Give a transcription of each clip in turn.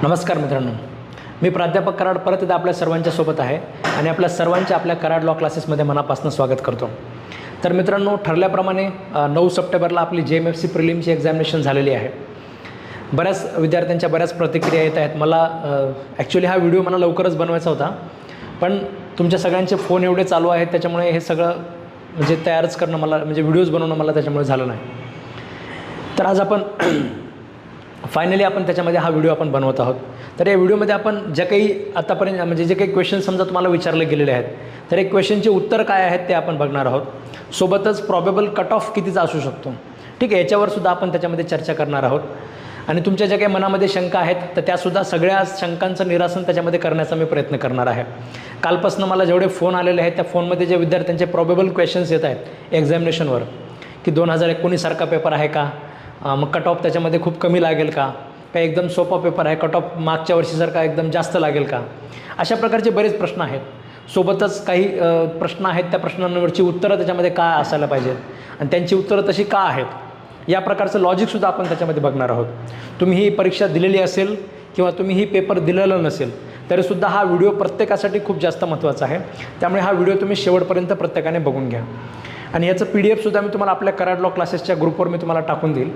नमस्कार मित्रांनो, मी प्राध्यापक कराड परत एकदा आपल्या सर्वांच्या सोबत आहे आणि आपल्या सर्वांच्या आपल्या कराड लॉ क्लासेसमध्ये मनापासून स्वागत करतो. तर मित्रांनो, ठरल्याप्रमाणे 9 सप्टेंबरला आपली JMFC प्रिलिमची एक्झामिनेशन झालेली आहे. बऱ्याच विद्यार्थ्यांच्या बऱ्याच प्रतिक्रिया येत आहेत. मला ॲक्च्युली हा व्हिडिओ मला लवकरच बनवायचा होता, पण तुमच्या सगळ्यांचे फोन एवढे चालू आहेत त्याच्यामुळे हे सगळं म्हणजे तयारच करणं मला म्हणजे व्हिडिओज बनवणं मला त्याच्यामुळे झालं नाही. तर आज आपण फायनली आपण त्याच्यामध्ये हा व्हिडिओ आपण बनवत आहोत. तर या व्हिडिओमध्ये आपण ज्या काही आतापर्यंत म्हणजे जे काही क्वेश्चन समजा तुम्हाला विचारले गेलेले आहेत, तर एक क्वेश्चनचे उत्तर काय आहेत ते आपण बघणार आहोत. सोबतच प्रॉबेबल कट ऑफ कितीचा असू शकतो, ठीक आहे, याच्यावर सुद्धा आपण त्याच्यामध्ये चर्चा करणार आहोत. आणि तुमच्या ज्या काही मनामध्ये शंका आहेत तर त्यासुद्धा सगळ्या शंकांचं निरासन त्याच्यामध्ये करण्याचा मी प्रयत्न करणार आहे. कालपासून मला जेवढे फोन आलेले आहेत त्या फोनमध्ये जे विद्यार्थ्यांचे प्रॉबेबल क्वेश्चन्स येत आहेत एक्झामिनेशनवर, की 2019 सारखा पेपर आहे का, मग कट ऑफ त्याच्यामध्ये खूप कमी लागेल का, काही एकदम सोपा पेपर आहे, कट ऑफ मागच्या वर्षीसारखा एकदम जास्त लागेल का, अशा प्रकारचे बरेच प्रश्न आहेत. सोबतच काही प्रश्न आहेत, त्या प्रश्नांवरची उत्तरं त्याच्यामध्ये काय असायला पाहिजेत आणि त्यांची उत्तरं तशी का आहेत, या प्रकारचं लॉजिकसुद्धा आपण त्याच्यामध्ये बघणार आहोत. तुम्ही ही परीक्षा दिलेली असेल किंवा तुम्ही ही पेपर दिलेलं नसेल तरीसुद्धा हा व्हिडिओ प्रत्येकासाठी खूप जास्त महत्त्वाचा आहे. त्यामुळे हा व्हिडिओ तुम्ही शेवटपर्यंत प्रत्येकाने बघून घ्या. आणि याचं PDF मी तुम्हाला आपल्या कराड लॉ क्लासेसच्या ग्रुपवर मी तुम्हाला टाकून देईल.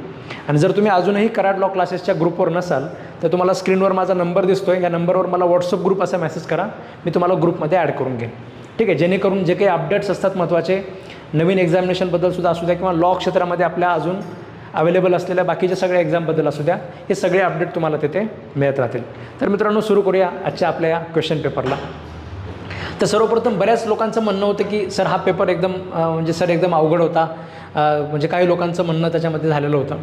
आणि जर तुम्ही अजूनही कराड लॉ क्लासेसच्या ग्रुपवर नसाल तर तुम्हाला स्क्रीनवर माझा नंबर दिसतो आहे, या नंबरवर मला व्हॉट्सअप ग्रुप असा मेसेज करा, मी तुम्हाला ग्रुपमध्ये ॲड करून घेईन, ठीक आहे. जेणेकरून जे काही अपडेट्स असतात महत्त्वाचे नवीन एक्झामिनेशनबद्दलसुद्धा असू द्या किंवा लॉ क्षेत्रामध्ये आपल्या अजून अवेलेबल असलेल्या बाकीच्या सगळ्या एक्झामबद्दल असू द्या, हे सगळे अपडेट तुम्हाला तिथे मिळत राहतील. तर मित्रांनो, सुरू करूया आजच्या आपल्या या क्वेश्चन पेपरला. तर सर्वप्रथम बऱ्याच लोकांचं म्हणणं होतं की सर हा पेपर एकदम म्हणजे सर एकदम अवघड होता, म्हणजे काही लोकांचं म्हणणं त्याच्यामध्ये झालेलं होतं.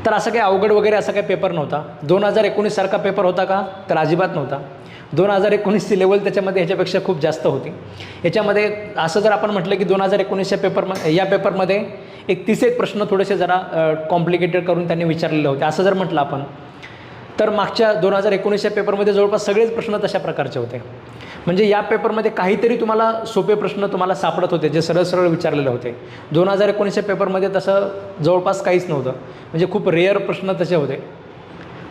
तर असं काही अवघड वगैरे असा काही पेपर नव्हता. 2019 सारखा पेपर होता का, तर अजिबात नव्हता. 2019ची लेवल त्याच्यामध्ये ह्याच्यापेक्षा खूप जास्त होती. याच्यामध्ये असं जर आपण म्हटलं की 2019च्या या पेपरमध्ये एक 30 प्रश्न थोडेसे जरा कॉम्प्लिकेटेड करून त्यांनी विचारलेले होते, असं जर म्हटलं आपण, तर मागच्या 2019च्या पेपरमध्ये जवळपास सगळेच प्रश्न तशा प्रकारचे होते. म्हणजे या पेपरमध्ये काहीतरी तुम्हाला सोपे प्रश्न तुम्हाला सापडत होते जे सरळ सरळ विचारलेले होते. 2019च्या पेपरमध्ये तसं जवळपास काहीच नव्हतं, म्हणजे खूप रेअर प्रश्न तसे होते.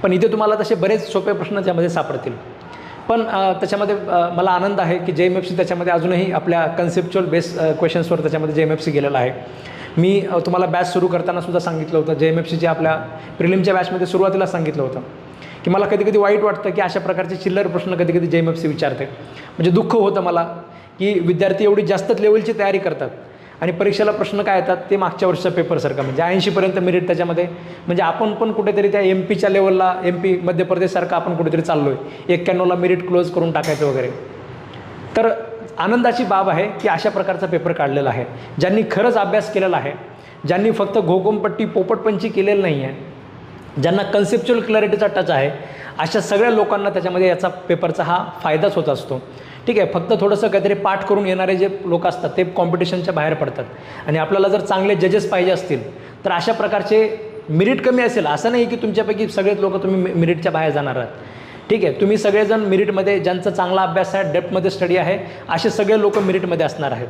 पण इथे तुम्हाला तसे बरेच सोपे प्रश्न त्यामध्ये सापडतील. पण त्याच्यामध्ये मला आनंद आहे की JMFC त्याच्यामध्ये अजूनही आपल्या कन्सेप्च्युअल बेस क्वेश्चन्सवर त्याच्यामध्ये JMFC गेलेला आहे. मी तुम्हाला बॅच सुरू करताना सुद्धा सांगितलं होतं, JMFCच्या आपल्या प्रिलिमच्या बॅचमध्ये सुरुवातीला सांगितलं होतं की मला कधी कधी वाईट वाटतं की अशा प्रकारचे चिल्लर प्रश्न कधी कधी JMFC विचारते. म्हणजे दुःख होतं मला की विद्यार्थी एवढी जास्त लेवलची तयारी करतात आणि परीक्षेला प्रश्न काय येतात ते मागच्या वर्षीच्या पेपरसारखं, म्हणजे 80पर्यंत मेरिट त्याच्यामध्ये. म्हणजे आपण पण कुठेतरी त्या MP च्या लेवलला, MP मध्य प्रदेशसारखं आपण कुठेतरी चाललो आहे, 91ला मेरिट क्लोज करून टाकायचं वगैरे. तर आनंदाची बाब आहे की अशा प्रकारचा पेपर काढलेला आहे. ज्यांनी खरंच अभ्यास केलेला आहे, ज्यांनी फक्त घोकमपट्टी पोपटपंची केलेलं नाही आहे, ज्यांना कन्सेप्च्युअल क्लॅरिटीचा टच आहे, अशा सगळ्या लोकांना त्याच्यामध्ये याचा पेपरचा हा फायदाच होत असतो, ठीक आहे. फक्त थोडंसं काहीतरी पाठ करून येणारे जे लोक असतात ते कॉम्पिटिशनच्या बाहेर पडतात. आणि आपल्याला जर चांगले जजेस पाहिजे असतील तर अशा प्रकारचे मेरिट कमी असेल असं नाही की तुमच्यापैकी सगळेच लोक तुम्ही मेरिटच्या बाहेर जाणार आहात, ठीक आहे. तुम्ही सगळेजण मेरिटमध्ये, ज्यांचा चांगला अभ्यास आहे, डेप्थमध्ये स्टडी आहे, असे सगळे लोक मेरिटमध्ये असणार आहेत,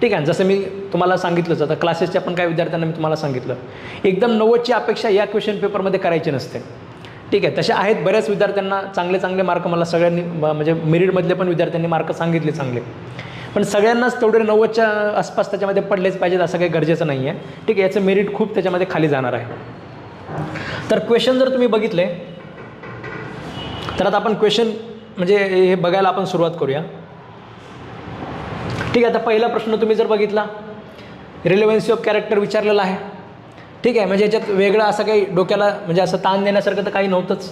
ठीक आहे. जसं मी तुम्हाला सांगितलंच, आता क्लासेसच्या पण काही विद्यार्थ्यांना मी तुम्हाला सांगितलं, एकदम 90ची अपेक्षा या क्वेश्चन पेपरमध्ये करायची नसते, ठीक आहे. तसे आहेत बऱ्याच विद्यार्थ्यांना चांगले मार्क, मला सगळ्यांनी म्हणजे मेरिटमधले पण विद्यार्थ्यांनी मार्क सांगितले चांगले, पण सगळ्यांनाच तेवढे 90च्या आसपास त्याच्यामध्ये पडलेच पाहिजेत असं काही गरजेचं नाही आहे, ठीक आहे. याचं मेरिट खूप त्याच्यामध्ये खाली जाणार आहे. तर क्वेश्चन जर तुम्ही बघितले तर आता आपण क्वेश्चन म्हणजे हे बघायला आपण सुरुवात करूया, ठीक आहे. आता पहिला प्रश्न तुम्ही जर बघितला, रिलेव्हन्सी ऑफ कॅरेक्टर विचारलेला आहे, ठीक आहे. म्हणजे याच्यात वेगळं असं काही डोक्याला म्हणजे असं ताण देण्यासारखं तर काही नव्हतंच,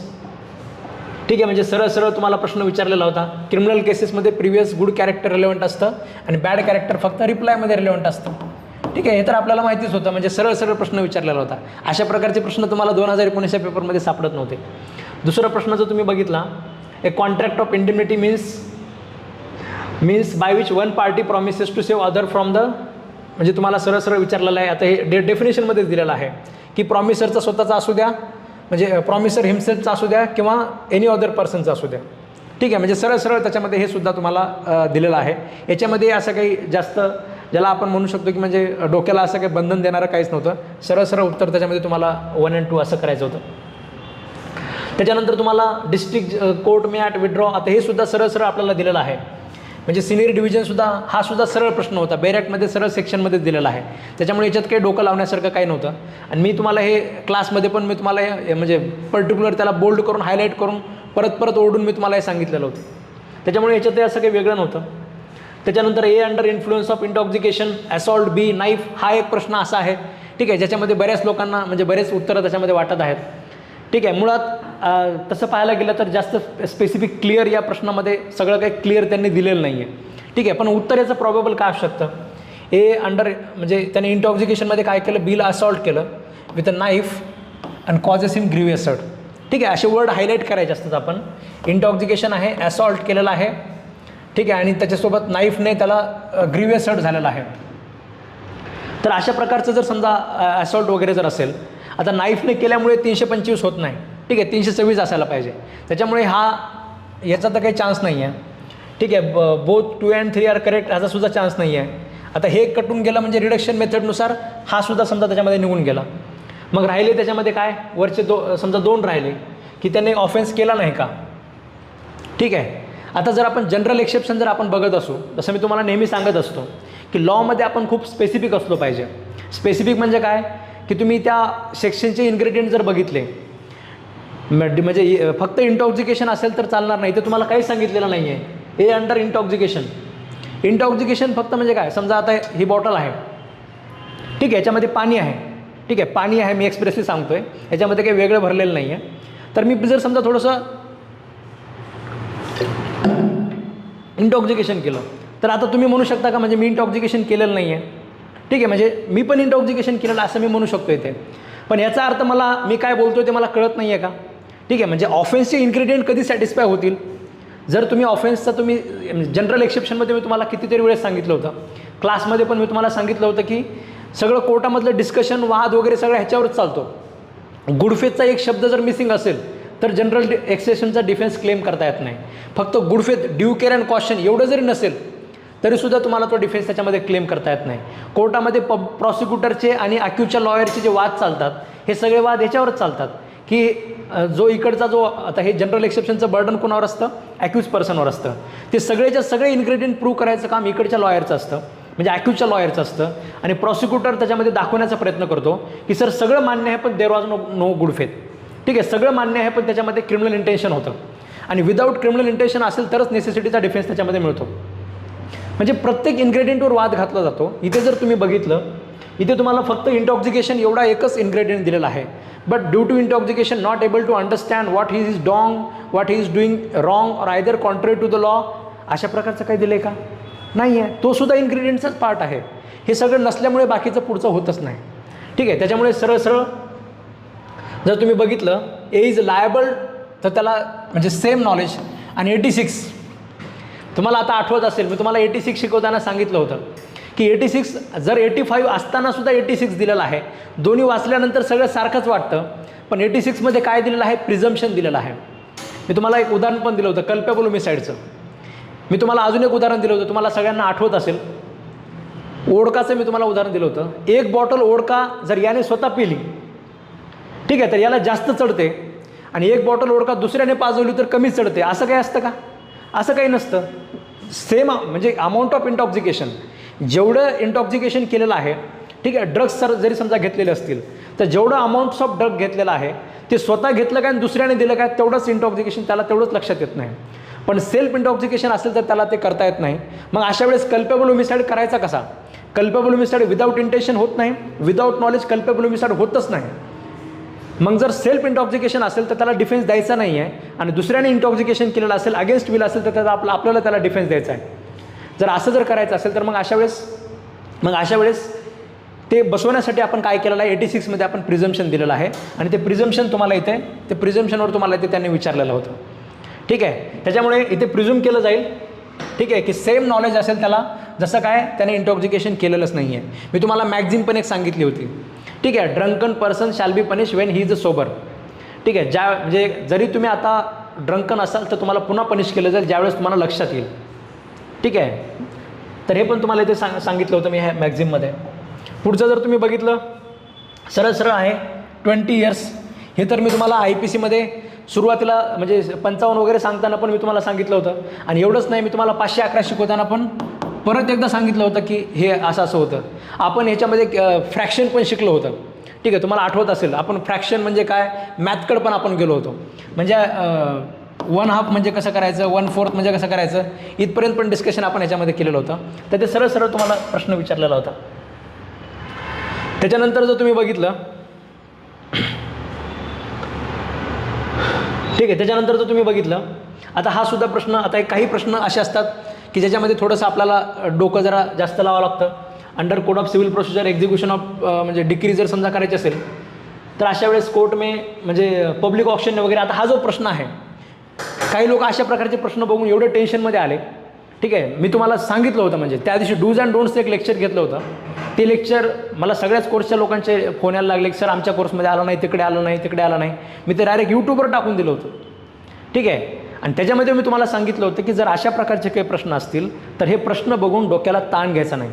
ठीक आहे. म्हणजे सरळ सरळ तुम्हाला प्रश्न विचारलेला होता. क्रिमिनल केसेसमध्ये प्रिव्हियस गुड कॅरेक्टर रिलेव्हंट असतं आणि बॅड कॅरेक्टर फक्त रिप्लायमध्ये रिलेव्हंट असतं, ठीक आहे. हे तर आपल्याला माहितीच होतं. म्हणजे सरळ सरळ प्रश्न विचारलेला होता. अशा प्रकारचे प्रश्न तुम्हाला 2019च्या पेपरमध्ये सापडत नव्हते. दुसरा प्रश्न जर तुम्ही बघितला, a contract of indemnity means by which one party promises to save other from the, म्हणजे तुम्हाला सरळ सरळ विचारलेलं आहे. आता हे डेफिनेशनमध्येच दिलेलं आहे की प्रॉमिसरचा स्वतःचा असू द्या, म्हणजे प्रॉमिसर हिमसेल्फचा असू द्या किंवा एनी अदर पर्सनचा असू द्या, ठीक आहे. म्हणजे सरळ सरळ त्याच्यामध्ये हे सुद्धा तुम्हाला दिलेलं आहे. याच्यामध्ये असं काही जास्त ज्याला आपण म्हणू शकतो की म्हणजे डोक्याला असं काही बंधन देणारं काहीच नव्हतं. सरळ सरळ उत्तर त्याच्यामध्ये तुम्हाला 1 आणि 2 असं करायचं होतं. त्याच्यानंतर तुम्हाला district court may at withdraw, आता हे सुद्धा सरळ सरळ आपल्याला दिलेलं आहे. म्हणजे सिनियर डिव्हिजनसुद्धा हा सुद्धा सरळ प्रश्न होता, बेरॅकमध्ये सरळ सेक्शनमध्येच दिलेला आहे. त्याच्यामुळे याच्यात काही डोकं लावण्यासारखं काही नव्हतं. आणि मी तुम्हाला हे क्लासमध्ये पण मी तुम्हाला म्हणजे पर्टिक्युलर त्याला बोल्ड करून हायलाईट करून परत ओरडून मी तुम्हाला हे सांगितलेलं होतं. त्याच्यामुळे याच्यात असं काही वेगळं नव्हतं. त्याच्यानंतर A under influence of intoxication, assault, B knife, हा एक प्रश्न असा आहे, ठीक आहे, ज्याच्यामध्ये बऱ्याच लोकांना म्हणजे बरेच उत्तरं त्याच्यामध्ये वाटत आहेत. ठीक आहे, मुळात तसं पाहायला गेलं तर जास्त स्पेसिफिक क्लिअर या प्रश्नामध्ये सगळं काही क्लिअर त्यांनी दिलेलं नाही आहे. ठीक आहे, पण उत्तर याचं प्रॉबेबल काय असू शकतं, ए अंडर म्हणजे त्याने इंटॉक्सिकेशनमध्ये काय केलं, बीला असॉल्ट केलं with a knife and causes him grievous hurt. ठीक आहे, असे वर्ड हायलाईट करायचे असतात आपण. इंटॉक्सिकेशन आहे, असॉल्ट केलेला आहे, ठीक आहे, आणि त्याच्यासोबत नाईफने त्याला ग्रीवियस हर्ट झालेला आहे. तर अशा प्रकारचं जर समजा असॉल्ट वगैरे जर असेल, आता नाईफने केल्यामुळे 325 होत नाही, ठीक आहे, 326 असायला पाहिजे. त्याच्यामुळे याचा तर काही चान्स नाही आहे. ठीक आहे, बोथ 2 and 3 आर करेक्ट, याचा सुद्धा चान्स नाही आहे. आता हे कटून गेलं म्हणजे रिडक्शन मेथडनुसार हा सुद्धा समजा त्याच्यामध्ये निघून गेला. मग राहिले त्याच्यामध्ये काय, वरचे समजा 2 राहिले की त्याने ऑफेन्स केला नाही का. ठीक आहे, आता जर आपण जनरल एक्सेप्शन जर आपण बघत असू, जसं मी तुम्हाला नेहमी सांगत असतो की लॉमध्ये आपण खूप स्पेसिफिक असलो पाहिजे. स्पेसिफिक म्हणजे काय की तुम्ही त्या सेक्शनचे इन्ग्रेडियंट जर बघितले, म्हणजे फक्त इंटॉक्सिकेशन असेल तर चालणार नाही. ते तुम्हाला काहीच सांगितलेलं नाही आहे. ए अंडर इंटॉक्सिकेशन फक्त म्हणजे काय, समजा आता ही बॉटल आहे, ठीक आहे, याच्यामध्ये पाणी आहे, ठीक आहे, पाणी आहे, मी एक्सप्रेसली सांगतो आहे, याच्यामध्ये काही वेगळं भरलेलं नाही आहे. तर मी जर समजा थोडंसं इंटॉक्सिकेशन केलं तर आता तुम्ही म्हणू शकता का म्हणजे मी इंटॉक्सिकेशन केलेलं नाही आहे. ठीक आहे, म्हणजे मी पण इंटॉक्सिकेशन केलेलं असं मी म्हणू शकतो इथे. पण याचा अर्थ मी काय बोलतो ते मला कळत नाही आहे का. ठीक आहे, म्हणजे ऑफेन्सचे इन्ग्रेडियंट कधी सॅटिस्फाय होतील जर तुम्ही ऑफेन्सचा जनरल एक्सेप्शनमध्ये मी तुम्हाला कितीतरी वेळेस सांगितलं होतं, क्लासमध्ये पण मी तुम्हाला सांगितलं होतं की सगळं कोर्टामधलं डिस्कशन, वाद वगैरे सगळं ह्याच्यावरच चालतो. गुडफेथचा एक शब्द जर मिसिंग असेल तर जनरल एक्सेप्शनचा डिफेन्स क्लेम करता येत नाही. फक्त गुडफेथ, ड्यू केअर अँड कॉशन एवढं जरी नसेल तरीसुद्धा तुम्हाला तो डिफेन्स त्याच्यामध्ये क्लेम करता येत नाही. कोर्टामध्ये प्रॉसिक्युटरचे आणि अक्यूजच्या लॉयरचे जे वाद चालतात हे सगळे वाद ह्याच्यावरच चालतात की जो इकडचा जो आता हे जनरल एक्सेप्शनचं बर्डन कोणावर असतं, अक्यूज पर्सनवर असतं. ते सगळेच्या सगळे इन्ग्रेडियंट प्रूव्ह करायचं काम इकडच्या लॉयरचं असतं, म्हणजे अक्यूजच्या लॉयरचं असतं. आणि प्रॉसिक्युटर त्याच्यामध्ये दाखवण्याचा प्रयत्न करतो की सर सगळं मान्य आहे पण देअर वॉज नो गुडफेथ. ठीक आहे, सगळं मान्य आहे पण त्याच्यामध्ये क्रिमिनल इंटेन्शन होतं आणि विदाऊट क्रिमिनल इंटेन्शन असेल तरच नेसेसिटीचा डिफेन्स त्याच्यामध्ये मिळतो. म्हणजे प्रत्येक इन्ग्रेडियंटवर वाद घातला जातो. इथे जर तुम्ही बघितलं, इथे तुम्हाला फक्त इंटॉक्सिकेशन एवढा एकच इन्ग्रेडियंट दिलेला आहे. But due to intoxication not able to understand what he is what he is doing wrong or either contrary to the law, अशा प्रकारचं काही दिलं आहे का, नाही आहे. तो सुद्धा इन्ग्रेडियंटचाच पार्ट आहे. हे सगळं नसल्यामुळे बाकीचं पुढचं होतच नाही. ठीक आहे, त्याच्यामुळे सरळ सरळ जर तुम्ही बघितलं ए इज लायबल तर त्याला म्हणजे सेम नॉलेज आणि 86 तुम्हाला आता आठवत असेल, मी तुम्हाला 86 शिकवताना सांगितलं होतं की 86 जर 85 असताना सुद्धा 86 दिलेलं आहे. दोन्ही वाचल्यानंतर सगळं सारखंच वाटतं, पण 86मध्ये काय दिलेलं आहे, प्रिझम्पशन दिलेलं आहे. मी तुम्हाला एक उदाहरण पण दिलं होतं कल्पेबल होमिसाईडचं. मी तुम्हाला अजून एक उदाहरण दिलं होतं, तुम्हाला सगळ्यांना आठवत असेल, ओडकाचं मी तुम्हाला उदाहरण दिलं होतं. एक बॉटल ओडका जर याने स्वतः पिली, ठीक आहे, तर याला जास्त चढते आणि एक बॉटल ओडका दुसऱ्याने पाजवली तर कमी चढते. असं काही असतं का, असं काही नसतं. सेम म्हणजे अमाऊंट ऑफ इंटॉक्सिकेशन, जेवढं इंटॉक्सिकेशन केलेलं आहे, ठीक आहे, ड्रग्स जरी समजा घेतलेले असतील तर जेवढं अमाऊंट्स ऑफ ड्रग घेतलेलं आहे ते स्वतः घेतलं काय आणि दुसऱ्याने दिलं काय तेवढंच इंटॉक्सिकेशन, त्याला तेवढंच लक्षात येत नाही. पण सेल्फ इंटॉक्सिकेशन असेल तर त्याला ते करता येत नाही. मग अशा वेळेस कल्पेबल होमिसाईड करायचा कसा. कल्पेबल होमिसाईड विदाऊट इंटेन्शन होत नाही, विदाऊट नॉलेज कल्पेबल होमिसाईड होतच नाही. मग जर सेल्फ इंटॉक्सिकेशन असेल तर त्याला डिफेन्स द्यायचा नाही आहे आणि दुसऱ्याने इंटॉक्सिकेशन केलेलं असेल, अगेन्स्ट विल असेल तर त्याचा आपल्याला त्याला डिफेन्स द्यायचा आहे. जर असं जर करायचं असेल तर मग अशा वेळेस ते बसवण्यासाठी आपण काय केलेलं आहे, 86मध्ये आपण प्रिझम्पशन दिलेलं आहे आणि ते प्रिझम्पशन तुम्हाला इथे ते प्रिझम्पशनवर तुम्हाला इथे त्यांनी विचारलेलं होतं. ठीक आहे, त्याच्यामुळे इथे प्रिझ्युम केलं जाईल, ठीक आहे, की सेम नॉलेज असेल त्याला, जसं काय त्याने इंटॉक्सिकेशन केलेलंच नाही आहे. मी तुम्हाला मॅगझिन पण एक सांगितली होती. ठीक आहे, drunken person shall be punish when he is a sober. ठीक आहे, म्हणजे जरी तुम्ही आता ड्रंकन असाल तर तुम्हाला पुन्हा पनिश केलं जाईल ज्यावेळेस तुम्हाला लक्षात येईल. ठीक आहे, तर हे पण तुम्हाला इथे सांगितलं होतं मी ह्या मॅगझिनमध्ये. पुढचं जर तुम्ही बघितलं सरळ सरळ आहे 20 इयर्स. हे तर मी तुम्हाला IPCमध्ये सुरुवातीला म्हणजे 55 वगैरे सांगताना पण मी तुम्हाला सांगितलं होतं. आणि एवढंच नाही, मी तुम्हाला 511 शिकवताना पण परत एकदा सांगितलं होतं की हे असं असं होतं. आपण ह्याच्यामध्ये फ्रॅक्शन पण शिकलो होतं. ठीक आहे, तुम्हाला आठवत असेल आपण फ्रॅक्शन म्हणजे काय, मॅथकडं पण आपण गेलो होतो. म्हणजे 1/2 म्हणजे कसं करायचं, 1/4 म्हणजे कसं करायचं, इथपर्यंत पण डिस्कशन आपण ह्याच्यामध्ये केलेलं होतं. तर ते सरळ सरळ तुम्हाला प्रश्न विचारलेला होता. त्याच्यानंतर जर तुम्ही बघितलं, ठीक आहे, त्याच्यानंतर जर तुम्ही बघितलं, आता हा सुद्धा प्रश्न, आता काही प्रश्न असे असतात की ज्याच्यामध्ये थोडंसं आपल्याला डोकं जरा जास्त लावावं लागतं. Under code of civil procedure execution of म्हणजे डिक्री जर समजा करायची असेल तर अशा वेळेस कोर्ट म्हणजे पब्लिक ऑप्शन वगैरे. आता हा जो प्रश्न आहे, काही लोक अशा प्रकारचे प्रश्न बघून एवढे टेन्शनमध्ये आले. ठीक आहे, मी तुम्हाला सांगितलं होतं, म्हणजे त्या दिवशी डूज अँड डोंट्सचं एक लेक्चर घेतलं होतं. ते लेक्चर मला सगळ्याच कोर्सच्या लोकांचे फोन यायला लागले की सर आमच्या कोर्समध्ये आलं नाही, तिकडे आलं नाही, तिकडे आलं नाही. मी ते डायरेक्ट यूट्यूबवर टाकून दिलं होतं. ठीक आहे, आणि त्याच्यामध्ये मी तुम्हाला सांगितलं होतं की जर अशा प्रकारचे काही प्रश्न असतील तर हे प्रश्न बघून डोक्याला ताण घ्यायचा नाही.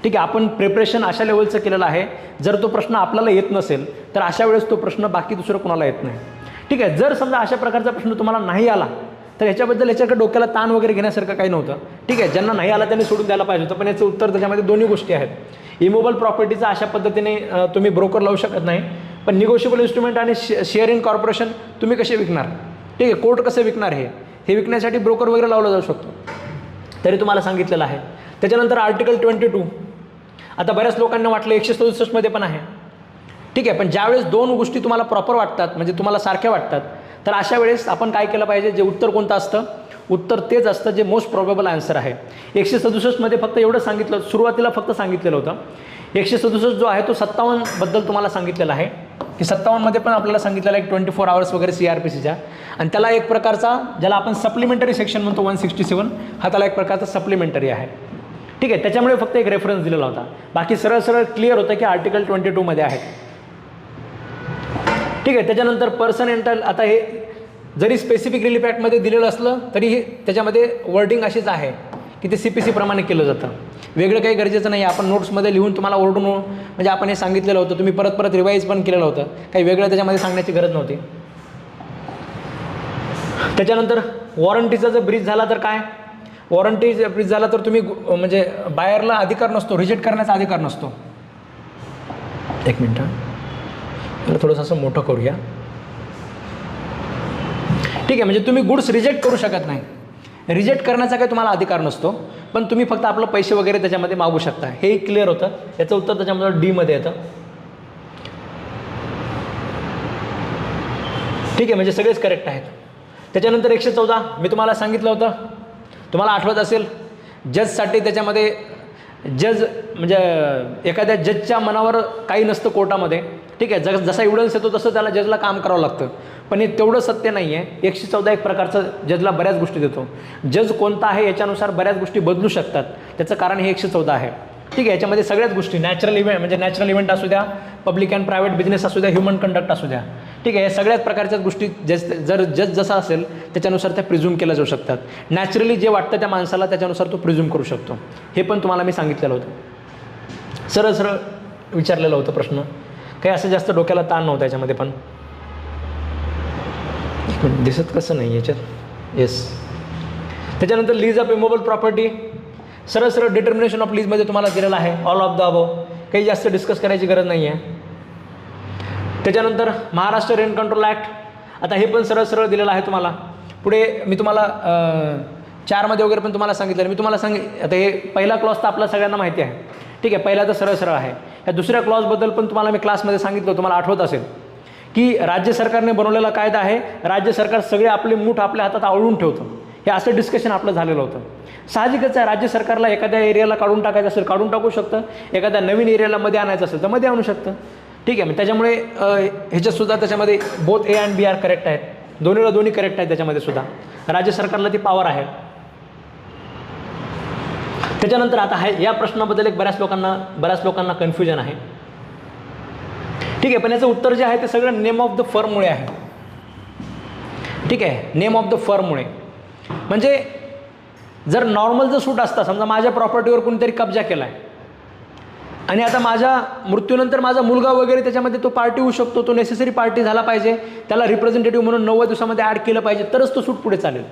ठीक आहे, आपण प्रिपरेशन अशा लेवलचं केलेलं आहे, जर तो प्रश्न आपल्याला येत नसेल तर अशा वेळेस तो प्रश्न बाकी दुसरं कोणाला येत नाही. ठीक आहे, जर समजा अशा प्रकारचा प्रश्न तुम्हाला नाही आला तर ह्याच्याकडे डोक्याला ताण वगैरे घेण्यासारखं काही नव्हतं. ठीक आहे, ज्यांना नाही आला त्यांनी सोडून द्यायला पाहिजे होतं. पण याचं उत्तर त्याच्यामध्ये दोन्ही गोष्टी आहेत. इमोबल प्रॉपर्टीचा अशा पद्धतीने तुम्ही ब्रोकर लावू शकत नाही, पण निगोशिएबल इन्स्ट्रुमेंट आणि शेअर इन कॉर्पोरेशन तुम्ही कसे विकणार. ठीक आहे, कोर्ट कसं विकणार, हे विकण्यासाठी ब्रोकर वगैरे लावला जाऊ शकतो, तरी तुम्हाला सांगितलेलं आहे. त्याच्यानंतर आर्टिकल 22, आता बऱ्याच लोकांना वाटलं 167 मध्ये पण आहे. ठीक आहे, पण ज्यावेळेस दोन गोष्टी तुम्हाला प्रॉपर वाटतात, म्हणजे तुम्हाला सारख्या वाटतात, तर अशा वेळेस आपण काय केलं पाहिजे, जे उत्तर कोणतं असतं, उत्तर तेच असतं जे मोस्ट प्रॉबेबल आन्सर आहे. 167 मध्ये फक्त एवढं सांगितलं, सुरुवातीला फक्त सांगितलेलं होतं. 167 जो आहे तो 57 बद्दल तुम्हाला सांगितलेला आहे की 57 मध्ये पण आपल्याला सांगितलेलं आहे 24 आवर्स वगैरे CRPCच्या. आणि त्याला एक प्रकारचा, ज्याला आपण सप्लिमेंटरी सेक्शन म्हणतो 167, हा त्याला एक प्रकारचा सप्लिमेंटरी आहे. ठीक आहे, त्याच्यामुळे फक्त एक रेफरन्स दिलेला होता. बाकी सरळ सरळ क्लिअर होतं की आर्टिकल 22 मध्ये आहे. ठीक आहे, त्याच्यानंतर पर्सन एंटल, आता हे जरी स्पेसिफिक रिलीफ ॲक्टमध्ये दिलेलं असलं तरी हे त्याच्यामध्ये वर्डिंग अशीच आहे की ते CPC प्रमाणे केलं जातं. वेगळं काही गरजेचं नाही. आपण नोट्समध्ये लिहून तुम्हाला ओरडून, म्हणजे आपण हे सांगितलेलं होतं, तुम्ही परत परत रिवाईज पण केलेलं होतं, काही वेगळं त्याच्यामध्ये सांगण्याची गरज नव्हती. त्याच्यानंतर वॉरंटीचा जर ब्रीच झाला तर काय, वॉरंटी ब्रीच झाला तर तुम्ही म्हणजे बायरला अधिकार नसतो, रिजेक्ट करण्याचा अधिकार नसतो. एक मिनटं, मला थोडंसं असं मोठं करूया. ठीक आहे, म्हणजे तुम्ही गुड्स रिजेक्ट करू शकत नाही, रिजेक्ट करण्याचा काही तुम्हाला अधिकार नसतो, पण तुम्ही फक्त आपलं पैसे वगैरे त्याच्यामध्ये मागू शकता. हे क्लिअर होतं. याचं उत्तर त्याच्यामध्ये D मध्ये येतं. ठीक आहे, म्हणजे सगळेच करेक्ट आहेत. त्याच्यानंतर 114 मी तुम्हाला सांगितलं होतं, तुम्हाला आठवत असेल, जजसाठी त्याच्यामध्ये जज म्हणजे एखाद्या जजच्या मनावर काही नसतं कोर्टामध्ये. ठीक आहे, जसा एव्हिडन्स येतो तसं त्याला जजला काम करावं लागतं, पण हे तेवढं सत्य नाही आहे. 114 एक प्रकारचं जजला बऱ्याच गोष्टी देतो. जज कोणता आहे याच्यानुसार बऱ्याच गोष्टी बदलू शकतात, त्याचं कारण हे 114 आहे. ठीक आहे, याच्यामध्ये सगळ्याच गोष्टी, नॅचरल इव्हेंट म्हणजे नॅचरल इव्हेंट असू द्या, पब्लिक अँड प्रायव्हेट बिझनेस असू द्या, ह्युमन कंडक्ट असू द्या. ठीक आहे, या सगळ्याच प्रकारच्याच गोष्टी जर जज जसा असेल त्याच्यानुसार त्या प्रिझ्यूम केल्या जाऊ शकतात. नॅचरली जे वाटतं त्या माणसाला त्याच्यानुसार तो प्रिझ्यूम करू शकतो. हे पण तुम्हाला मी सांगितलेलं होतं. सरळ सरळ विचारलेलं होतं प्रश्न, काही असं जास्त डोक्याला ताण नव्हता याच्यामध्ये. पण दिसत कसं नाही याच्यात, येस. त्याच्यानंतर लीज ऑफ इमोबल प्रॉपर्टी, सरळ सरळ डिटर्मिनेशन ऑफ लीजमध्ये तुम्हाला दिलेलं आहे, ऑल ऑफ द अबव, काही जास्त डिस्कस करायची गरज नाही आहे. त्याच्यानंतर महाराष्ट्र रेंट कंट्रोल ॲक्ट, आता हे पण सरळ सरळ दिलेलं आहे तुम्हाला. पुढे मी तुम्हाला 4 मध्ये वगैरे पण तुम्हाला सांगितलं. मी तुम्हाला आता हे पहिला क्लॉज तर आपल्या सगळ्यांना माहिती आहे. ठीक आहे, पहिला तर सरळ सरळ आहे. या दुसऱ्या क्लॉजबद्दल पण तुम्हाला मी क्लासमध्ये सांगितलं, तुम्हाला आठवत असेल की राज्य सरकारने बनवलेला कायदा आहे, राज्य सरकार सगळे आपले मूठ आपल्या हातात आवळून ठेवतं. हे असं डिस्कशन आपलं झालेलं होतं. साहजिकच आहे, राज्य सरकारला एखाद्या एरियाला काढून टाकायचं असेल काढून टाकू शकतं, एखाद्या नवीन एरियाला मध्ये आणायचं असेल तर मध्ये आणू शकतं. ठीक आहे, मग त्याच्यामुळे ह्याच्यातसुद्धा त्याच्यामध्ये both A and B are correct आहेत, दोन्ही करेक्ट आहेत. त्याच्यामध्ये सुद्धा राज्य सरकारला ती पॉवर आहे. त्याच्यानंतर आता या प्रश्नाबद्दल एक बऱ्याच लोकांना कन्फ्युजन आहे. ठीक आहे, पण याचं उत्तर जे आहे ते सगळं नेम ऑफ द फर्ममुळे आहे. ठीक आहे, नेम ऑफ द फर्ममुळे. म्हणजे जर नॉर्मल जर सूट असता, समजा माझ्या प्रॉपर्टीवर कोणीतरी कब्जा केला आहे आणि आता माझ्या मृत्यूनंतर माझा मुलगा वगैरे त्याच्यामध्ये तो पार्टी होऊ शकतो, तो नेसेसरी पार्टी झाला पाहिजे, त्याला रिप्रेझेंटेटिव्ह म्हणून 90 दिवसामध्ये ॲड केलं पाहिजे, तरच तो सूट पुढे चालेल.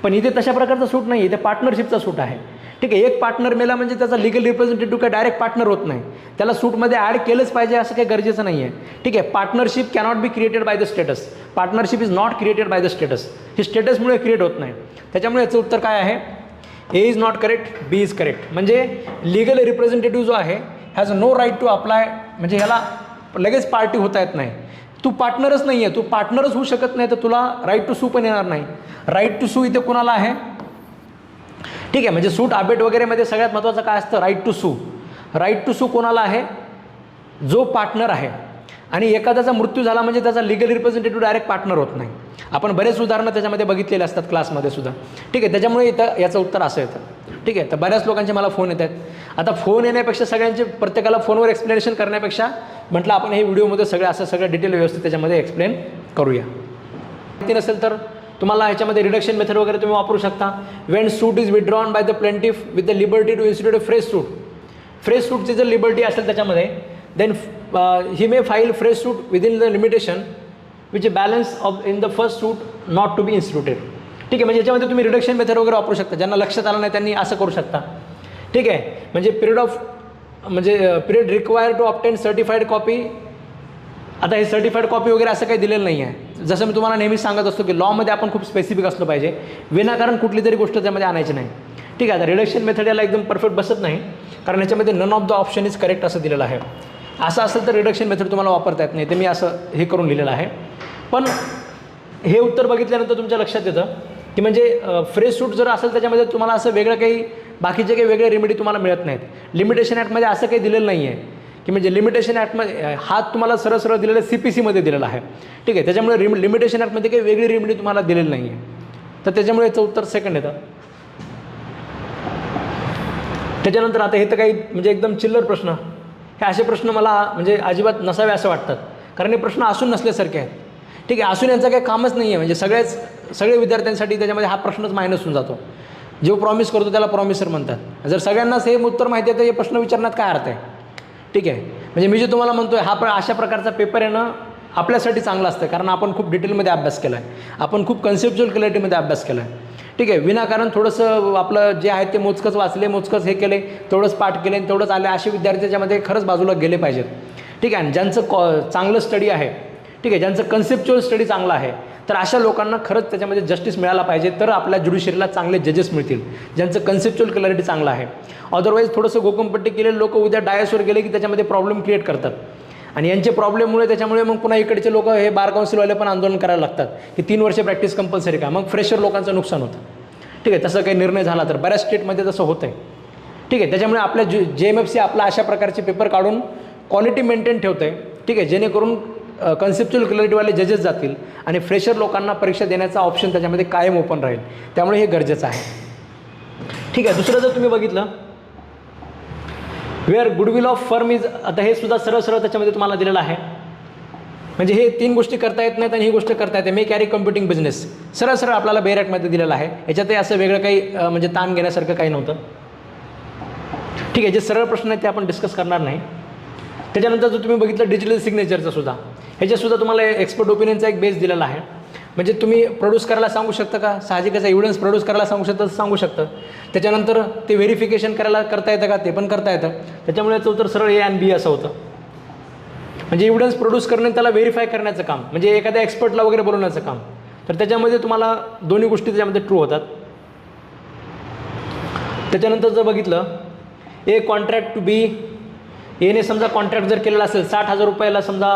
पण इथे तशा प्रकारचा सूट नाही, इथे पार्टनरशिपचा सूट आहे. ठीक आहे, एक पार्टनर मेला म्हणजे त्याचा लिगल रिप्रेझेंटेटिव्ह काय डायरेक्ट पार्टनर होत नाही, त्याला सूटमध्ये ॲड केलंच पाहिजे असं काही गरजेचं नाही आहे. ठीक आहे, partnership cannot be created by the status, partnership is not created by the status, ही स्टेटसमुळे क्रिएट होत नाही. त्याच्यामुळे याचं उत्तर काय आहे, A is not correct, B is correct. म्हणजे लिगल रिप्रेझेंटेटिव्ह जो आहे has no right to apply, म्हणजे ह्याला लगेच पार्टी होता येत नाही. तू पार्टनरच नाही आहे, तू पार्टनरच होऊ शकत नाही, तर तुला राईट टू सू पण येणार नाही. राईट टू सू इथे कोणाला आहे, ठीक आहे, म्हणजे सूट अबेट वगैरेमध्ये सगळ्यात महत्त्वाचं काय असतं, राईट टू सू. राईट टू सू कोणाला आहे, जो पार्टनर आहे. आणि एखाद्याचा मृत्यू झाला म्हणजे त्याचा लिगल रिप्रेझेंटेटिव्ह डायरेक्ट पार्टनर होत नाही. आपण बरेच उदाहरणं त्याच्यामध्ये बघितलेले असतात क्लासमध्ये सुद्धा. ठीक आहे, त्याच्यामुळे इथं याचं उत्तर असं येतं. ठीक आहे, तर बऱ्याच लोकांचे मला फोन येत आहेत. आता फोन येण्यापेक्षा सगळ्यांचे प्रत्येकाला फोनवर एक्सप्लेनेशन करण्यापेक्षा म्हटलं आपण हे व्हिडिओमध्ये सगळं डिटेल व्यवस्थित त्याच्यामध्ये एक्सप्लेन करूया. माहिती नसेल तर तुम्हाला ह्याच्यामध्ये रिडक्शन मेथड वगैरे तुम्ही वापरू शकता. When suit is withdrawn by the plaintiff with the liberty to institute a fresh suit. Fresh सूटची जर लिबर्टी असेल त्याच्यामध्ये then he may file fresh suit within the limitation which balance of in the first suit not to be instituted. ठीक आहे, म्हणजे याच्यामध्ये तुम्ही reduction method वगैरे वापरू शकता. ज्यांना लक्षात आलं नाही त्यांनी असं करू शकता. ठीक आहे, म्हणजे period require to obtain certified copy. आता हे सर्टिफाईड कॉपी वगैरे असं काही दिलेलं नाही आहे. जसं मी तुम्हाला नेहमी सांगत असतो की लॉमध्ये आपण खूप स्पेसिफिक असलं पाहिजे, विनाकारण कुठली तरी गोष्ट त्यामध्ये आणायची नाही. ठीक आहे, आता रिडक्शन मेथड याला एकदम परफेक्ट बसत नाही, कारण याच्यामध्ये none of the option is correct असं दिलेलं आहे. असं असेल तर रिडक्शन मेथड तुम्हाला वापरता येत नाही, ते मी असं हे करून लिहिलेलं आहे. पण हे उत्तर बघितल्यानंतर तुमच्या लक्षात येतं की म्हणजे फ्रेश सूट जर असेल त्याच्यामध्ये तुम्हाला असं वेगळं काही बाकीचे काही वेगळे रेमेडी तुम्हाला मिळत नाहीत. लिमिटेशन ॲक्टमध्ये असं काही दिलेलं नाही आहे की म्हणजे लिमिटेशन ॲक्टमध्ये हात तुम्हाला सरळ दिलेला CPCमध्ये दिलेला आहे. ठीक आहे, त्याच्यामुळे लिमिटेशन ॲक्टमध्ये काही वेगळी रेमेडी तुम्हाला दिलेली नाही आहे. तर त्याच्यामुळे याचं उत्तर सेकंड येतं. त्याच्यानंतर आता हे तर काही म्हणजे एकदम चिल्लर प्रश्न, हे असे प्रश्न मला म्हणजे अजिबात नसावे असं वाटतात, कारण हे प्रश्न असून नसल्यासारखे आहेत. ठीक आहे, असून यांचं काही कामच नाही आहे. म्हणजे सगळे विद्यार्थ्यांसाठी त्याच्यामध्ये हा प्रश्नच मायनस होऊन जातो. जो प्रॉमिस करतो त्याला प्रॉमिसर म्हणतात. जर सगळ्यांनाच हे उत्तर माहिती आहे तर हे प्रश्न विचारण्यात काय अर्थ आहे. ठीक आहे, म्हणजे मी जे तुम्हाला म्हणतो आहे अशा प्रकारचा पेपर येणं आपल्यासाठी चांगलं असतं, कारण आपण खूप डिटेलमध्ये अभ्यास केला आहे, आपण खूप कन्सेप्च्युअल क्लॅरिटीमध्ये अभ्यास केला आहे. ठीक आहे, विनाकारण थोडंसं आपलं जे आहे ते मोजकंच वाचले, मोजकंच हे केले, तेवढंच पाठ केले, तेवढंच आले, असे विद्यार्थी त्याच्यामध्ये खरंच बाजूला गेले पाहिजेत. ठीक आहे, ज्यांचं चांगलं स्टडी आहे, ठीक आहे, ज्यांचं कन्सेप्च्युअल स्टडी चांगला आहे, तर अशा लोकांना खरंच त्याच्यामध्ये जस्टिस मिळाला पाहिजे, तर आपल्या ज्युडिशरीला चांगले जजेस मिळतील ज्यांचं कन्सेप्च्युअल क्लॅरिटी चांगलं आहे. अदरवाईज थोडंसं गोकमपट्टी केलेले लोक उद्या डायसवर गेले की त्याच्यामध्ये प्रॉब्लेम क्रिएट करतात, आणि यांचे प्रॉब्लेममुळे त्याच्यामुळे मग पुन्हा इकडचे लोक हे बार काउन्सिलवाले पण आंदोलन करायला लागतात की 3 वर्ष प्रॅक्टिस कंपल्सरी का, मग फ्रेशर लोकांचं नुकसान होतं. ठीक आहे, तसं काही निर्णय झाला तर बऱ्याच स्टेटमध्ये तसं होतं आहे. ठीक आहे, त्याच्यामुळे आपल्या JMFC आपला अशा प्रकारचे पेपर काढून क्वालिटी मेंटेन ठेवतं आहे. ठीक आहे, जेणेकरून कन्सेप्च्युअल क्लॅरिटीवाले जजेस जातील आणि फ्रेशर लोकांना परीक्षा देण्याचा ऑप्शन त्याच्यामध्ये कायम ओपन राहील. त्यामुळे हे गरजेचं आहे. ठीक आहे, दुसरं जर तुम्ही बघितलं where goodwill of firm is, आता हे सुद्धा सरळ त्याच्यामध्ये तुम्हाला दिलेलं आहे. म्हणजे हे 3 गोष्टी करता येत नाहीत आणि ही गोष्ट करता येते. मे कॅरी कम्प्युटिंग बिझनेस सरळ आपल्याला बेरॅकमध्ये दिलेलं आहे. याच्यातही असं वेगळं काही म्हणजे ताण घेण्यासारखं काही नव्हतं. ठीक आहे, जे सरळ प्रश्न आहेत ते आपण डिस्कस करणार नाही. त्याच्यानंतर जर तुम्ही बघितलं डिजिटल सिग्नेचरचं सुद्धा, ह्याच्यातसुद्धा तुम्हाला एक्सपर्ट ओपिनियनचा एक बेस दिलेला आहे. म्हणजे तुम्ही प्रोड्यूस करायला सांगू शकता का, साहजिकच एव्हिडन्स प्रोड्यूस करायला सांगू शकता तर सांगू शकतं. त्याच्यानंतर ते व्हेरिफिकेशन करता येतं का, ते पण करता येतं. त्याच्यामुळे याचं उत्तर सरळ A आणि B असं होतं. म्हणजे एव्हिडन्स प्रोड्यूस करणं, त्याला व्हेरीफाय करण्याचं काम, म्हणजे एखाद्या एक्सपर्टला वगैरे बोलवण्याचं काम. तर त्याच्यामध्ये तुम्हाला दोन्ही गोष्टी त्याच्यामध्ये ट्रू होतात. त्याच्यानंतर जर बघितलं ए कॉन्ट्रॅक्ट टू बी, याने समजा कॉन्ट्रॅक्ट जर केलेला असेल 60,000 रुपयाला समजा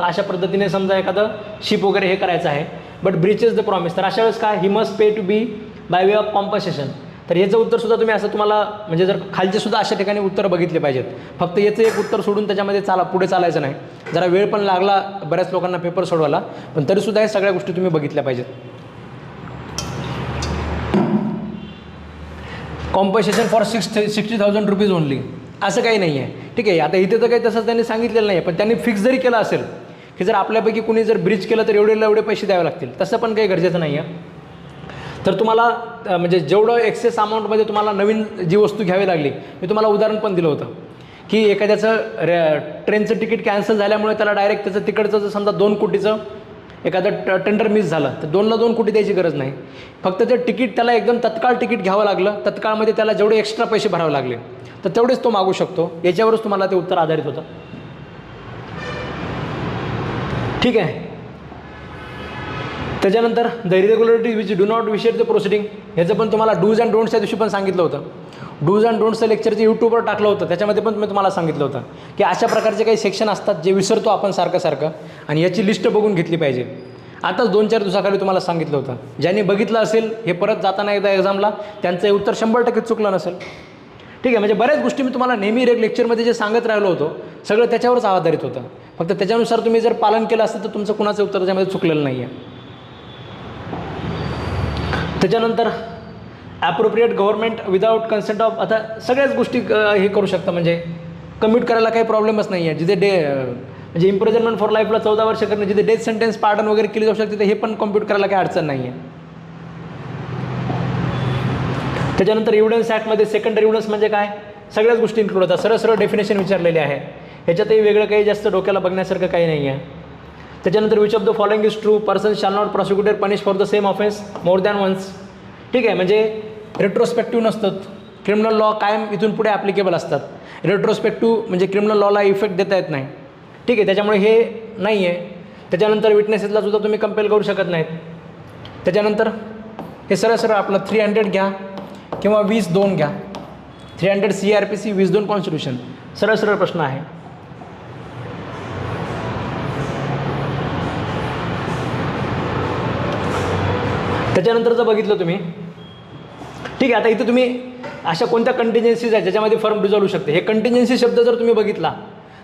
अशा पद्धतीने समजा एखादं शिप वगैरे हे करायचं आहे, बट ब्रीचेस द प्रॉमिस, तर अशा वेळेस काय he must pay to be by way of compensation. तर याचं उत्तरसुद्धा तुम्ही असं तुम्हाला म्हणजे जर खालचे सुद्धा अशा ठिकाणी उत्तर बघितले पाहिजेत. फक्त याचं एक उत्तर सोडून त्याच्यामध्ये पुढे चालायचं नाही. जरा वेळ पण लागला बऱ्याच लोकांना पेपर सोडवायला, पण तरीसुद्धा हे सगळ्या गोष्टी तुम्ही बघितल्या पाहिजेत. कॉम्पन्सेशन फॉर 60,000 रुपीज ओनली असं काही नाही आहे. ठीक आहे, आता इथे तर काही तसंच त्यांनी सांगितलेलं नाही आहे, पण त्यांनी फिक्स जरी केलं असेल की जर आपल्यापैकी कुणी जर ब्रीच केलं तर एवढे पैसे द्यावे लागतील, तसं पण काही गरजेचं नाही आहे. तर तुम्हाला म्हणजे जेवढं एक्सेस अमाऊंटमध्ये तुम्हाला नवीन जी वस्तू घ्यावी लागली, मी तुम्हाला उदाहरण पण दिलं होतं की एखाद्याचं ट्रेनचं तिकीट कॅन्सल झाल्यामुळे त्याला डायरेक्ट त्याचं तिकडचं जर समजा 2 कोटीचं एखादं टेंडर मिस झालं तर 2ला 2 कोटी द्यायची गरज नाही. फक्त ते तिकीट त्याला एकदम तत्काळ तिकीट घ्यावं लागलं, तत्काळमध्ये त्याला जेवढे एक्स्ट्रा पैसे भरावे लागले तर तेवढेच तो मागू शकतो. याच्यावरच तुम्हाला ते उत्तर आधारित होतं. ठीक आहे. त्याच्यानंतर the irregularity which do not vitiate the proceeding, ह्याचं पण तुम्हाला डूज अँड डोंट्सच्या दिवशी पण सांगितलं होतं. डूज अँड डोंट्सचं लेक्चरचं यूट्यूबवर टाकलं होतं, त्याच्यामध्ये पण मी तुम्हाला सांगितलं होतं की अशा प्रकारचे काही सेक्शन असतात जे विसरतो आपण सारखं आणि याची लिस्ट बघून घेतली पाहिजे. आताच 2-4 दिवसाखाली तुम्हाला सांगितलं होतं. ज्यांनी बघितलं असेल हे परत जाताना एकदा एक्झामला त्यांचं उत्तर 100% चुकलं नसेल. ठीक आहे. म्हणजे बऱ्याच गोष्टी मी तुम्हाला नेहमी लेक्चरमध्ये जे सांगत राहिलो होतो सगळं त्याच्यावरच आधारित होतं. फक्त त्याच्यानुसार तुम्ही जर पालन केलं असतं तर तुमचं कुणाचं उत्तर त्याच्यामध्ये चुकलेलं नाही आहे. त्याच्यानंतर appropriate government without consent of, आता सगळ्याच गोष्टी हे करू शकता, म्हणजे कम्यूट करायला काही प्रॉब्लेमच नाही आहे. जिथे म्हणजे इम्प्रिझनमेंट फॉर लाईफला 14 वर्ष करणं, जिथे डेथ सेंटेन्स पार्डन वगैरे केली जाऊ शकते, हे पण कम्प्यूट करायला काही अडचण नाही आहे. त्याच्यानंतर एव्हिडन्स ॲक्टमध्ये सेकंडरी एव्हिडन्स म्हणजे काय, सगळ्याच गोष्टी इन्क्लूड होतात. सरळ डेफिनेशन विचारलेली आहे. ह्याच्यातही वेगळं काही जास्त डोक्याला बघण्यासारखं काही नाही आहे. त्याच्यानंतर which of the following is true, person shall not prosecuted punish for the same offence more than once. ठीक आहे. म्हणजे रेट्रोस्पेक्टिव्ह नसतात. क्रिमिनल लॉ कायम इथून पुढे ॲप्लिकेबल असतात. रेट्रोस्पेक्टिव्ह म्हणजे क्रिमिनल लॉला इफेक्ट देता येत नाही. ठीक आहे. त्याच्यामुळे हे नाही आहे. त्याच्यानंतर विटनेसेसला सुद्धा तुम्ही कंपेल करू शकत नाहीत. त्याच्यानंतर हे सरळ आपलं 300 घ्या किंवा 20(2) घ्या. 300 CRPC, 20(2) कॉन्स्टिट्यूशन. सरळ प्रश्न आहे. त्याच्यानंतर जर बघितलं तुम्ही, ठीक आहे, आता इथे तुम्ही अशा कोणत्या कंटिन्जन्सीज आहेत ज्याच्यामध्ये फर्म डिझॉल्व होऊ शकते. हे कंटिन्जन्सी शब्द जर तुम्ही बघितला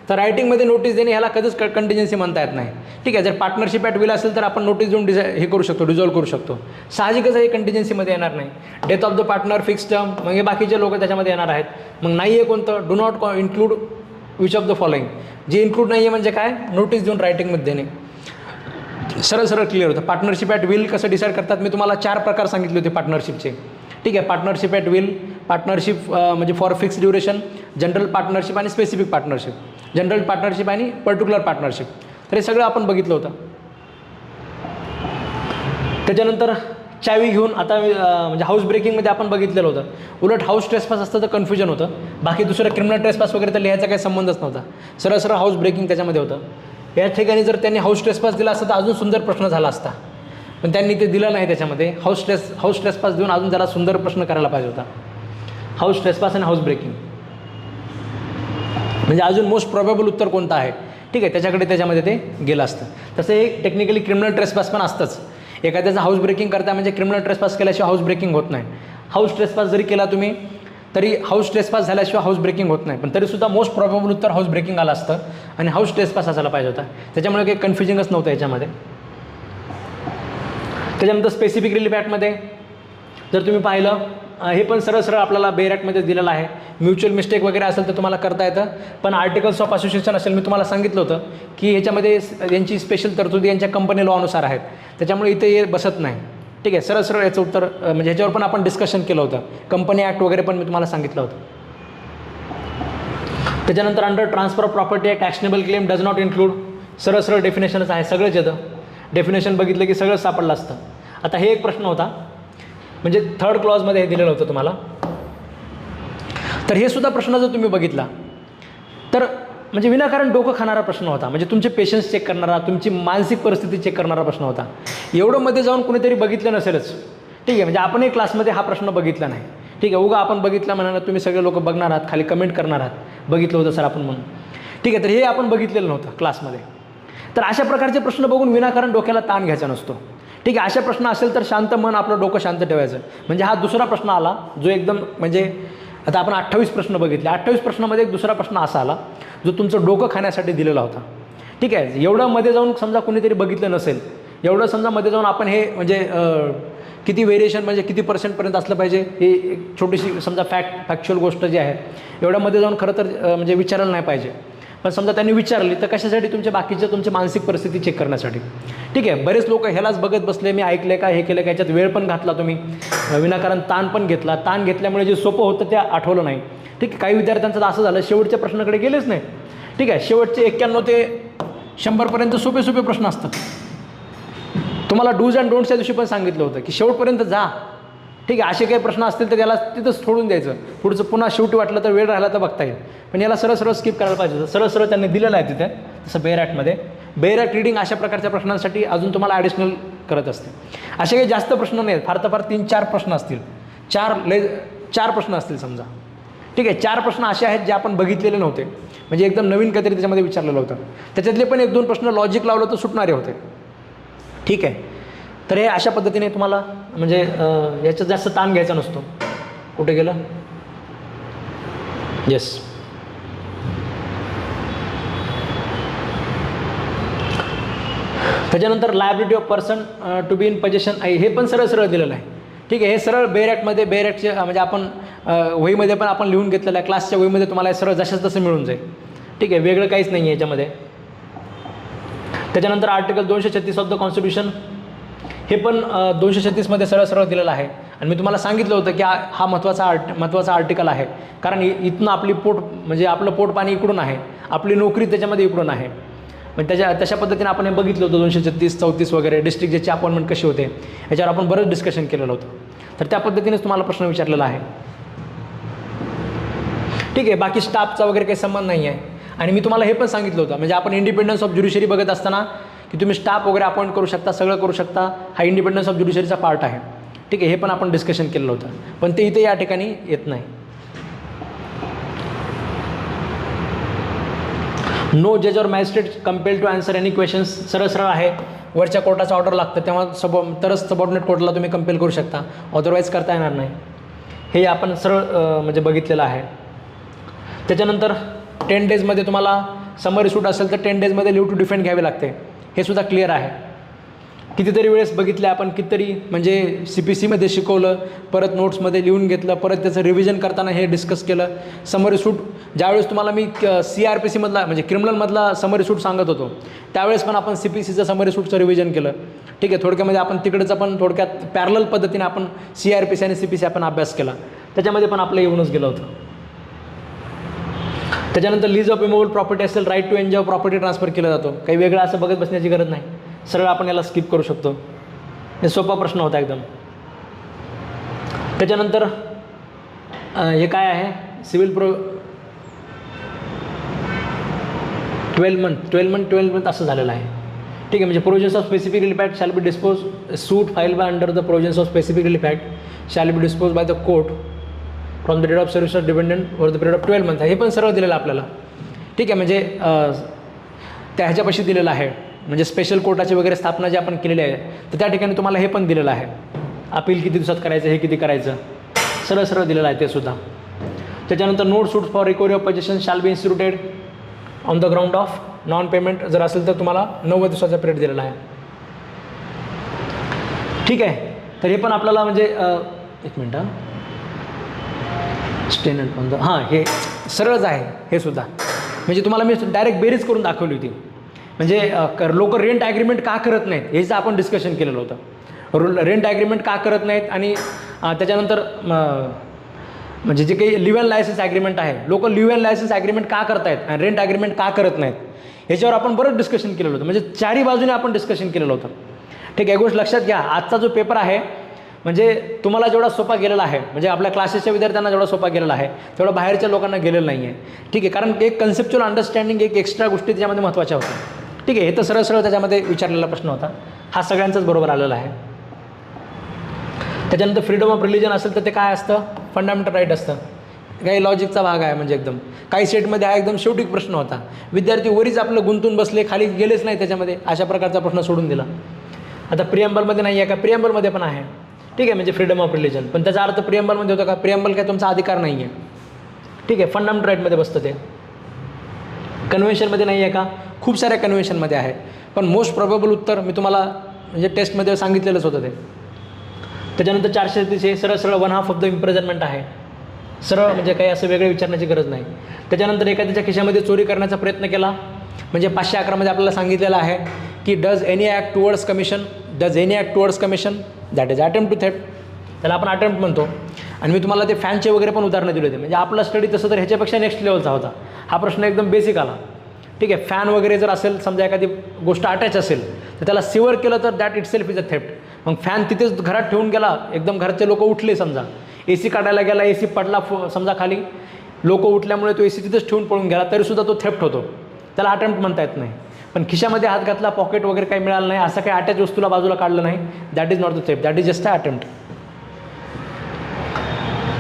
तर रायटिंगमध्ये नोटीस देणे ह्याला कधीच कंटिन्जन्सी म्हणता येत नाही. ठीक आहे. जर पार्टनरशिप ॲट विल असेल तर आपण नोटीस देऊन हे करू शकतो, डिझॉल्व करू शकतो. साहजिकच हे कंटिन्जन्सीमध्ये येणार नाही. Death of the partner, fix term, मग हे बाकीचे लोक त्याच्यामध्ये येणार आहेत. मग नाही आहे कोणतं, do not include which of the following. जे इन्क्लूड नाही आहे म्हणजे काय, नोटीस देऊन रायटिंगमध्ये देणे. सरळ क्लिअर होतं. पार्टनरशिप ॲट विल कसं डिसाईड करतात, मी तुम्हाला 4 प्रकार सांगितले होते पार्टनरशिपचे. ठीक आहे. पार्टनरशिप ॲट विल, पार्टनरशिप म्हणजे for fix duration, general partnership आणि स्पेसिफिक पार्टनरशिप, जनरल पार्टनरशिप आणि पर्टिक्युलर पार्टनरशिप. तर हे सगळं आपण बघितलं होतं. त्याच्यानंतर चावी घेऊन आता म्हणजे हाऊस ब्रेकिंगमध्ये आपण बघितलेलं होतं. उलट हाऊस ट्रेसपास असतं तर कन्फ्युजन होतं. बाकी दुसरं क्रिमिनल ट्रेसपास वगैरे तर लिहायचा काही संबंधच नव्हता. सरळ हाऊस ब्रेकिंग त्याच्यामध्ये होतं. या ठिकाणी जर त्यांनी हाऊस ट्रेसपास दिला असता तर अजून सुंदर प्रश्न झाला असता, पण त्यांनी ते दिलं नाही. त्याच्यामध्ये हाऊस ट्रेसपास देऊन अजून जरा सुंदर प्रश्न करायला पाहिजे होता. हाऊस ट्रेसपास आणि हाऊस ब्रेकिंग म्हणजे अजून मोस्ट प्रोबेबल उत्तर कोणतं आहे. ठीक आहे. त्याच्यामध्ये ते गेलं असतं. तसं हे टेक्निकली क्रिमिनल ट्रेसपास पण असतंच. एखाद्याचं हाऊस ब्रेकिंग करता म्हणजे क्रिमिनल ट्रेसपास केल्याशिवाय हाऊस ब्रेकिंग होत नाही. हाऊस ट्रेसपास जरी केला तुम्ही तरी हाऊस ट्रेसपास झाल्याशिवाय हाऊस ब्रेकिंग होत नाही. पण तरीसुद्धा मोस्ट प्रोबेबल उत्तर हाऊस ब्रेकिंग आलं असतं आणि हाऊस ट्रेसपास असायला पाहिजे होता. त्याच्यामुळे काही कन्फ्युजिंगच नव्हतं याच्यामध्ये. त्याच्यानंतर स्पेसिफिक रिलीफ ॲक्टमध्ये जर तुम्ही पाहिलं, हे पण सरळ आपल्याला बेअर ॲक्टमध्ये दिलेलं आहे. म्युच्युअल मिस्टेक वगैरे असेल तर तुम्हाला करता येतं, पण आर्टिकल्स ऑफ असोसिएशन असेल, मी तुम्हाला सांगितलं होतं की ह्याच्यामध्ये यांची स्पेशल तरतुदी यांच्या कंपनी लॉनुसार आहेत. त्याच्यामुळे इथे हे बसत नाही. ठीक आहे. सरळ याचं उत्तर म्हणजे ह्याच्यावर पण आपण डिस्कशन केलं होतं. कंपनी ॲक्ट वगैरे पण मी तुम्हाला सांगितलं होतं. त्याच्यानंतर under transfer of property act actionable claim does not include. सरळ डेफिनेशनच आहे. सगळंच येतं. डेफिनेशन बघितलं की सगळं सापडलं असतं. आता हे एक प्रश्न होता, म्हणजे 3rd क्लॉजमध्ये हे दिलेलं होतं तुम्हाला. तर हे सुद्धा प्रश्न जर तुम्ही बघितला तर म्हणजे विनाकारण डोकं खाणारा प्रश्न होता. म्हणजे तुमचे पेशन्स चेक करणारा, तुमची मानसिक परिस्थिती चेक करणारा प्रश्न होता. एवढं मध्ये जाऊन कुणीतरी बघितलं नसेलच. ठीक आहे. म्हणजे आपणही क्लासमध्ये हा प्रश्न बघितला नाही. ठीक आहे. उगा आपण बघितला म्हणा, तुम्ही सगळे लोक बघणार आहात, खाली कमेंट करणार आहात, बघितलं होतं सर आपण म्हणून. ठीक आहे. तर हे आपण बघितलेलं नव्हतं क्लासमध्ये. तर अशा प्रकारचे प्रश्न बघून विनाकारण डोक्याला ताण घ्यायचा नसतो. ठीक आहे. अशा प्रश्न असेल तर शांत मन, आपलं डोकं शांत ठेवायचं. म्हणजे हा दुसरा प्रश्न आला जो एकदम म्हणजे आता आपण 28 प्रश्न बघितले. 28 प्रश्नामध्ये एक दुसरा प्रश्न असा आला जो तुमचं डोकं खाण्यासाठी दिलेला होता. ठीक आहे. एवढं मध्ये जाऊन समजा कोणीतरी बघितलं नसेल, एवढं समजा मध्ये जाऊन आपण हे म्हणजे किती व्हेरिएशन म्हणजे किती % असलं पाहिजे, हे एक छोटीशी समजा फॅक्च्युअल गोष्ट जी आहे, एवढ्यामध्ये जाऊन खरं तर म्हणजे विचारायला नाही पाहिजे. पण समजा त्यांनी विचारली तर कशासाठी, तुमची मानसिक परिस्थिती चेक करण्यासाठी. ठीक आहे. बरेच लोक ह्यालाच बघत बसले, मी ऐकले का, हे केलं का, याच्यात वेळ पण घातला तुम्ही, विनाकारण ताण पण घेतला. ताण घेतल्यामुळे जे सोपं होतं ते आठवलं नाही. ठीक आहे. काही विद्यार्थ्यांचं तर असं झालं शेवटच्या प्रश्नाकडे गेलेच नाही. ठीक आहे, शेवटचे 91 ते 100पर्यंत सोपे सोपे प्रश्न असतात. तुम्हाला डूज अँड डोंट्सच्या दिवशी पण सांगितलं होतं की शेवटपर्यंत जा. ठीक आहे, असे काही प्रश्न असतील तर त्याला तिथंच सोडून द्यायचं, पुढचं पुन्हा शेवटी वाटलं तर वेळ राहिला तर बघता येईल. पण याला सरळ सरळ स्किप करायला पाहिजे. सरळ सरळ त्यांनी दिलेलं आहे तिथे. तसं बेरॅटमध्ये बेरॅट रीडिंग अशा प्रकारच्या प्रश्नांसाठी अजून तुम्हाला ॲडिशनल करत असते. असे काही जास्त प्रश्न नाहीत, फार तर फार 3-4 प्रश्न असतील, 4 प्रश्न असतील समजा. ठीक आहे, 4 प्रश्न असे आहेत जे आपण बघितलेले नव्हते, म्हणजे एकदम नवीन काहीतरी त्याच्यामध्ये विचारलेलं होतं. त्याच्यातले पण 1-2 प्रश्न लॉजिक लावलं तर सुटणारे होते. ठीक आहे, तर हे अशा पद्धतीने तुम्हाला म्हणजे याच्यात जास्त ताण घ्यायचा नसतो. कुठे गेलं? येस. त्याच्यानंतर liability of person to be in possession हे पण सरळ सरळ दिलेलं आहे. ठीक आहे, हे सरळ बेरॅटमध्ये बेरॅटचे म्हणजे आपण वहीमध्ये पण आपण लिहून घेतलेलं आहे. क्लासच्या वहीमध्ये तुम्हाला हे सरळ जशाच तसं मिळून जाईल. ठीक आहे, वेगळं काहीच नाही आहे याच्यामध्ये. त्याच्यानंतर आर्टिकल 236 ऑफ द कॉन्स्टिट्यूशन हे पण 236मध्ये सरळ सरळ दिलेलं आहे. आणि मी तुम्हाला सांगितलं होतं की हा महत्त्वाचा आर्टिकल आहे, कारण इथनं आपली म्हणजे आपलं पोटपाणी इकडून आहे, आपली नोकरी त्याच्यामध्ये इकडून आहे. पण तशा पद्धतीने आपण हे बघितलं होतं 236, 34 वगैरे डिस्ट्रिक्ट ज्याची अपॉइंटमेंट कशी होते याच्यावर आपण बरंच डिस्कशन केलेलं होतं. तर त्या पद्धतीनेच तुम्हाला प्रश्न विचारलेला आहे. ठीक आहे, बाकी स्टाफचा वगैरे काही संबंध नाही आहे. आणि मी तुम्हाला हे पण सांगितलं होतं, म्हणजे आपण इंडिपेंडन्स ऑफ ज्युडिशरी बघत असताना की तुम्ही स्टाफ वगैरे अपॉइंट करू शकता, सगळं करू शकता, हा इंडिपेंडन्स ऑफ ज्युडिशरीचा पार्ट आहे. ठीक आहे, हे पण आपण डिस्कशन केलेलं होतं, पण ते इथे या ठिकाणी येत नाही. नो जज or magistrate compelled to answer any questions सरळ सरळ आहे. वरच्या कोर्टाचा ऑर्डर लागतं तेव्हा तरच सबऑर्डिनेट कोर्टला तुम्ही कंपेल करू शकता, अदरवाईज करता येणार नाही. हे आपण सरळ म्हणजे बघितलेलं आहे. त्याच्यानंतर 10 डेजमध्ये तुम्हाला समरी सूट असेल तर 10 डेजमध्ये लिव्ह टू डिफेंड घ्यावे लागते, हे सुद्धा क्लिअर आहे. कितीतरी वेळेस बघितले आपण, कितीतरी म्हणजे CPCमध्ये शिकवलं, परत नोट्समध्ये लिहून घेतलं, परत त्याचं रिव्हिजन करताना हे डिस्कस केलं. समरी सूट ज्यावेळेस तुम्हाला मी CRPCमधला म्हणजे क्रिमिनलमधला समरी सूट सांगत होतो त्यावेळेस पण आपण CPCचं समरी सूटचं रिव्हिजन केलं. ठीक आहे, थोडक्यामध्ये आपण तिकडचं पण थोडक्यात पॅरलल पद्धतीने आपण CRPC आणि CPC आपण अभ्यास केला, त्याच्यामध्ये पण आपलं येऊनच गेलं होतं. त्याच्यानंतर लीज ऑफ इमोबल प्रॉपर्टी असेल, right to enjoy property transfer केला जातो. काही वेगळं असं बघत बसण्याची गरज नाही, सरळ आपण याला स्किप करू शकतो. हे सोपा प्रश्न होता एकदम. त्याच्यानंतर हे काय आहे, सिव्हिल 12 मंथ असं झालेलं आहे. ठीक आहे, म्हणजे provisions of specific relief act shall be dispose suit file by under the provisions of specific relief act shall be dispose by the court from the date of service of dependent for the period of 12 month. हे पण सर्व दिलेलं आपल्याला. ठीक आहे, म्हणजे त्या ह्याच्यापाशी दिलेलं आहे, म्हणजे स्पेशल कोर्टाची वगैरे स्थापना जी आपण केलेली आहे तर त्या ठिकाणी तुम्हाला हे पण दिलेलं आहे. अपील किती दिवसात करायचं, हे किती करायचं, सरळ सरळ दिलेलं आहे ते सुद्धा. त्याच्यानंतर no suit for recovery of possession shall be instituted on the ground of non payment जर असेल तर तुम्हाला 90 दिवसाचा पिरियड दिलेला आहे. ठीक आहे, तर हे पण आपल्याला म्हणजे एक मिनटं स्टेनंट पण हां हे सरळच आहे हे सुद्धा. म्हणजे तुम्हाला मी डायरेक्ट बेरीज करून दाखवली होती. म्हणजे लोक रेंट ॲग्रीमेंट का करत नाहीत हेच आपण डिस्कशन केलेलं होतं. रेंट ॲग्रीमेंट का करत नाहीत आणि त्याच्यानंतर म्हणजे जे काही लिव्ह अँड लायसन्स ॲग्रीमेंट आहे, लोक लिव्ह अँड लायसन्स ॲग्रीमेंट का करतायत आणि रेंट ॲग्रीमेंट का करत नाहीत ह्याच्यावर आपण बरंच डिस्कशन केलेलं होतं. म्हणजे चारही बाजूने आपण डिस्कशन केलेलं होतं. ठीक आहे, एक गोष्ट लक्षात घ्या, आजचा जो पेपर आहे म्हणजे तुम्हाला जेवढा सोपा गेलेला आहे, म्हणजे आपल्या क्लासेसच्या विद्यार्थ्यांना जेवढा सोपा गेलेला आहे तेवढा बाहेरच्या लोकांना गेलेलं नाही आहे. ठीक आहे, कारण एक कन्सेप्च्युअल अंडरस्टँडिंग, एक एक्स्ट्रा गोष्टी त्याच्यामध्ये महत्त्वाच्या होत्या. ठीक आहे, हे तर सरळ सरळ त्याच्यामध्ये विचारलेला प्रश्न होता, हा सगळ्यांचाच बरोबर आलेला आहे. त्याच्यानंतर फ्रीडम ऑफ रिलिजन असेल तर ते काय असतं, फंडामेंटल राईट असतं. काही लॉजिकचा भाग आहे, म्हणजे एकदम काही सेटमध्ये हा एकदम शेवटी प्रश्न होता, विद्यार्थी वरीच आपलं गुंतून बसले, खाली गेलेच नाही त्याच्यामध्ये, अशा प्रकारचा प्रश्न सोडून दिला. आता प्रिएम्बलमध्ये नाही आहे का, प्रिएम्बलमध्ये पण आहे. ठीक आहे, म्हणजे फ्रीडम ऑफ रिलिजन, पण त्याचा अर्थ प्रिएम्बलमध्ये होतं का, प्रिएम्बल काय तुमचा अधिकार नाही आहे. ठीक आहे, फंडामेंटल राईटमध्ये बसतं ते. कन्व्हेन्शनमध्ये नाही आहे का, खूप साऱ्या कन्व्हेन्शनमध्ये आहे, पण मोस्ट प्रोबेबल उत्तर मी तुम्हाला म्हणजे टेस्टमध्ये सांगितलेलंच होतं ते. त्याच्यानंतर 430 हे सरळ सरळ 1/2 ऑफ द इम्प्रिझनमेंट आहे, सरळ म्हणजे काही असं वेगळं विचारण्याची गरज नाही. त्याच्यानंतर एखाद्याच्या खिशामध्ये चोरी करण्याचा प्रयत्न केला म्हणजे 511 आपल्याला सांगितलेलं आहे की does any act towards commission that is attempt to theft, त्याला आपण अटेम्प्ट म्हणतो. आणि मी तुम्हाला ते फॅनचे वगैरे पण उदाहरणं दिले होते. म्हणजे आपला स्टडी तसं तर ह्याच्यापेक्षा नेक्स्ट लेवलचा होता. हा प्रश्न एकदम बेसिक आला. ठीक आहे, फॅन वगैरे जर असेल, समजा एखादी गोष्ट अटॅच असेल तर त्याला सिवर केलं तर that it self is a theft. मग फॅन तिथेच घरात ठेवून गेला, एकदम घरचे लोक उठले, समजा ए सी काढायला गेला, ए सी पडला समजा खाली, लोक उठल्यामुळे तो ए सी तिथेच ठेवून पळून गेला, तरीसुद्धा तो थेफ्ट होतो, त्याला अटेम्प्ट म्हणता येत नाही. पण खिशामध्ये हात घातला, पॉकेट वगैरे काही मिळालं नाही, असं काही अटॅच वस्तूला बाजूला काढलं नाही, that is not the theft, that is just a attempt.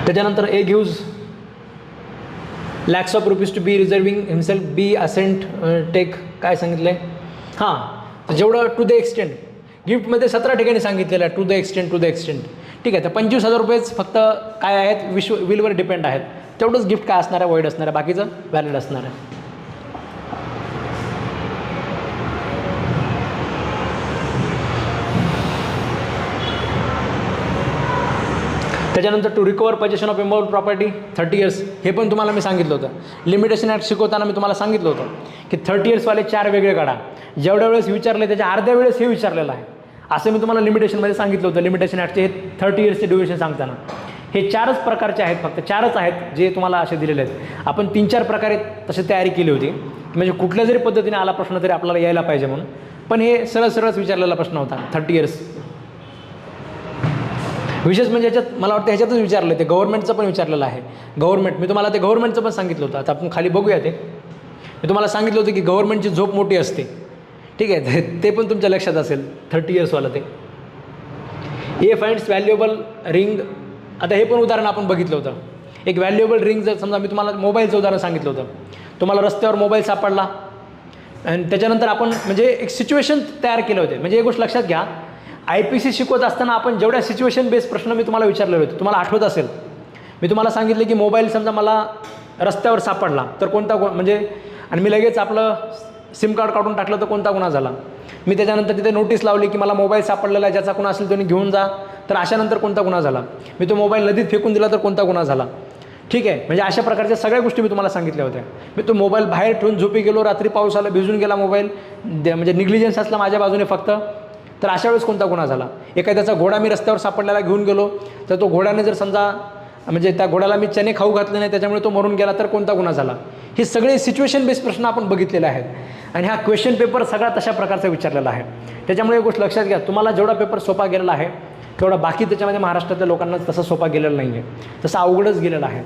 त्याच्यानंतर A gives lakhs of rupees to be reserving himself, B assent take, काय सांगितलं आहे? हां, जेवढं टू द एक्सटेंट, गिफ्टमध्ये 17 ठिकाणी सांगितलेलं आहे टू द एक्सटेंट. ठीक आहे, तर 25,000 रुपयेच फक्त काय आहेत, विलवर डिपेंड आहेत, तेवढंच गिफ्ट काय असणार आहे, वॉइड असणार आहे, बाकीचं व्हॅलिड असणार आहे. त्याच्यानंतर to recover possession of immovable property 30 years, हे पण तुम्हाला मी सांगितलं होतं. लिमिटेशन ॲक्ट शिकवताना मी तुम्हाला सांगितलं होतं की 30 इयर्सवाले 4 वेगळे काढा. जेवढ्या वेळेस विचारले त्याच्या अर्ध्या वेळेस हे विचारलेलं आहे, असं मी तुम्हाला लिमिटेशनमध्ये सांगितलं होतं. लिमिटेशन ॲक्टचे हे 30 इयर्सचे ड्युरेशन सांगताना हे 4च प्रकारचे आहेत, फक्त 4च आहेत जे तुम्हाला असे दिलेले आहेत. आपण 3-4 प्रकारे तशी तयारी केली होती, म्हणजे कुठल्या जरी पद्धतीने आला प्रश्न तरी आपल्याला यायला पाहिजे म्हणून. पण हे सरळच विचारलेला प्रश्न होता 30 इयर्स. विशेष म्हणजे ह्याच्यात मला वाटतं ह्याच्यातच विचारलं, ते गव्हर्नमेंटचं पण विचारलेलं आहे. गव्हर्नमेंट, मी तुम्हाला ते गव्हर्नमेंटचं पण सांगितलं होतं. आता आपण खाली बघूया. ते मी तुम्हाला सांगितलं होतं की गव्हर्नमेंटची झोप मोठी असते. ठीक आहे, ते पण तुमच्या लक्षात असेल. 30 इयर्सवालं ते ए फाइंड्स व्हॅल्युएबल रिंग. आता हे पण उदाहरण आपण बघितलं होतं. एक व्हॅल्युएबल रिंग, जर समजा मी तुम्हाला मोबाईलचं उदाहरण सांगितलं होतं, तुम्हाला रस्त्यावर मोबाईल सापडला आणि त्याच्यानंतर आपण म्हणजे एक सिच्युएशन तयार केले होते. म्हणजे एक गोष्ट लक्षात घ्या, IPC शिकवत असताना आपण जेवढ्या सिच्युएशन बेस्ड प्रश्न मी तुम्हाला विचारलेले होते, तुम्हाला आठवत असेल, मी तुम्हाला सांगितले की मोबाईल समजा मला रस्त्यावर सापडला तर कोणता म्हणजे, आणि मी लगेच आपलं सिम कार्ड काढून टाकलं तर कोणता गुन्हा झाला. मी त्याच्यानंतर तिथे नोटीस लावली की मला मोबाईल सापडलेला आहे, ज्याचा गुन्हा असेल तो घेऊन जा, तर अशानंतर कोणता गुन्हा झाला. मी तो मोबाईल नदीत फेकून दिला तर कोणता गुन्हा झाला. ठीक आहे, म्हणजे अशा प्रकारच्या सगळ्या गोष्टी मी तुम्हाला सांगितल्या होत्या. मी तो मोबाईल बाहेर ठेवून झोपी गेलो, रात्री पाऊस आला, भिजून गेला मोबाईल, म्हणजे निग्लिजन्स असला माझ्या बाजूने फक्त, तर अशा वेळेस कोणता गुन्हा झाला. एखाद्याचा घोडा मी रस्त्यावर सापडलेला घेऊन गेलो, तर तो घोड्याने जर समजा म्हणजे त्या घोड्याला मी चणे खाऊ घातले नाही, त्याच्यामुळे तो मरून गेला, तर कोणता गुन्हा झाला. हे सगळे सिच्युएशन बेस्ड प्रश्न आपण बघितलेले आहेत. आणि हा क्वेश्चन पेपर सगळा तशा प्रकारचा विचारलेला आहे. त्याच्यामुळे एक गोष्ट लक्षात घ्या, तुम्हाला जेवढा पेपर सोपा गेलेला आहे तेवढा बाकी त्याच्यामध्ये महाराष्ट्रातल्या लोकांना तसा सोपा गेलेला नाही आहे, तसा अवघडच गेलेला आहे.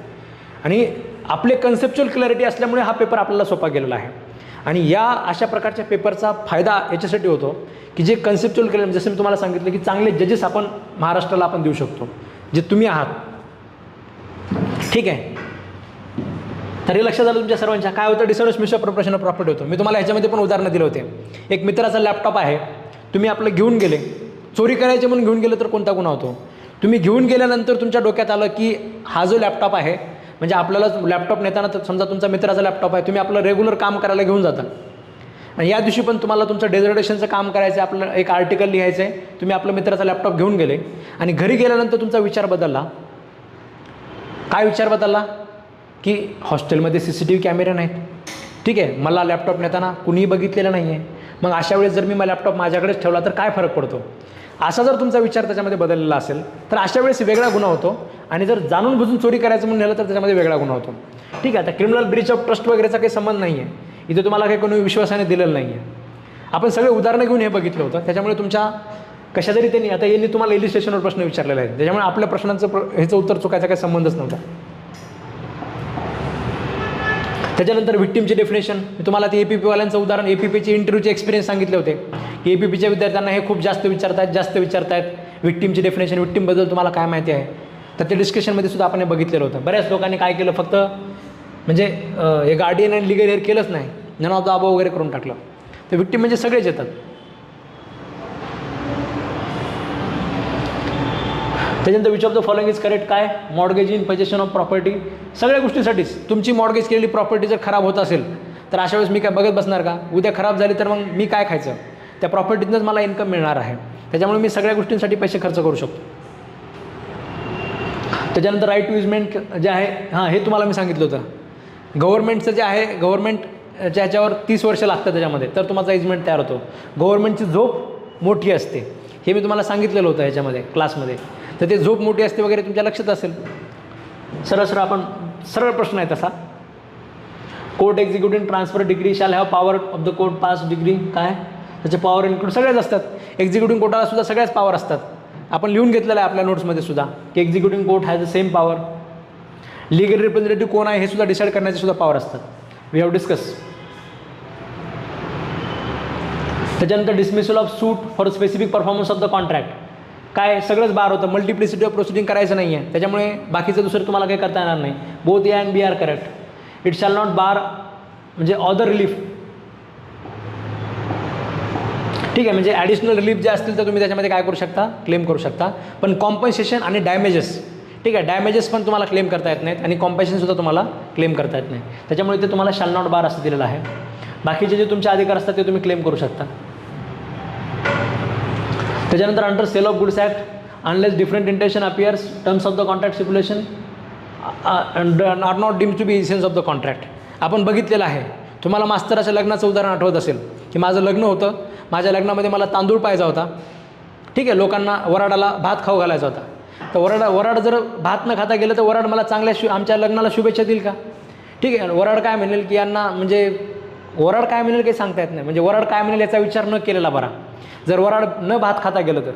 आणि आपले कन्सेप्च्युअल क्लॅरिटी असल्यामुळे हा पेपर आपल्याला सोपा गेलेला आहे. आणि या अशा प्रकारच्या पेपरचा फायदा याच्यासाठी होतो की जे कन्सेप्च्युअल क्लॅरिटी, जसं मी तुम्हाला सांगितलं की चांगले जजेस आपण महाराष्ट्राला आपण देऊ शकतो, जे तुम्ही आहात. ठीक आहे, तर हे लक्षात आलं तुमच्या सर्वांच्या. काय होतं, dishonest miss preparation of property होतं. मी तुम्हाला ह्याच्यामध्ये पण उदाहरणं दिलं होते. एक मित्राचा लॅपटॉप आहे, तुम्ही आपलं घेऊन गेले, चोरी करायचे म्हणून घेऊन गेलं तर कोणता गुन्हा होतो. तुम्ही घेऊन गेल्यानंतर तुमच्या डोक्यात आलं की हा जो लॅपटॉप आहे, म्हणजे आपल्याला लॅपटॉप नेताना तर समजा तुमचा मित्राचा लॅपटॉप आहे, तुम्ही आपलं रेग्युलर काम करायला घेऊन जाता आणि या दिवशी पण तुम्हाला तुमचं डेझर्टेशनचं काम करायचं आहे, आपलं एक आर्टिकल लिहायचं आहे, तुम्ही आपलं मित्राचा लॅपटॉप घेऊन गेले आणि घरी गेल्यानंतर तुमचा विचार बदलला. काय विचार बदलला की हॉस्टेलमध्ये CCTV कॅमेरे नाहीत. ठीक आहे, मला लॅपटॉप नेताना कुणीही बघितलेलं नाही आहे, मग अशा वेळेस जर मी मला लॅपटॉप माझ्याकडेच ठेवला तर काय फरक पडतो. असा जर तुमचा विचार त्याच्यामध्ये बदललेला असेल तर अशा वेळेस वेगळा गुन्हा होतो. आणि जर जाणून बुजून चोरी करायचं म्हणून नेलं तर त्याच्यामध्ये वेगळा गुन्हा होतो. ठीक आहे, आता क्रिमिनल ब्रीच ऑफ ट्रस्ट वगैरेचा काही संबंध नाही आहे इथे, तुम्हाला काही कोणी विश्वासाने दिलेलं नाही आहे. आपण सगळे उदाहरणं घेऊन हे बघितलं होतं. त्याच्यामुळे तुमच्या कशा जरी त्यांनी आता यांनी तुम्हाला इलिस्ट्रेशनवर प्रश्न विचारलेला आहे, त्याच्यामुळे आपल्या प्रश्नांचं ह्याचं उत्तर चुकायचा काही संबंधच नव्हता. त्याच्यानंतर विक्टिमची डेफिनेशन, मी तुम्हाला ते APP वाल्यांचं उदाहरण, APPचे इंटरव्ह्यूचे एक्सपिरियन्स सांगितले होते की APPच्या विद्यार्थ्यांना हे खूप जास्त विचारतायत विक्टिमची डेफिनेशन, विक्टिमबद्दल तुम्हाला काय माहिती आहे. तर ते डिस्कशनमध्ये सुद्धा आपण हे बघितलेलं होतं. बऱ्याच लोकांनी काय केलं, फक्त म्हणजे हे गार्डियन आणि लिगल हेअर केलंच नाही, नन ऑफ द अबव वगैरे करून टाकलं. तर विक्टिम म्हणजे सगळेच येतात. त्याच्यानंतर which of the following is correct, काय mortgage in possession of property, सगळ्या गोष्टीसाठीच. तुमची मॉर्गेज केलेली प्रॉपर्टी जर खराब होत असेल तर अशा वेळेस मी काय बघत बसणार का, उद्या खराब झाली तर मग मी काय खायचं, त्या प्रॉपर्टीतूनच मला इन्कम मिळणार आहे. त्याच्यामुळे मी सगळ्या गोष्टींसाठी पैसे खर्च करू शकतो. त्याच्यानंतर राईट टू इजमेंट जे आहे, हां हे तुम्हाला मी सांगितलं होतं. गव्हर्नमेंटचं जे आहे, गव्हर्नमेंटच्या ह्याच्यावर 30 वर्ष लागतं त्याच्यामध्ये, तर तुमचा इजमेंट तयार होतो. गव्हर्नमेंटची झोप मोठी असते, हे मी तुम्हाला सांगितलेलं होतं ह्याच्यामध्ये क्लासमध्ये. तर ते झोप मोठी असते वगैरे तुमच्या लक्षात असेल. सरळ आपण सरळ प्रश्न आहे तसा. Court executive transfer degree shall have power of the court pass degree. काय त्याचे पॉवर इन्क्लूड सगळ्याच असतात. एक्झिक्युटिव्ह कोर्टाला सुद्धा सगळ्याच पॉवर असतात. आपण लिहून घेतलेलं आहे आपल्या नोट्समध्ये सुद्धा की executive court has the same power. Legal representative कोण आहे हे सुद्धा डिसाईड करण्याचे सुद्धा पॉवर असतात. We have discuss. त्याच्यानंतर dismissal of suit for specific performance of the contract. काय सगळंच बार होतं. मल्टिप्लिसिटी ऑफ प्रोसिडिंग करायचं नाही आहे. त्याच्यामुळे बाकीचं दुसरं तुम्हाला काही करता येणार नाही. Both A and B are correct. It shall not bar म्हणजे ऑदर रिलीफ. ठीक आहे, म्हणजे ॲडिशनल रिलीफ जे असतील तर तुम्ही त्याच्यामध्ये काय करू शकता, क्लेम करू शकता. पण कॉम्पन्सेशन आणि डॅमेजेस, ठीक आहे, डॅमेजेस पण तुम्हाला क्लेम करता येत नाहीत आणि कॉम्पन्सेशनसुद्धा तुम्हाला क्लेम करता येत नाही. त्याच्यामुळे ते तुम्हाला शॅल नॉट बार असं दिलेलं आहे. बाकीचे जे तुमचे अधिकार असतात ते तुम्ही क्लेम करू शकता. त्याच्यानंतर under sale of goods act unless different intention appears terms of the contract stipulation are not deemed to be essence of the contract. आपण बघितलेलं आहे. तुम्हाला मास्तराच्या लग्नाचं उदाहरण आठवत असेल की माझं लग्न होतं. माझ्या लग्नामध्ये मला तांदूळ पाहिजे होता. ठीक आहे, लोकांना वराडाला भात खाऊ घालायचा होता. तर वराड जर भात न खाता गेलं तर वराड मला चांगल्या आमच्या लग्नाला शुभेच्छा देईल का? ठीक आहे, वराड काय म्हणेल की यांना म्हणजे वराड काय म्हणेल काही सांगता येत नाही. म्हणजे वराड काय म्हणेल याचा विचार न केलेला बरा. जर वराड न भात खाता गेलं तर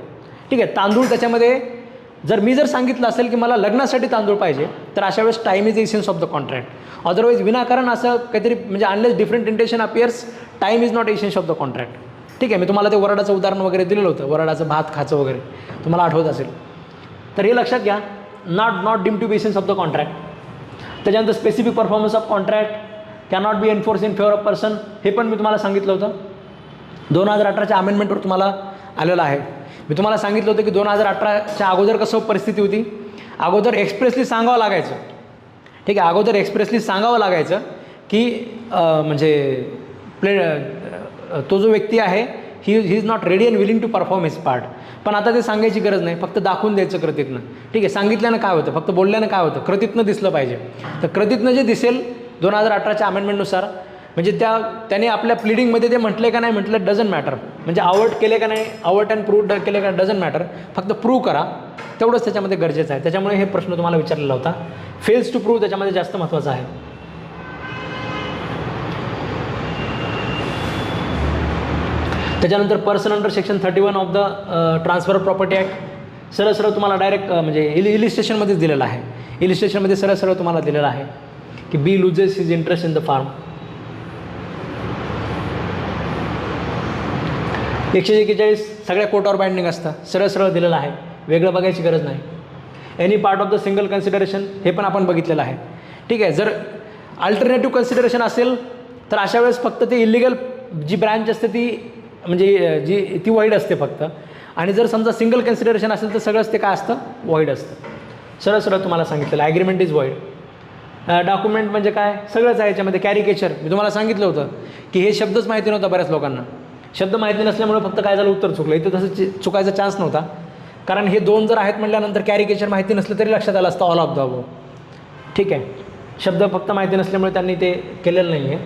ठीक आहे. तांदूळ त्याच्यामध्ये जर मी सांगितलं असेल की मला लग्नासाठी तांदूळ पाहिजे तर अशा वेळेस time is essence of the contract. Otherwise विनाकारण असं काहीतरी म्हणजे unless different intention appears time is not essence of the contract. ठीक आहे, मी तुम्हाला ते वराडाचं उदाहरण वगैरे दिलेलं होतं. वराडाचं भात खायचं वगैरे तुम्हाला आठवत असेल. तर हे लक्षात घ्या. Not deem to be essence of the contract. त्याच्यानंतर specific performance of contract cannot be enforce in favour of person. हे पण मी तुम्हाला सांगितलं होतं. 2018च्या अमेंडमेंटवर तुम्हाला आलेलं आहे. मी तुम्हाला सांगितलं होतं की 2018च्या अगोदर कसं परिस्थिती होती. अगोदर एक्सप्रेसली सांगावं लागायचं. ठीक आहे, अगोदर एक्सप्रेसली सांगावं लागायचं की म्हणजे तो जो व्यक्ती आहे he is not ready and willing to perform his part. पण आता ते सांगायची गरज नाही. फक्त दाखवून द्यायचं कृतीतनं. ठीक आहे, सांगितल्यानं काय होतं, फक्त बोलल्यानं काय होतं, कृतीतनं दिसलं पाहिजे. तर कृतीतनं जे दिसेल 2018च्या अमेंडमेंटनुसार म्हणजे त्याने आपल्या प्लिडिंगमध्ये ते म्हटले का नाही म्हटलं डझंट मॅटर. म्हणजे आवट केले का नाही, आवट अँड प्रूव्ह केले का डझंट मॅटर. फक्त प्रूव्ह करा तेवढंच त्याच्यामध्ये गरजेचं आहे. त्याच्यामुळे हे प्रश्न तुम्हाला विचारलेला होता. फेल्स टू प्रूव्ह त्याच्यामध्ये जास्त महत्त्वाचं आहे. त्याच्यानंतर person under section 31 of the transfer of property act सरळ तुम्हाला डायरेक्ट म्हणजे इलिस्ट्रेशनमध्येच दिलेलं आहे. इलिस्ट्रेशनमध्ये सरळ तुम्हाला दिलेलं आहे की B loses his interest in the farm. 141 सगळ्या कोर्टावर बाइंडिंग असतं. सरळ दिलेलं आहे. वेगळं बघायची गरज नाही. Any part of the single consideration हे पण आपण बघितलेलं आहे. ठीक आहे, जर अल्टरनेटिव्ह कन्सिडरेशन असेल तर अशा वेळेस फक्त ते इलिगल जी ब्रँच असते ती म्हणजे ती वाईड असते फक्त. आणि जर समजा सिंगल कन्सिडरेशन असेल तर सगळंच ते काय असतं, वाईड असतं. सरळ तुम्हाला सांगितलेलं ॲग्रीमेंट इज वाईड. डॉक्युमेंट म्हणजे काय, सगळंच आहे याच्यामध्ये. कॅरिकेचर मी तुम्हाला सांगितलं होतं की हे शब्दच माहिती नव्हता बऱ्याच लोकांना. शब्द माहिती नसल्यामुळे फक्त काय झालं, उत्तर चुकलं. इथं तसं चुकायचा चान्स नव्हता. कारण हे 2 जर आहेत म्हटल्यानंतर कॅरिकेचर माहिती नसलं तरी लक्षात आलं असतं ऑल ऑफ द अबोव. ठीक आहे, शब्द फक्त माहिती नसल्यामुळे त्यांनी ते केलेलं नाही आहे.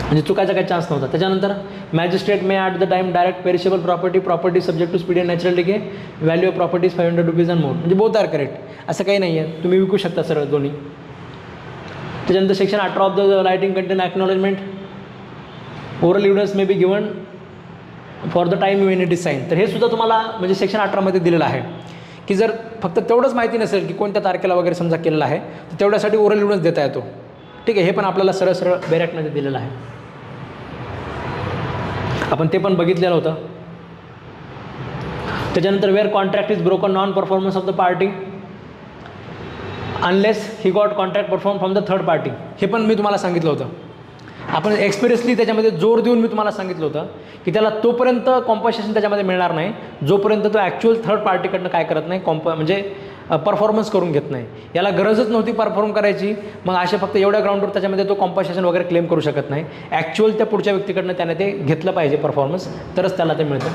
म्हणजे चुकायचा काही चान्स नव्हता. त्याच्यानंतर magistrate may at the time direct perishable property subject to speed and natural decay value of property is 500 rupees and more. म्हणजे बोथ आर करेक्ट. असं काही नाही आहे, तुम्ही विकू शकता सरळ दोन्ही. त्याच्यानंतर section 18 of the writing contain acknowledgement oral evidence may be given for the time when it is sign. तर हे सुद्धा तुम्हाला म्हणजे सेक्शन 18मध्ये दिलेलं आहे की जर फक्त तेवढंच माहिती नसेल की कोणत्या तारखेला वगैरे समजा केलेलं आहे तर तेवढ्यासाठी ओरल एव्हिडन्स देता येतो. ठीक आहे, हे पण आपल्याला सरळ बेरॅक्टमध्ये दिलेलं आहे. आपण ते पण बघितलेलं होतं. त्याच्यानंतर where contract is broken non performance of the party unless he got contract perform from the third party. हे पण मी तुम्हाला सांगितलं होतं. आपण एक्सपिरियन्सली त्याच्यामध्ये जोर देऊन मी तुम्हाला सांगितलं होतं की त्याला तोपर्यंत कॉम्पन्सेशन त्याच्यामध्ये मिळणार नाही जोपर्यंत तो ॲक्च्युअल थर्ड पार्टीकडनं काय करत नाही, म्हणजे परफॉर्मन्स करून घेत नाही. याला गरजच नव्हती परफॉर्म करायची. मग असे फक्त एवढ्या ग्राउंडवर त्याच्यामध्ये तो कॉम्पन्सेशन वगैरे क्लेम करू शकत नाही. ॲक्च्युअल त्या पुढच्या व्यक्तीकडनं त्याने ते घेतलं पाहिजे परफॉर्मन्स, तरच त्याला ते मिळतं.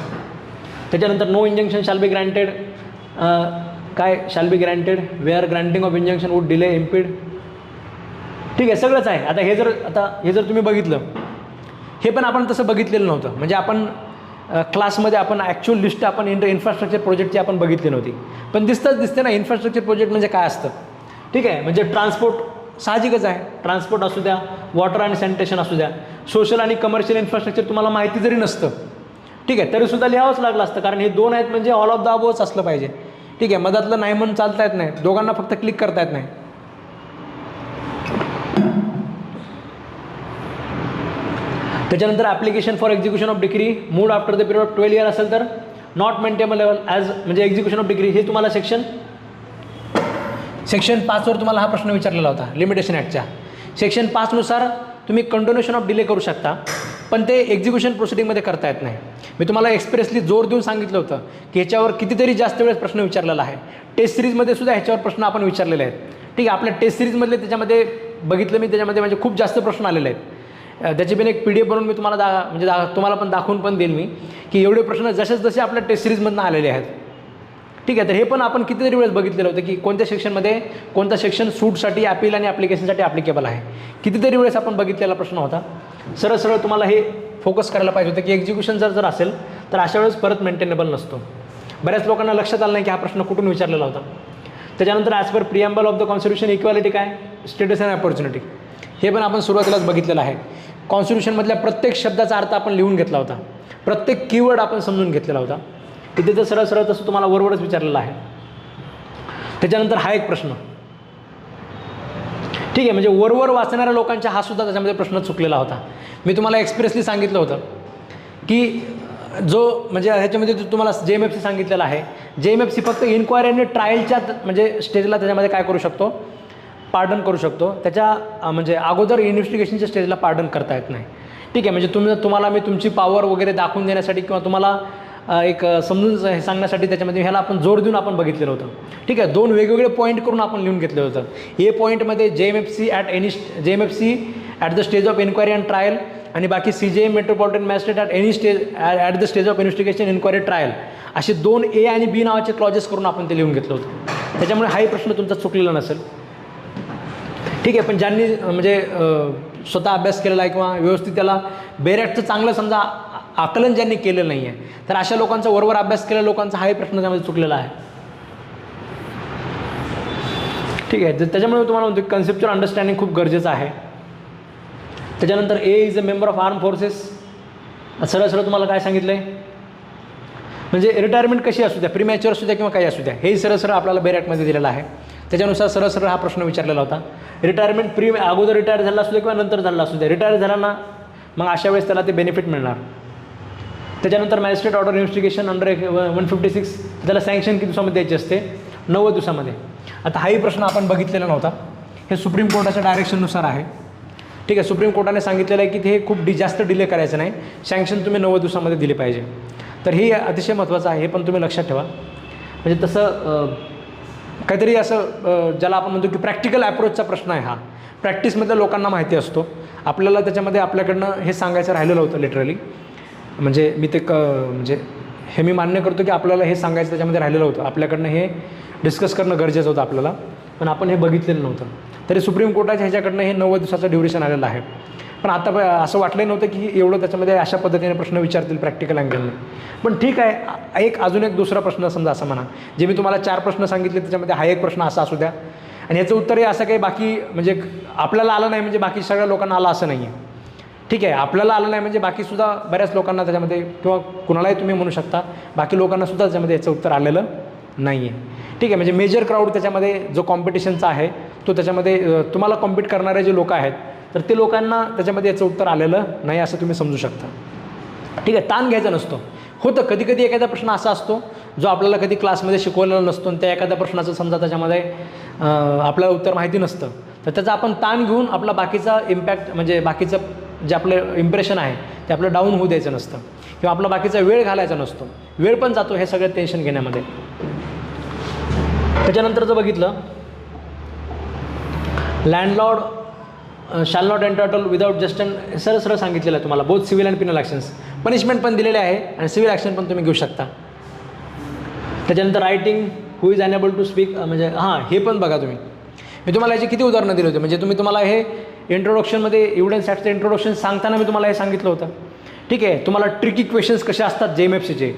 त्याच्यानंतर no injunction shall be granted. काय shall be granted where granting of injunction would delay impede. ठीक आहे, सगळंच आहे. आता हे जर तुम्ही बघितलं, हे पण आपण तसं बघितलेलं नव्हतं. म्हणजे आपण क्लासमध्ये आपण ॲक्च्युअल लिस्ट आपण इन्फ्रास्ट्रक्चर प्रोजेक्टची आपण बघितली नव्हती. पण दिसते ना इन्फ्रास्ट्रक्चर प्रोजेक्ट म्हणजे काय असतं. ठीक आहे, म्हणजे ट्रान्सपोर्ट साहजिकच आहे. ट्रान्सपोर्ट असू द्या, वॉटर आणि सॅनिटेशन असू द्या, सोशल आणि कमर्शियल इन्फ्रास्ट्रक्चर तुम्हाला माहिती जरी नसतं, ठीक आहे, तरीसुद्धा लिहावंच लागलं असतं. कारण हे दोन आहेत म्हणजे ऑल ऑफ द अबोव्हच असलं पाहिजे. ठीक आहे, मधातलं नाही म्हणून चालता येत नाही, दोघांना फक्त क्लिक करता येत नाही. त्याच्यानंतर application for execution of degree mood after the period of 12 year असेल तर नॉट मेंटेनेबल लेवल ॲज म्हणजे एक्झिक्युशन ऑफ डिग्री हे तुम्हाला सेक्शन 5वर तुम्हाला हा प्रश्न विचारलेला होता लिमिटेशन ॲक्टच्या. सेक्शन 5नुसार तुम्ही कंटिन्युएशन ऑफ डिले करू शकता, पण ते एक्झिक्युशन प्रोसिडिंगमध्ये करता येत नाही. मी तुम्हाला एक्सप्रेसली जोर देऊन सांगितलं होतं की ह्याच्यावर कितीतरी जास्त वेळेस प्रश्न विचारलेला आहे. टेस्ट सिरीजमध्ये सुद्धा ह्याच्यावर प्रश्न आपण विचारलेले आहेत. ठीक आहे, आपल्या टेस्ट सिरीजमधले त्याच्यामध्ये बघितलं मी, त्याच्यामध्ये म्हणजे खूप जास्त प्रश्न आलेले आहेत. त्याची पण एक PDF बनवून मी तुम्हाला तुम्हाला पण दाखवून पण देईल मी की एवढे प्रश्न जसे आपल्या टेस्ट सिरीजमधून आलेले आहेत. ठीक आहे, तर हे पण आपण कितीतरी वेळेस बघितलेलं होतं की कोणत्या सेक्शनमध्ये कोणता सेक्शन सूटसाठी अपील आणि ॲप्लिकेशनसाठी ॲप्लिकेबल आहे. कितीतरी वेळेस आपण बघितलेला प्रश्न होता. सरळ तुम्हाला हे फोकस करायला पाहिजे होतं की एक्झिक्युशन जर असेल तर अशा वेळेस परत मेंटेनेबल नसतो. बऱ्याच लोकांना लक्षात आलं नाही की हा प्रश्न कुठून विचारलेला होता. त्याच्यानंतर as per preamble of the constitution equality काय स्टेटस अँड अपॉर्च्युनिटी हे पण आपण सुरुवातीलाच बघितलेलं आहे. कॉन्स्टिट्यूशनमधल्या प्रत्येक शब्दाचा अर्थ आपण लिहून घेतला होता, प्रत्येक कीवर्ड आपण समजून घेतलेला होता. इथे तर सरळ तसं तुम्हाला वरवरच विचारलेलं आहे. त्याच्यानंतर हा एक प्रश्न, ठीक आहे, म्हणजे वरवर वाचणाऱ्या लोकांचा हा सुद्धा त्याच्यामध्ये प्रश्न चुकलेला होता. मी तुम्हाला एक्सप्रेसली सांगितलं होतं की जो म्हणजे ह्याच्यामध्ये जो तुम्हाला JMFC सांगितलेला आहे, JMFC फक्त इन्क्वायरी आणि ट्रायलच्या म्हणजे स्टेजला त्याच्यामध्ये काय करू शकतो, पार्डन करू शकतो. त्याच्या म्हणजे अगोदर इन्व्हेस्टिगेशनच्या स्टेजला पार्डन करता येत नाही. ठीक आहे, म्हणजे तुम्हाला मी तुमची पॉवर वगैरे दाखवून देण्यासाठी किंवा तुम्हाला एक समजून सांगण्यासाठी त्याच्यामध्ये ह्याला आपण जोर देऊन आपण बघितलेलं होतं. ठीक आहे, 2 वेगवेगळे पॉईंट करून आपण लिहून घेतलं होतं. ए पॉईंटमध्ये JMFC at the stage of inquiry and trial आणि बाकी CJM metropolitan magistrate at the stage of investigation inquiry trial असे 2 A आणि B नावाचे क्लॉजेस करून आपण ते लिहून घेतलं होतं. त्याच्यामुळे हाही प्रश्न तुमचा चुकलेला नसेल. ठीक आहे, पण ज्यांनी म्हणजे स्वतः अभ्यास केलेला आहे किंवा व्यवस्थित त्याला बेरॅक्टचं चांगलं समजा आकलन ज्यांनी केलेलं नाही आहे तर अशा लोकांचा वरवर अभ्यास केलेल्या लोकांचा हाही प्रश्न त्यामध्ये चुकलेला आहे. ठीक आहे, त्याच्यामुळे तुम्हाला म्हणतो कन्सेप्च्युअल अंडरस्टँडिंग खूप गरजेचं आहे. त्याच्यानंतर A is a member of arm forces. सरळ तुम्हाला काय सांगितलं आहे म्हणजे रिटायरमेंट कशी असू द्या, प्रीमॅच्युअर असू द्या किंवा काही असू द्या, हेही सरळ आपल्याला बेरॅक्टमध्ये दिलेलं आहे. त्याच्यानुसार सरळ हा प्रश्न विचारलेला होता. रिटायरमेंट अगोदर रिटायर झाला असू द्या किंवा नंतर झाला असू द्या, रिटायर झाला ना मग अशा वेळेस त्याला ते बेनिफिट मिळणार. त्याच्यानंतर मॅजिस्ट्रेट ऑर्डर इन्व्हेस्टिगेशन अंडर 156 त्याला सँक्शन किती दिवसामध्ये द्यायची असते, 90 दिवसामध्ये. आता हाही प्रश्न आपण बघितलेला नव्हता, हे सुप्रीम कोर्टाच्या डायरेक्शननुसार आहे. ठीक आहे, सुप्रीम कोर्टाने सांगितलेलं आहे की ते खूप जास्त डिले करायचं नाही, सँक्शन तुम्ही 90 दिवसामध्ये दिले पाहिजे. तर हे अतिशय महत्त्वाचं आहे, हे पण तुम्ही लक्षात ठेवा. म्हणजे तसं काहीतरी असं ज्याला आपण म्हणतो की प्रॅक्टिकल ॲप्रोचचा प्रश्न आहे हा. प्रॅक्टिसमधल्या लोकांना माहिती असतो, आपल्याला त्याच्यामध्ये आपल्याकडनं हे सांगायचं राहिलेलं होतं लिटरली. म्हणजे मी ते म्हणजे हे मी मान्य करतो की आपल्याला हे सांगायचं त्याच्यामध्ये राहिलेलं होतं, आपल्याकडनं हे डिस्कस करणं गरजेचं होतं आपल्याला, पण आपण हे बघितलेलं नव्हतं. तरी सुप्रीम कोर्टाच्या ह्याच्याकडनं हे 90 दिवसाचं ड्युरेशन आलेलं आहे. पण आता असं वाटलं नव्हतं की एवढं त्याच्यामध्ये अशा पद्धतीने प्रश्न विचारतील प्रॅक्टिकल अँगलने. पण ठीक आहे, अजून एक दुसरा प्रश्न समजा असं म्हणा, जे मी तुम्हाला 4 प्रश्न सांगितले त्याच्यामध्ये हा एक प्रश्न असा असू द्या आणि याचं उत्तर हे असं काही बाकी म्हणजे आपल्याला आलं नाही म्हणजे बाकी सगळ्या लोकांना आलं असं नाही आहे. ठीक आहे, आपल्याला आलं नाही म्हणजे बाकीसुद्धा बऱ्याच लोकांना त्याच्यामध्ये किंवा कुणालाही तुम्ही म्हणू शकता बाकी लोकांनासुद्धा त्याच्यामध्ये याचं उत्तर आलेलं नाही आहे. ठीक आहे, म्हणजे मेजर क्राऊड त्याच्यामध्ये जो कॉम्पिटिशनचा आहे तो त्याच्यामध्ये तुम्हाला कॉम्पिट करणारे जे लोक आहेत तर ते लोकांना त्याच्यामध्ये याचं उत्तर आलेलं नाही असं तुम्ही समजू शकता. ठीक आहे, ताण घ्यायचा नसतो. होतं कधी एखादा प्रश्न असा असतो जो आपल्याला कधी क्लासमध्ये शिकवलेला नसतो आणि त्या एखाद्या प्रश्नाचं समजा त्याच्यामध्ये आपल्याला उत्तर माहिती नसतं तर त्याचा आपण ताण घेऊन आपला बाकीचा इम्पॅक्ट म्हणजे बाकीचं जे आपलं इम्प्रेशन आहे ते आपलं डाऊन होऊ द्यायचं नसतं किंवा आपला बाकीचा वेळ घालायचा नसतो. वेळ पण जातो हे सगळं टेन्शन घेण्यामध्ये. त्याच्यानंतर जर बघितलं landlord shall not entitle without just and सरळ सांगितलेलं आहे तुम्हाला both civil and Pinal actions. Punishment पण दिलेले आहे आणि सिव्हिल ॲक्शन पण तुम्ही घेऊ शकता. त्याच्यानंतर writing who is unable to speak म्हणजे हे पण बघा तुम्ही. मी तुम्हाला याची किती उदाहरणं दिली होती म्हणजे तुम्हाला हे इंट्रोडक्शनमध्ये एव्हिडन्स ॲक्टचं इंट्रोडक्शन सांगताना मी तुम्हाला हे सांगितलं होतं. ठीक आहे. तुम्हाला ट्रिकी क्वेश्चन्स कसे असतात JMFCचे,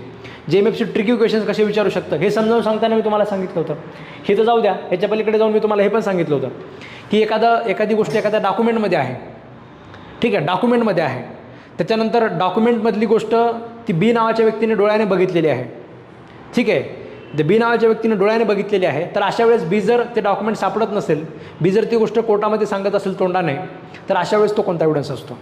JMFC ट्रिकी क्वेश्चन्स कसे विचारू शकतं हे समजावून सांगताना मी तुम्हाला सांगितलं होतं. हे तर जाऊ द्या, ह्याच्या पलीकडे जाऊन मी तुम्हाला हे पण सांगितलं होतं की एखादी गोष्ट एखाद्या डॉक्युमेंटमध्ये आहे, ठीक आहे, डॉक्युमेंटमध्ये आहे, त्याच्यानंतर डॉक्युमेंटमधली गोष्ट ती बी नावाच्या व्यक्तीने डोळ्याने बघितलेली आहे, ठीक आहे. ते बी नावाच्या व्यक्तीने डोळ्याने बघितलेली आहे. तर अशा वेळेस बी जर ते डॉक्युमेंट सापडत नसेल, बी जर ती गोष्ट कोर्टामध्ये सांगत असेल तोंडाने, तर अशा वेळेस तो कोणता एव्हिडन्स असतो,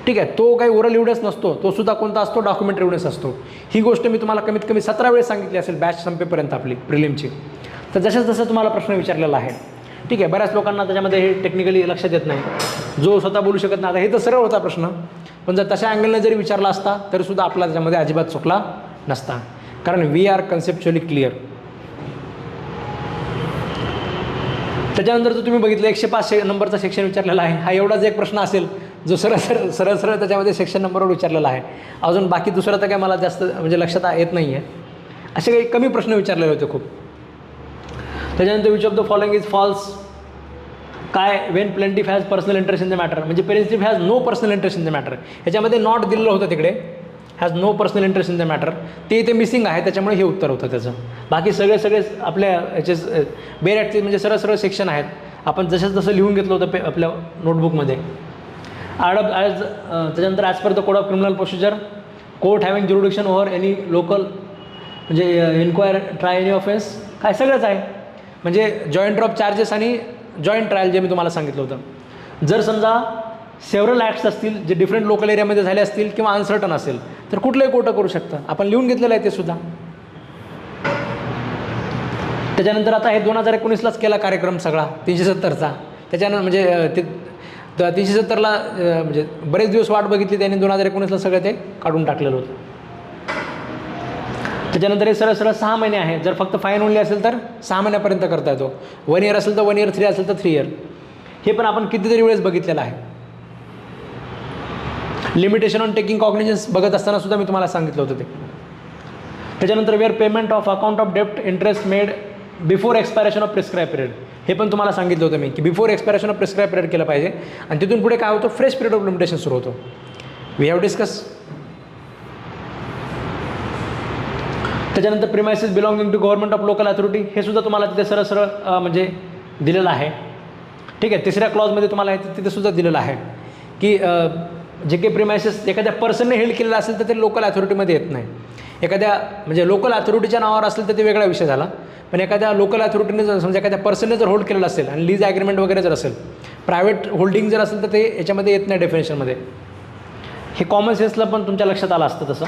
ठीक आहे. तो काही ओरल एव्हिडन्स नसतो, तो सुद्धा कोणता असतो, डॉक्युमेंट एव्हिडन्स असतो. ही गोष्ट मी तुम्हाला कमीत कमी 17 वेळेस सांगितली असेल बॅच संपेपर्यंत आपली प्रिलिमची. तर जसं तुम्हाला प्रश्न विचारलेला आहे, ठीक आहे. बऱ्याच लोकांना त्याच्यामध्ये हे टेक्निकली लक्षात येत नाही, जो स्वतः बोलू शकत नाही. आता हे तर सरळ होता प्रश्न, पण जर तशा अँगलने जरी विचारला असता तरीसुद्धा आपला त्याच्यामध्ये अजिबात चुकला नसता, कारण वी आर कन्सेप्च्युअली क्लिअर. त्याच्यानंतर जर तुम्ही बघितलं 105 नंबरचा सेक्शन विचारलेला आहे. हा एवढाच एक प्रश्न असेल जो सरळ त्याच्यामध्ये सेक्शन नंबरवर विचारलेला आहे. अजून बाकी दुसरं तर काय मला जास्त म्हणजे लक्षात येत नाही आहे. असे काही कमी प्रश्न विचारलेले होते खूप. त्याच्यानंतर which of the following is false. काय when plaintiff has personal interest in the matter, म्हणजे plaintiff has no personal interest in the matter. ह्याच्यामध्ये नॉट दिलेलं होतं तिकडे, has no personal interest in the matter, ते इथे मिसिंग आहे, त्याच्यामुळे हे उत्तर होतं त्याचं. बाकी सगळे आपल्या याचे बेर म्हणजे सरळ सेक्शन आहेत. आपण जसं लिहून घेतलं होतं आपल्या नोटबुकमध्ये. त्याच्यानंतर as per the code of criminal procedure, court having jurisdiction over any local म्हणजे इन्क्वायर ट्राय एनी ऑफेन्स, काय सगळंच आहे. म्हणजे जॉईंट ड्रॉप चार्जेस आणि जॉईंट ट्रायल जे मी तुम्हाला सांगितलं होतं. जर समजा सेव्हरल ॲक्ट्स असतील जे डिफरंट लोकल एरियामध्ये झाले असतील किंवा अनसर्टन असेल तर कुठलंही कोर्ट करू शकतं. आपण लिहून घेतलेलं आहे ते सुद्धा. त्याच्यानंतर आता हे 2019लाच केला कार्यक्रम सगळा 370चा. त्याच्यानंतर म्हणजे ते 370ला म्हणजे बरेच दिवस वाट बघितली त्यांनी, 2019ला सगळं ते काढून टाकलेलं होतं. त्याच्यानंतर हे सरळ 6 महिने आहे. जर फक्त फाईन ओनली असेल तर 6 महिन्यापर्यंत करता येतो. 1 इयर असेल तर 1 इयर, 3 असेल तर 3 इयर. हे पण आपण कितीतरी वेळेस बघितलेलं आहे. लिमिटेशन ऑन टेकिंग कॉग्निजन्स बघत असताना सुद्धा मी तुम्हाला सांगितलं होतं ते. त्याच्यानंतर where payment of account of डेप्ट interest made before expiration of prescribe period, हे पण तुम्हाला सांगितलं होतं मी की before expiration of prescribe period केलं पाहिजे. आणि तिथून पुढे काय होतं, फ्रेश पिरियड ऑफ लिमिटेशन सुरू होतो. We have discuss. त्याच्यानंतर premises belonging to government of local authority, हे सुद्धा तुम्हाला तिथे सरळ म्हणजे दिलेलं आहे, ठीक आहे. 3ऱ्या क्लॉजमध्ये तुम्हाला तिथे सुद्धा दिलेलं आहे की जे काही प्रिमायसेस एखाद्या पर्सनने हेल्ड केलेलं असेल तर ते लोकल अथॉरिटीमध्ये येत नाही. एखाद्या म्हणजे लोकल अथॉरिटीच्या नावावर असेल तर ते वेगळा विषय झाला, पण एखाद्या लोकल अथॉरिटीने जर समजा एखाद्या पर्सनने जर होल्ड केलेलं असेल आणि लीज ॲग्रीमेंट वगैरे जर असेल, प्रायव्हेट होल्डिंग जर असेल तर ते याच्यामध्ये येत नाही डेफिनेशनमध्ये. हे कॉमन सेन्सला पण तुमच्या लक्षात आलं असतं. तसं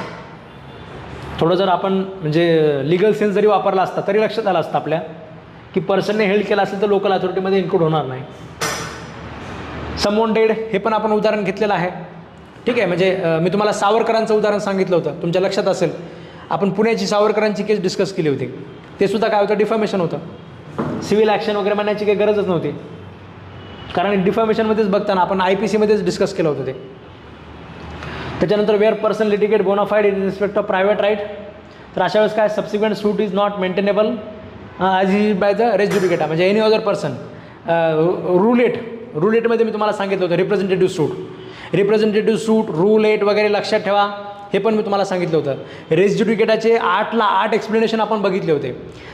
थोडं जर आपण म्हणजे लिगल सेन्स जरी वापरला असता तरी लक्षात आलं असतं आपल्या की पर्सनने हेल्ड केला असेल तर लोकल अथॉरिटीमध्ये इन्क्लूड होणार नाही. समवॉन्टेड, हे पण आपण उदाहरण घेतलेलं आहे, ठीक आहे. म्हणजे मी तुम्हाला सावरकरांचं उदाहरण सांगितलं होतं, तुमच्या लक्षात असेल. आपण पुण्याची सावरकरांची केस डिस्कस केली होती. ते सुद्धा काय होतं, डिफॉर्मेशन होतं. सिव्हिल ॲक्शन वगैरे म्हणण्याची काही गरजच नव्हती, कारण डिफॉर्मेशनमध्येच बघताना आपण IPCमध्येच डिस्कस केलं होतं ते. त्याच्यानंतर where person litigate bona fide in respect of private right, तर अशा वेळेस काय subsequent suit is not maintainable as is by the res judicata, म्हणजे एनी अदर पर्सन. रुलेटमध्ये मी तुम्हाला सांगितलं होतं रिप्रेझेंटेटिव्ह सूट, रूलेट वगैरे लक्षात ठेवा. हे पण मी तुम्हाला सांगितलं होतं. रेस ज्युडिकेटाचे 8 एक्सप्लेनेशन आपण बघितले होते.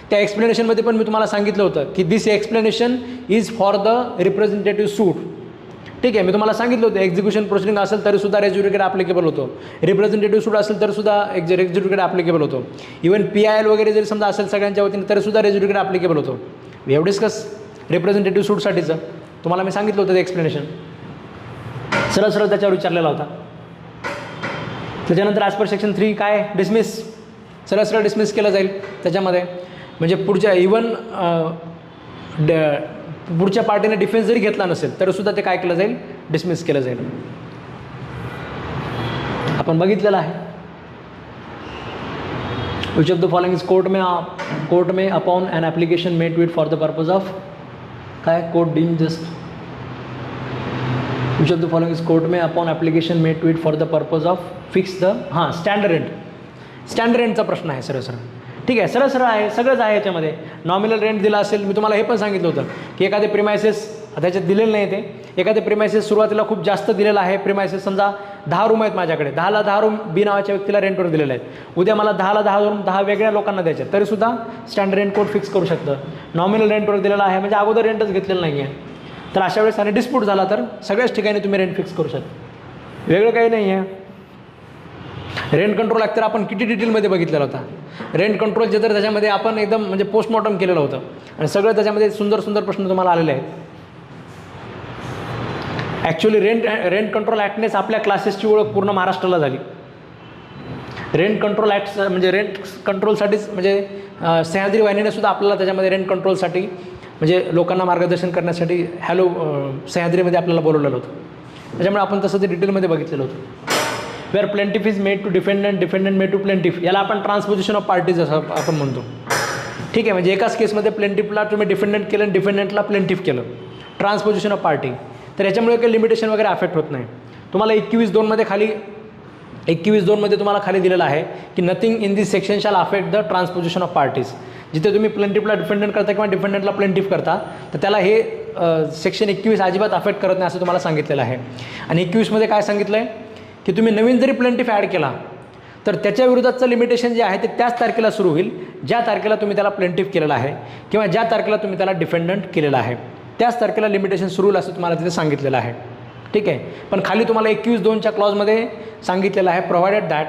त्या एक्सप्लेनेशनमध्ये पण मी तुम्हाला सांगितलं होतं की this explanation is for the representative suit, ठीक आहे. मी तुम्हाला सांगितलं होतं एक्झिक्युशन प्रोसिडिंग असेल तरीसुद्धा रेस ज्युडिकेट ॲप्लिकेबल होतो. रिप्रेझेंटेटिव्ह सूट असेल तरीसुद्धा रेस ज्युडिकेट ॲप्लिकेबल होतो. इव्हन PIL वगैरे जरी समजा असेल सगळ्यांच्या वतीने तरीसुद्धा रेस ज्युडिकेट ॲप्लिकेबल होतो. वी हॅव डिस्कस रिप्रेझेंटेटिव्ह सूटसाठीचं तुम्हाला मी सांगितलं होतं ते एक्सप्लेनेशन. सरळ त्याच्यावर विचारलेला होता. त्याच्यानंतर ॲज पर सेक्शन 3 काय, डिसमिस, सरळ डिसमिस केलं जाईल त्याच्यामध्ये. म्हणजे पुढच्या इव्हन पुढच्या पार्टीने डिफेन्स जरी घेतला नसेल तरीसुद्धा ते काय केलं जाईल, डिसमिस केलं जाईल. आपण बघितलेलं आहे. Which of the following is court may upon an application made to it for the purpose of काय, court deem just. Which of the following is court may upon application made to it for the purpose of fix the standard rent. Standard रेंटचा प्रश्न आहे सरळ, ठीक आहे. सरळ आहे, सगळंच आहे याच्यामध्ये. नॉमिनल रेंट दिला असेल, मी तुम्हाला हे पण सांगितलं होतं की एखादे प्रिमायसेस त्याच्यात दिलेलं नाही, ते एखादे प्रिमायसेस सुरुवातीला खूप जास्त दिलेलं आहे. प्रिमायसेस समजा 10 रूम आहेत माझ्याकडे, 10ला 10 रूम बी नावाच्या व्यक्तीला रेंटवर दिलेले आहेत, उद्या मला 10ला 10 रूम 10 वेगळ्या लोकांना द्यायचे आहेत, तरीसुद्धा स्टँडर्ड रेंट कोड फिक्स करू शकतं. नॉमिनल रेंटवर दिलेला आहे म्हणजे अगोदर रेंटच घेतलेलं नाही आहे, तर अशा वेळेस आणि डिस्प्यूट झाला तर सगळ्याच ठिकाणी तुम्ही रेंट फिक्स करू शकता, वेगळं काही नाही आहे. रेंट कंट्रोल ॲक्ट तर आपण किती डिटेलमध्ये बघितलेला होता. रेंट कंट्रोलचे तर त्याच्यामध्ये आपण एकदम म्हणजे पोस्टमॉर्टम केलेलं होतं आणि सगळं त्याच्यामध्ये सुंदर सुंदर प्रश्न तुम्हाला आलेले आहेत. ॲक्च्युली रेंट कंट्रोल ॲक्टनेच आपल्या क्लासेसची ओळख पूर्ण महाराष्ट्राला झाली. रेंट कंट्रोल ॲक्ट म्हणजे रेंट कंट्रोलसाठीच म्हणजे सह्याद्री वाहिनीने सुद्धा आपल्याला त्याच्यामध्ये रेंट कंट्रोलसाठी म्हणजे लोकांना मार्गदर्शन करण्यासाठी हॅलो सह्याद्रीमध्ये आपल्याला बोलवलेलं होतं. त्याच्यामुळे आपण तसं ते डिटेलमध्ये बघितलेलं होतं. Where plaintiff is made to defendant, defendant made to plaintiff, याला आपण ट्रान्सपोजिशन ऑफ पार्टीज असं आपण म्हणतो. ठीक आहे, म्हणजे एकाच केसमध्ये प्लेंटिफला तुम्ही डिफेंडंट केलं आणि डिफेंडंटला प्लेंटिफ केलं, ट्रान्सपोजिशन ऑफ पार्टी. तर याच्यामुळे काही लिमिटेशन वगैरे अफेक्ट होत नाही. तुम्हाला 21(2) खाली 21(2) तुम्हाला खाली दिलेलं आहे की nothing in this section shall affect the transposition of parties. जिथे तुम्ही प्लेंटिफला डिफेंडंट करता किंवा डिफेंडंटला प्लेंटिफ करता तर त्याला हे सेक्शन 21 अजिबात अफेक्ट करत नाही असं तुम्हाला सांगितलेलं आहे. आणि 21मध्ये काय सांगितलं आहे की तुम्ही नवीन जरी प्लेंटिफ ॲड केला तर त्याच्या विरोधातचं लिमिटेशन जे आहे ते त्याच तारखेला सुरू होईल ज्या तारखेला तुम्ही त्याला प्लेंटिफ केलेला आहे किंवा ज्या तारखेला तुम्ही त्याला डिफेंडंट केलेला आहे, त्याच तारखेला लिमिटेशन सुरू होईल असं तुम्हाला तिथे सांगितलेलं आहे. ठीक आहे, पण खाली तुम्हाला 21(2)च्या क्लॉजमध्ये सांगितलेलं आहे provided that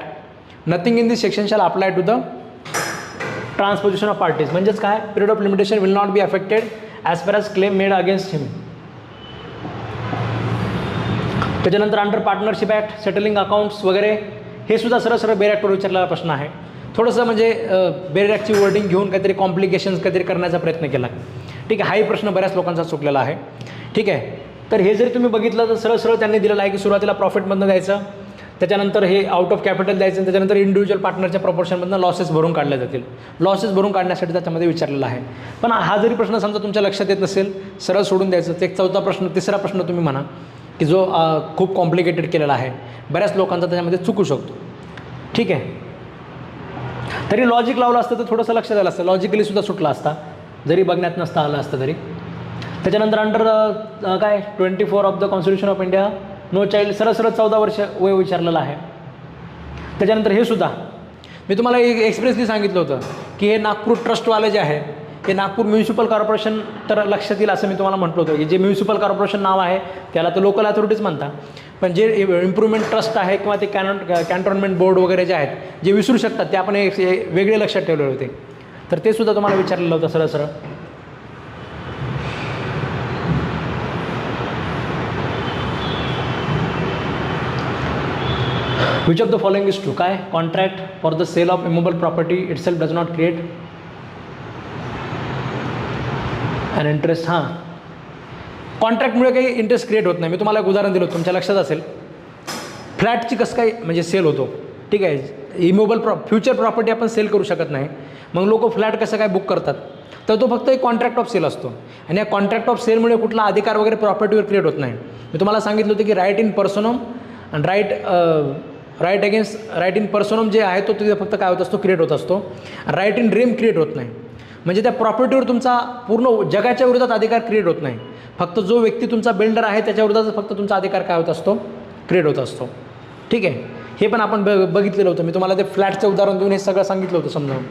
nothing in this section shall apply to the transposition of parties. म्हणजेच काय, period of limitation will not be affected as per as claim made against him. त्याच्यानंतर under partnership act, settling accounts वगैरे हे सुद्धा सरळ बेर ॲक्टवर विचारलेला प्रश्न आहे. थोडंसं म्हणजे बेर ॲक्टची वर्डिंग घेऊन काहीतरी कॉम्प्लिकेशन्स काहीतरी करण्याचा प्रयत्न केला. ठीक आहे, हाही प्रश्न बऱ्याच लोकांचा चुकलेला आहे. ठीक आहे, तर हे जरी तुम्ही बघितलं तर सरळ त्यांनी दिलेलं आहे की सुरुवातीला प्रॉफिटमधनं द्यायचं, त्याच्यानंतर हे आउट ऑफ कॅपिटल द्यायचं, त्याच्यानंतर इंडिव्हिज्युअल पार्टनरच्या प्रपोर्शनमधनं लॉसेस भरून काढल्या जातील. लॉसेस भरून काढण्यासाठी त्याच्यामध्ये विचारलेला आहे. पण हा जरी प्रश्न समजा तुमच्या लक्षात येत नसेल, सरळ सोडून द्यायचं. ते एक चौथा प्रश्न, तिसरा प्रश्न तुम्ही म्हणा की जो खूप कॉम्प्लिकेटेड केलेला आहे, बऱ्याच लोकांचा त्याच्यामध्ये चुकू शकतो. ठीक आहे, तरी लॉजिक लावलं असतं तर थोडंसं लक्षात आलं असतं, लॉजिकली सुद्धा सुटला असता जरी बघण्यात नसता आलं असतं तरी. त्याच्यानंतर अंडर काय 24 of the constitution of India no child, सरळ 14 वर्ष वय विचारलेलं आहे. त्याच्यानंतर हे सुद्धा मी तुम्हाला एक्सप्रेसली सांगितलं होतं की हे नागपूर ट्रस्टवाले जे आहे हे नागपूर म्युन्सिपल कॉर्पोरेशन तर लक्षात येईल असं मी तुम्हाला म्हटलं होतं की जे म्युन्सिपल कॉर्पोरेशन नाव आहे त्याला तर लोकल अथॉरिटीज म्हणता, पण जे इम्प्रूव्हमेंट ट्रस्ट आहे किंवा ते कॅन्टोन्मेंट बोर्ड वगैरे जे आहेत जे विसरू शकतात ते आपण वेगळे लक्षात ठेवलेले होते. तर ते सुद्धा तुम्हाला विचारलेलं होतं सरळ. Which of the following is true, काय contract for the sale of immovable property itself does not create and interest. हां, कॉन्ट्रॅक्टमुळे काही इंटरेस्ट क्रिएट होत नाही. मी तुम्हाला एक उदाहरण दिलं होतं, तुमच्या लक्षात असेल, फ्लॅटची कसं काय म्हणजे सेल होतो. ठीक आहे, इमोबल फ्युचर प्रॉपर्टी आपण सेल करू शकत नाही, मग लोक फ्लॅट कसं काय बुक करतात, तर तो फक्त एक कॉन्ट्रॅक्ट ऑफ सेल असतो. आणि या कॉन्ट्रॅक्ट ऑफ सेलमुळे कुठला अधिकार वगैरे प्रॉपर्टीवर क्रिएट होत नाही. मी तुम्हाला सांगितलं होतं की राईट इन पर्सोनम आणि राईट इन पर्सोनम जे आहे तो तिथे फक्त काय होत असतो, क्रिएट होत असतो. राईट इन ड्रीम क्रिएट होत नाही. म्हणजे त्या प्रॉपर्टीवर तुमचा पूर्ण जगाच्या विरोधात अधिकार क्रिएट होत नाही, फक्त जो व्यक्ती तुमचा बिल्डर आहे त्याच्या विरोधात फक्त तुमचा अधिकार काय होत असतो, क्रिएट होत असतो. ठीक आहे, हे पण आपण बघितलेलं होतं. मी तुम्हाला ते फ्लॅटचं उदाहरण देऊन हे सगळं सांगितलं होतं समजावून.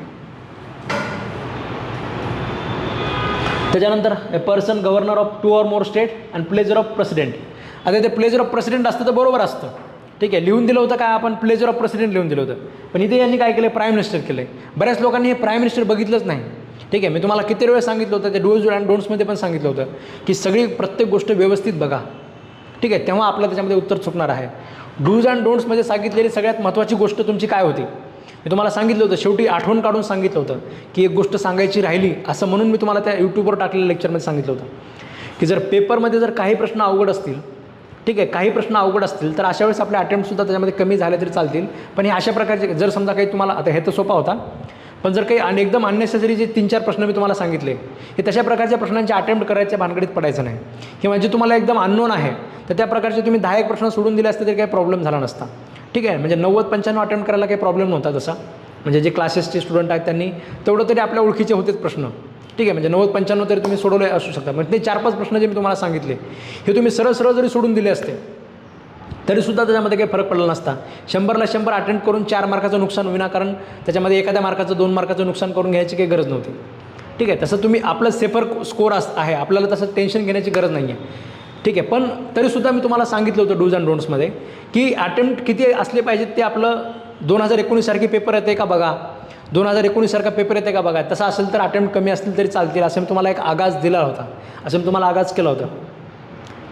त्याच्यानंतर a person governor of 2 or more state and pleasure of president. आता ते प्लेजर ऑफ प्रेसिडेंट असतं तर बरोबर असतं. ठीक आहे, लिहून दिलं होतं काय आपण, प्लेजर ऑफ प्रेसिडेंट लिहून दिलं होतं, पण इथे यांनी काय केलं, प्राईम मिनिस्टर केलं. बऱ्याच लोकांनी हे प्राईम मिनिस्टर बघितलंच नाही. ठीक आहे, मी तुम्हाला किती वेळ सांगितलं होतं, ते डूज अँड डोंट्समध्ये पण सांगितलं होतं की सगळी प्रत्येक गोष्ट व्यवस्थित बघा. ठीक आहे, तेव्हा आपलं त्याच्यामध्ये उत्तर चुकणार आहे. डूज अँड डोंट्समध्ये सांगितलेली सगळ्यात महत्त्वाची गोष्ट तुमची काय होती, मी तुम्हाला सांगितलं होतं. शेवटी आठवण काढून सांगितलं होतं की एक गोष्ट सांगायची राहिली असं, म्हणून मी तुम्हाला त्या यूट्यूबवर टाकलेल्या लेक्चरमध्ये सांगितलं होतं की जर पेपरमध्ये जर काही प्रश्न अवघड असतील, ठीक आहे, काही प्रश्न अवघड असतील तर अशा वेळेस आपले अटेम्प्टसुद्धा त्याच्यामध्ये कमी झाले तरी चालतील. पण हे अशा प्रकारचे जर समजा काही तुम्हाला, आता हे तर सोपा होता, पण जर काही एकदम अननेसेसरी जे 3-4 प्रश्न मी तुम्हाला सांगितले हे तशा प्रकारच्या प्रश्नांचे अटेम्प्ट करायच्या भानगडीत पडायचं नाही. किंवा जे तुम्हाला एकदम अननोन आहे तर त्या प्रकारचे तुम्ही 10-1 प्रश्न सोडून दिले असते तरी काही प्रॉब्लेम झाला नसता. ठीक आहे, म्हणजे 90-95 अटेम्प्ट करायला काही प्रॉब्लेम नव्हता तसा. म्हणजे जे क्लासेसचे स्टुडंट आहेत त्यांनी तेवढं तरी आपल्या ओळखीचे होतेच प्रश्न. ठीक आहे, म्हणजे 90-95 तरी तुम्ही सोडवले असू शकता. म्हणजे ते 4-5 प्रश्न जे मी तुम्हाला सांगितले हे तुम्ही सरळ जरी सोडून दिले असते तरीसुद्धा त्याच्यामध्ये काही फरक पडला नसता. 100ला 100 अटेम्प्ट करून 4 मार्काचं नुकसान विनाकारण त्याच्यामध्ये एखाद्या मार्काचं 2 मार्काचं नुकसान करून घ्यायची काही गरज नव्हती. ठीक आहे, तसं तुम्ही आपलं सेफर स्कोर आहे, आपल्याला तसं टेन्शन घेण्याची गरज नाही आहे. ठीक आहे, पण तरीसुद्धा मी तुम्हाला सांगितलं होतं डूज अँड डोंट्समध्ये की अटेम्प्ट किती असले पाहिजेत ते आपलं 2019 सारखे पेपर येते का बघा, 2019 सारखा पेपर येते का बघा. तसं असेल तर अटेम्प्ट कमी असतील तरी चालतील असं मी तुम्हाला एक आगाज दिला होता, असं मी तुम्हाला आगाज केला होता.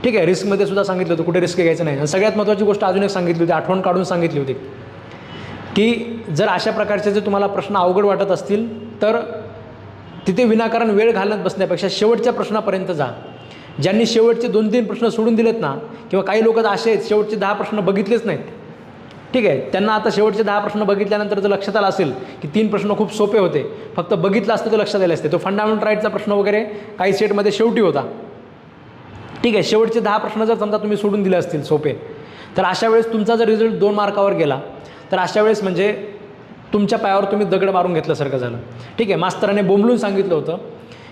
ठीक आहे, रिस्कमध्ये सुद्धा सांगितलं होतं कुठे रिस्क घ्यायचं नाही. आणि सगळ्यात महत्त्वाची गोष्ट अजून एक सांगितली होती, आठवण काढून सांगितली होती की जर अशा प्रकारचे जर तुम्हाला प्रश्न अवघड वाटत असतील तर तिथे विनाकारण वेळ घालत बसण्यापेक्षा शेवटच्या प्रश्नापर्यंत जा. ज्यांनी शेवटचे 2-3 प्रश्न सोडून दिलेत ना, किंवा काही लोक असे आहेत शेवटचे 10 प्रश्न बघितलेच नाहीत. ठीक आहे, त्यांना आता शेवटचे 10 प्रश्न बघितल्यानंतर जर लक्षात आलं असेल की 3 प्रश्न खूप सोपे होते, फक्त बघितलं असतं तर लक्षात आले असते. तो फंडामेंटल राईटचा प्रश्न वगैरे काही सेटमध्ये शेवटी होता. ठीक आहे, शेवटचे 10 प्रश्न जर समजा तुम्ही सोडून दिले असतील सोपे, तर अशा वेळेस तुमचा जर रिझल्ट 2 मार्कावर गेला तर अशा वेळेस म्हणजे तुमच्या पायावर तुम्ही दगड मारून घेतल्यासारखं झालं. ठीक आहे, मास्तराने बोंबलून सांगितलं होतं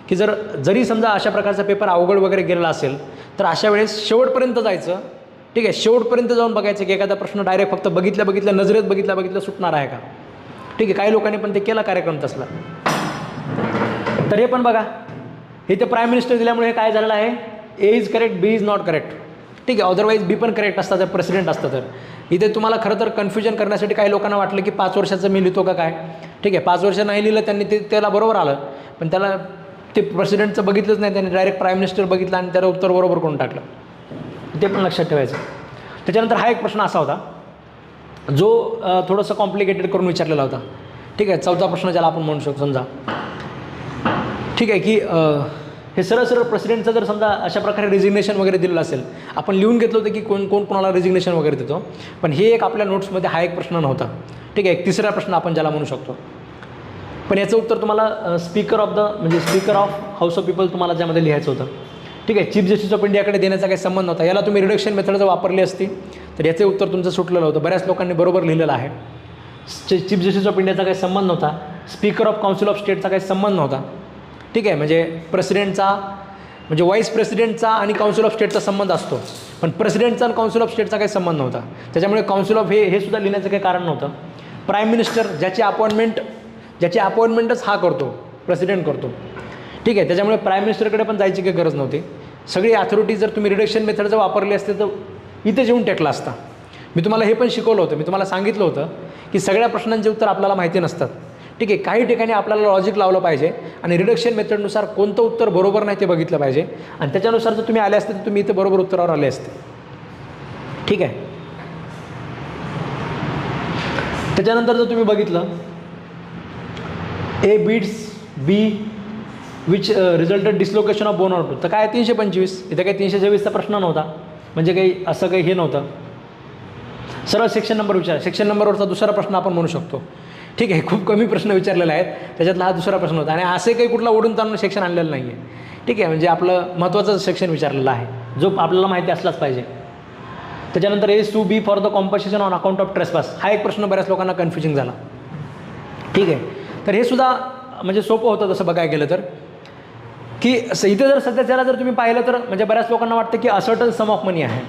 की जरी समजा अशा प्रकारचा पेपर अवघड वगैरे गेलेला असेल तर अशा वेळेस शेवटपर्यंत जायचं. ठीक आहे, शेवटपर्यंत जाऊन बघायचं की एखादा प्रश्न डायरेक्ट फक्त बघितल्या नजरेत बघितल्या सुटणार आहे का. ठीक आहे, काही लोकांनी पण ते केला कार्यक्रम तसला. तर हे पण बघा, हे ते प्राईम मिनिस्टर दिल्यामुळे हे काय झालेलं आहे, A is correct, B is not correct. ठीक आहे, अदरवाईज बी पण करेक्ट असतं जर प्रेसिडेंट असतं तर. इथे तुम्हाला खरं तर कन्फ्युजन करण्यासाठी काही लोकांना वाटलं की 5 वर्षाचं मी लिहितो का काय. ठीक आहे, 5 वर्ष नाही लिहिलं त्यांनी, त्याला बरोबर आलं, पण त्याला ते प्रेसिडेंटचं बघितलंच नाही, त्यांनी डायरेक्ट प्राईम मिनिस्टर बघितलं आणि त्याला उत्तर बरोबर करून टाकलं. ते पण लक्षात ठेवायचं. त्याच्यानंतर हा एक प्रश्न असा होता जो थोडंसं कॉम्प्लिकेटेड करून विचारलेला होता. ठीक आहे, 4था प्रश्न ज्याला आपण म्हणू शकतो समजा. ठीक आहे, की हे सरळ प्रेसिडेंटचं जर समजा अशा प्रकारे रिजिग्नेशन वगैरे दिलेलं असेल, आपण लिहून घेतलं होतं की कोण कोणाला रिजिग्नेशन वगैरे देतो, पण हे एक आपल्या नोट्समध्ये हा एक प्रश्न नव्हता. ठीक आहे, एक तिसरा प्रश्न आपण ज्याला म्हणू शकतो. पण याचं उत्तर तुम्हाला speaker of house of people तुम्हाला ज्यामध्ये लिहायचं होतं. ठीक आहे, चीफ जस्टिस ऑफ इंडियाकडे देण्याचा काही संबंध नव्हता. याला तुम्ही रिडक्शन मेथड जर वापरली असती तर याचे उत्तर तुमचं सुटलेलं होतं. बऱ्याच लोकांनी बरोबर लिहिलेलं आहे. चीफ जस्टिस ऑफ इंडियाचा काही संबंध नव्हता, स्पीकर ऑफ काउन्सिल ऑफ स्टेटचा काही संबंध नव्हता. ठीक आहे, म्हणजे प्रेसिडेंटचा म्हणजे व्हाईस प्रेसिडेंटचा आणि काउन्सिल ऑफ स्टेटचा संबंध असतो, पण प्रेसिडेंटचा आणि काउन्सिल ऑफ स्टेटचा काही संबंध नव्हता. त्याच्यामुळे काउन्सिल ऑफ हे सुद्धा लिहिण्याचं काही कारण नव्हतं. प्राईम मिनिस्टर ज्याची अपॉइंटमेंटच हा करतो, प्रेसिडेंट करतो. ठीक आहे, त्याच्यामुळे प्राईम मिनिस्टरकडे पण जायची काही गरज नव्हती. सगळी अथॉरिटी जर तुम्ही रिडक्शन मेथड जर वापरली असते तर इथे येऊन टेकला असता. मी तुम्हाला हे पण शिकवलं होतं, मी तुम्हाला सांगितलं होतं की सगळ्या प्रश्नांचे उत्तर आपल्याला माहिती नसतात. ठीक आहे, काही ठिकाणी आपल्याला लॉजिक लावलं पाहिजे आणि रिडक्शन मेथडनुसार कोणतं उत्तर बरोबर नाही ते बघितलं पाहिजे आणि त्याच्यानुसार जर तुम्ही आले असते तर तुम्ही इथे बरोबर उत्तरावर आले असते. ठीक आहे, त्याच्यानंतर जर तुम्ही बघितलं A beats B which resulted dislocation of bone or tooth, तर काय 325. इथे काही 326चा प्रश्न नव्हता, म्हणजे काही असं काही हे नव्हतं. सरळ सेक्शन नंबर विचार, सेक्शन नंबरवरचा दुसरा प्रश्न आपण म्हणू शकतो. ठीक आहे, खूप कमी प्रश्न विचारलेले आहेत, त्याच्यातला हा दुसरा प्रश्न होता आणि असे काही कुठला ओढून ताणून सेक्शन आणलेलं नाही आहे. ठीक आहे, म्हणजे आपलं महत्त्वाचं सेक्शन विचारलेलं आहे जो आपल्याला माहिती असलाच पाहिजे. त्याच्यानंतर as to be for the compensation on account of trespass, हा एक प्रश्न बऱ्याच लोकांना कन्फ्युजिंग झाला. ठीक आहे, तर हे सुद्धा म्हणजे सोपं होतं तसं बघायला गेलं तर, की इथे जर सध्याच्याला जर तुम्ही पाहिलं तर म्हणजे बऱ्याच लोकांना वाटतं की असर्टन सम ऑफ मनी आहे.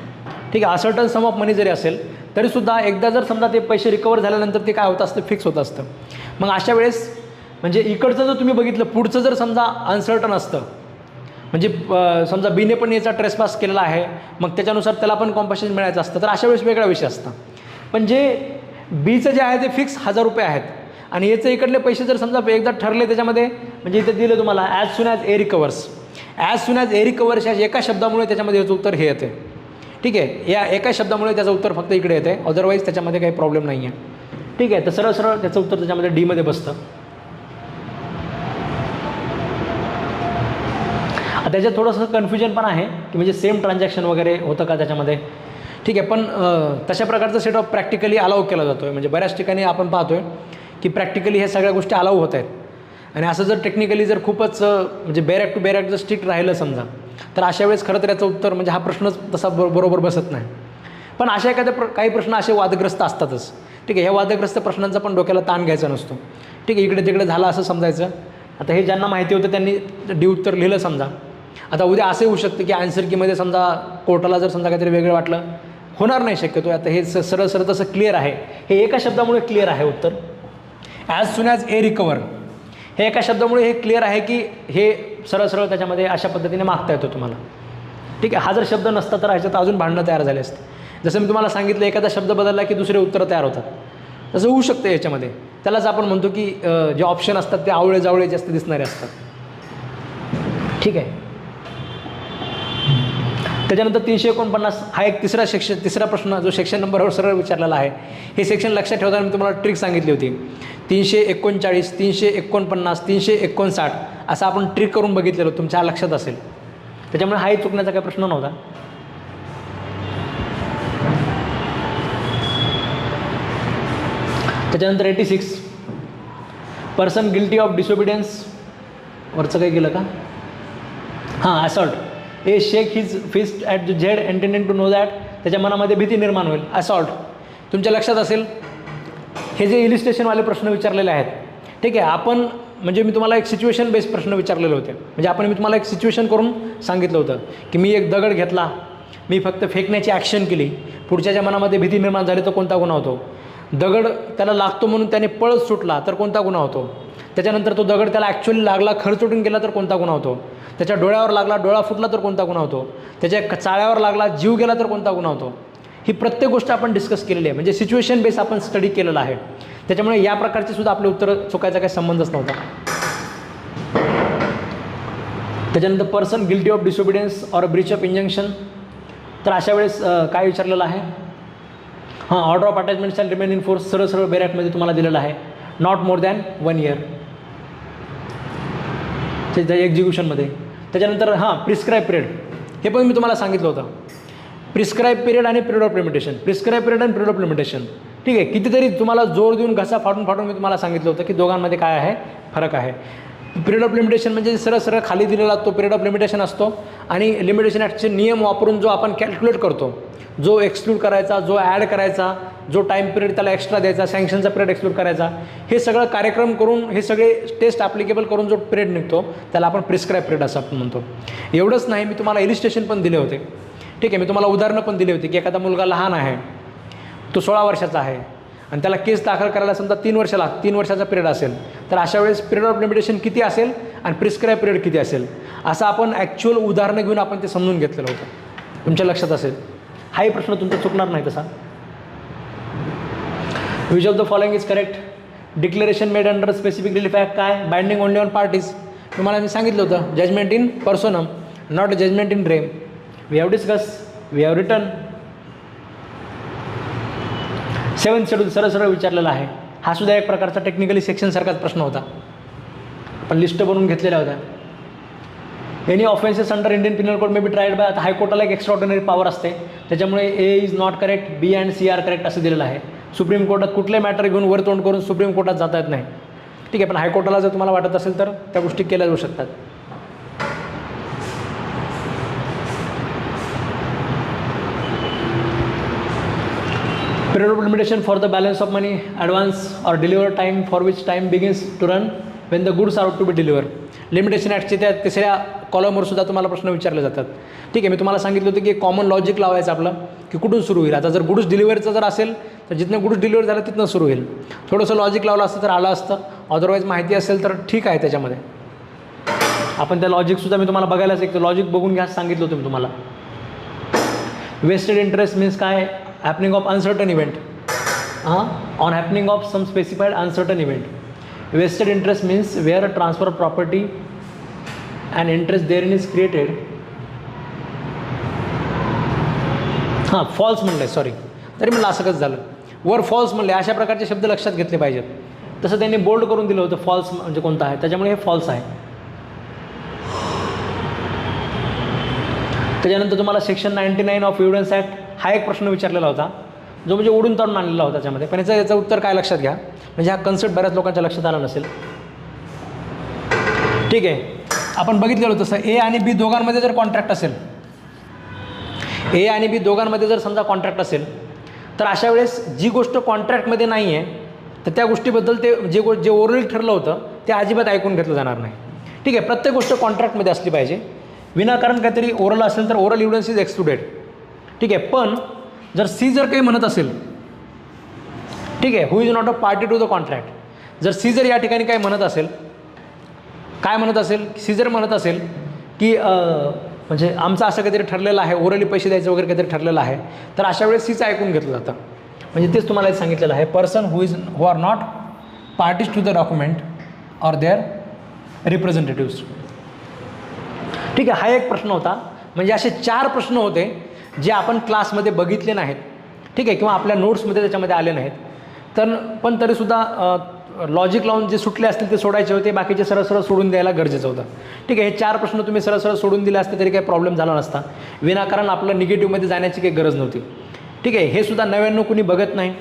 ठीक आहे, असर्टन सम ऑफ मनी जरी असेल तरीसुद्धा एकदा जर समजा ते पैसे रिकवर झाल्यानंतर ते काय होत असतं, फिक्स होत असतं. मग अशा वेळेस म्हणजे इकडचं जर तुम्ही बघितलं, पुढचं जर समजा अनसर्टन असतं, म्हणजे समजा बीने पण याचा ट्रेसपास केलेला आहे, मग त्याच्यानुसार त्याला पण कॉम्पन्सेशन मिळायचं असतं, तर अशा वेळेस वेगळा विषय असतं. पण जे बीचं जे आहे ते फिक्स 1000 रुपये आहेत आणि याचे इकडले पैसे जर समजा एकदा ठरले त्याच्यामध्ये, म्हणजे इथे दिलं तुम्हाला ॲज सून ॲज ए रिकवर्स, ॲज सून ॲज ए रिकवर्स या एका शब्दामुळे त्याच्यामध्ये याचं उत्तर हे येते. ठीक आहे, या एका शब्दामुळे त्याचं उत्तर फक्त इकडे येते, अदरवाईज त्याच्यामध्ये काही प्रॉब्लेम नाही आहे. ठीक आहे, तर सरळ त्याचं उत्तर त्याच्यामध्ये डीमध्ये बसतं. त्याच्यात थोडंसं कन्फ्युजन पण आहे की म्हणजे सेम ट्रान्झॅक्शन वगैरे होतं का त्याच्यामध्ये. ठीक आहे, पण तशा प्रकारचं सेट ऑफ प्रॅक्टिकली अलाउ केला जातो आहे. म्हणजे बऱ्याच ठिकाणी आपण पाहतो आहे की प्रॅक्टिकली हे सगळ्या गोष्टी अलाउ होत आहेत आणि असं जर टेक्निकली जर खूपच म्हणजे बॅरॅक टू बॅरॅक जर स्ट्रिक्ट राहिलं समजा, तर अशा वेळेस खरं तर याचं उत्तर म्हणजे हा प्रश्नच तसा बरोबर बसत नाही. पण अशा काही प्रश्न असे वादग्रस्त असतातच. ठीक आहे, ह्या वादग्रस्त प्रश्नांचा पण डोक्याला ताण घ्यायचा नसतो. ठीक आहे, इकडे तिकडे झालं असं समजायचं. आता हे ज्यांना माहिती होतं त्यांनी डी उत्तर लिहिलं समजा. आता उद्या असं होऊ शकतं की आन्सर कीमध्ये समजा कोर्टाला जर समजा काहीतरी वेगळं वाटलं, होणार नाही शक्यतो. आता हे सरळ सरळ तसं क्लिअर आहे, हे एका शब्दामुळे क्लिअर आहे उत्तर. ॲज सून ॲज ए रिकवर, हे एका शब्दामुळे हे क्लिअर आहे की हे सरळ सरळ त्याच्यामध्ये अशा पद्धतीने मागता येतो तुम्हाला. ठीक आहे. हा जर शब्द नसता तर ह्याच्यात अजून भांडणं तयार झाले असते. जसं मी तुम्हाला सांगितलं एखादा शब्द बदलला की दुसरे उत्तरं तयार होतात, तसं होऊ शकतं याच्यामध्ये. त्यालाच आपण म्हणतो की जे ऑप्शन असतात ते आवळे जावळे जास्त दिसणारे असतात. ठीक आहे. त्याच्यानंतर 349 हा एक तिसरा प्रश्न जो सेक्शन नंबरवर सरळ विचारलेला आहे. हे सेक्शन लक्षात ठेवताना मी तुम्हाला ट्रिक सांगितली होती. 339, 349, 359 असं आपण ट्रिक करून बघितलेलं, तुमच्या लक्षात असेल. त्याच्यामुळे हाही चुकण्याचा काही प्रश्न नव्हता. त्याच्यानंतर 86 पर्सन गिल्टी ऑफ डिसोबिडियन्स, वरचं काही केलं का? हां, assault. A shake his fist at the Z intending to know that, त्याच्या मनामध्ये भीती निर्माण होईल. असॉल्ट तुमच्या लक्षात असेल. हे जे इलिस्ट्रेशनवाले प्रश्न विचारलेले आहेत, ठीक आहे. आपण म्हणजे मी तुम्हाला एक सिच्युएशन बेस्ड प्रश्न विचारलेले होते. म्हणजे मी तुम्हाला एक सिच्युएशन करून सांगितलं होतं की मी एक दगड घेतला, मी फक्त फेकण्याची ॲक्शन केली, पुढच्याच्या मनामध्ये भीती निर्माण झाली तर कोणता गुन्हा होतो? दगड त्याला लागतो म्हणून त्याने पळत सुटला तर कोणता गुन्हा होतो? त्याच्यानंतर तो दगड त्याला ॲक्च्युअली लागला, खरचटून गेला तर कोणता गुन्हा होतो? त्याच्या डोळ्यावर लागला, डोळा फुटला तर कोणता गुन्हा होतो? त्याच्या चाळ्यावर लागला, जीव गेला तर कोणता गुन्हा होतो? ही प्रत्येक गोष्ट आपण डिस्कस केलेली आहे. म्हणजे सिच्युएशन बेस आपण स्टडी केलेला आहे. त्याच्यामुळे या प्रकारचे सुद्धा आपले उत्तरं चुकायचा काही संबंधच नव्हता. त्याच्यानंतर person guilty of disobedience or breach of injunction, तर अशा वेळेस काय विचारलेलं आहे? हां, order of attachment shall remain in force, सरळ सरळ बेरॅकमध्ये तुम्हाला दिलेलं आहे. नॉट मोर दॅन 1 year त्याच्या एक्झिक्युशनमध्ये. त्याच्यानंतर प्रिस्क्राईब पिरियड, हे पण मी तुम्हाला सांगितलं होतं. प्रिस्क्राईब पिरियड आणि period of limitation, prescribe period आणि पिरियड ऑफ लिमिटेशन. ठीक आहे. कितीतरी तुम्हाला जोर देऊन घसा फाडून मी तुम्हाला सांगितलं होतं की दोघांमध्ये काय आहे, फरक आहे. पिरियड ऑफ लिमिटेशन म्हणजे सरळ सरळ खाली दिलेला तो पिरियड ऑफ लिमिटेशन असतो, आणि लिमिटेशन ॲक्टचे नियम वापरून जो आपण कॅल्क्युलेट करतो, जो एक्सक्लूड करायचा, जो ॲड करायचा, जो टाईम पिरियड त्याला एक्स्ट्रा द्यायचा, सँक्शनचा पिरियड एक्सक्लूड करायचा, हे सगळं कार्यक्रम करून हे सगळे टेस्ट ॲप्लिकेबल करून जो पिरियड निघतो त्याला आपण प्रिस्क्राईब पिरियड असं आपण म्हणतो. एवढंच नाही, मी तुम्हाला इलिस्ट्रेशन पण दिले होते. ठीक आहे. मी तुम्हाला उदाहरणं पण दिली होती की एखादा मुलगा लहान आहे, तो 16 वर्षाचा आहे, आणि त्याला केस दाखल करायला समजा 3 वर्षाचा पिरियड असेल, तर अशा वेळेस पिरियड ऑफ लिमिटेशन किती असेल आणि प्रिस्क्राईब पिरियड किती असेल, असं आपण ॲक्च्युअल उदाहरणं घेऊन आपण ते समजून घेतलेलं होतं. तुमच्या लक्षात असेल. हाही प्रश्न तुमचा चुकणार नाही तसा. Which of the following is correct? Declaration made under specific relief act काय? Binding only on parties. तुम्हाला मी सांगितलं होतं judgment in personam, not judgment in rem. We have discuss, we have return. 7th schedule सरळ सरळ विचारलेला आहे. हा सुद्धा एक प्रकारचा टेक्निकली सेक्शनसारखाच प्रश्न होता, पण लिस्ट बनवून घेतलेल्या होत्या. Any offences under Indian penal code may be tried by. आता हायकोर्टाला एक एक्स्ट्राऑर्डिनरी पॉवर असते, त्याच्यामुळे A is not correct, B and C are correct असं दिलेलं आहे. सुप्रीम कोर्टात कुठले मॅटर घेऊन वर तोंड करून सुप्रीम कोर्टात जाता येत नाही. ठीक आहे. पण हायकोर्टाला जर तुम्हाला वाटत असेल तर त्या गोष्टी केल्या जाऊ शकतात. Period of limitation for the balance of money, advance or deliver time for which time begins to run when the goods are to be delivered. Limitation ॲक्टचे त्या तिसऱ्या कॉलमवर सुद्धा तुम्हाला प्रश्न विचारले जातात. ठीक आहे. मी तुम्हाला सांगितलं होतं की कॉमन लॉजिक लावायचं आपलं की कुठून सुरू होईल. आता जर गुड्स डिलिव्हरीचं जर असेल तर जिथनं गुड्स डिलिव्हरी झालं तिथनं सुरू होईल. थोडंसं लॉजिक लावलं असतं तर आलं असतं, अदरवाईज माहिती असेल तर ठीक आहे. त्याच्यामध्ये आपण त्या लॉजिकसुद्धा मी तुम्हाला बघायलाच एक लॉजिक बघून घ्या सांगितलं होतं मी तुम्हाला. वेस्टेड इंटरेस्ट मीन्स काय? happening of uncertain event, on happening of some specified uncertain event. Vested interest means where a transfer of property and interest therein is created. False म्हणलं, सॉरी, तरी म्हणलं असं कसं झालं, वर फॉल्स म्हणले. अशा प्रकारचे शब्द लक्षात घेतले पाहिजेत. तसं त्यांनी बोल्ड करून दिलं होतं फॉल्स म्हणजे कोणता आहे, त्याच्यामुळे हे फॉल्स आहे. त्याच्यानंतर तुम्हाला सेक्शन 99 ऑफ एव्हिडन्स ॲक्ट हा एक प्रश्न विचारलेला होता, जो म्हणजे ओढून ताणून आणलेला होता त्याच्यामध्ये. पण याचं उत्तर काय लक्षात घ्या, म्हणजे हा कन्सेप्ट बऱ्याच लोकांच्या लक्षात आला नसेल. ठीक आहे. आपण बघितलेलं होतं तसं ए आणि बी दोघांमध्ये जर कॉन्ट्रॅक्ट असेल, ए आणि बी दोघांमध्ये जर समजा कॉन्ट्रॅक्ट असेल, तर अशा वेळेस जी गोष्ट कॉन्ट्रॅक्टमध्ये नाही आहे तर त्या गोष्टीबद्दल ते जे ओरली ठरलं होतं ते अजिबात ऐकून घेतलं जाणार नाही. ठीक आहे. प्रत्येक गोष्ट कॉन्ट्रॅक्टमध्ये असली पाहिजे. विनाकारण काहीतरी ओरल असेल तर ओरल एव्हिडन्स इज एक्सक्लुडेड. ठीक आहे. पण जर सी जर काही म्हणत असेल, ठीक आहे, who is not a party to the contract, जर सी जर या ठिकाणी काय म्हणत असेल, काय म्हणत असेल, सी जर म्हणत असेल की म्हणजे आमचं असं काहीतरी ठरलेलं आहे, ओरली पैसे द्यायचं वगैरे काहीतरी ठरलेलं आहे, तर अशा वेळेस सीचं ऐकून घेतलं जातं. म्हणजे तेच तुम्हाला सांगितलेलं आहे, person who are not parties to the document or their representatives. ठीक आहे, हा एक प्रश्न होता. म्हणजे असे 4 प्रश्न होते जे आपण क्लासमध्ये बघितले नाहीत, ठीक आहे, किंवा आपल्या नोट्समध्ये त्याच्यामध्ये आले नाहीत, तर पण तरीसुद्धा लॉजिक लावून जे सुटले असतील ते सोडायचे होते, बाकीचे सरळ सरळ सोडून द्यायला गरजेचं होतं. ठीक आहे, हे 4 प्रश्न तुम्ही सरळ सरळ सोडून दिले असते तरी काही प्रॉब्लेम झाला नसता, विनाकारण आपलं निगेटिव्हमध्ये जाण्याची काही गरज नव्हती. ठीक आहे, हे सुद्धा 99 कुणी बघत नाही.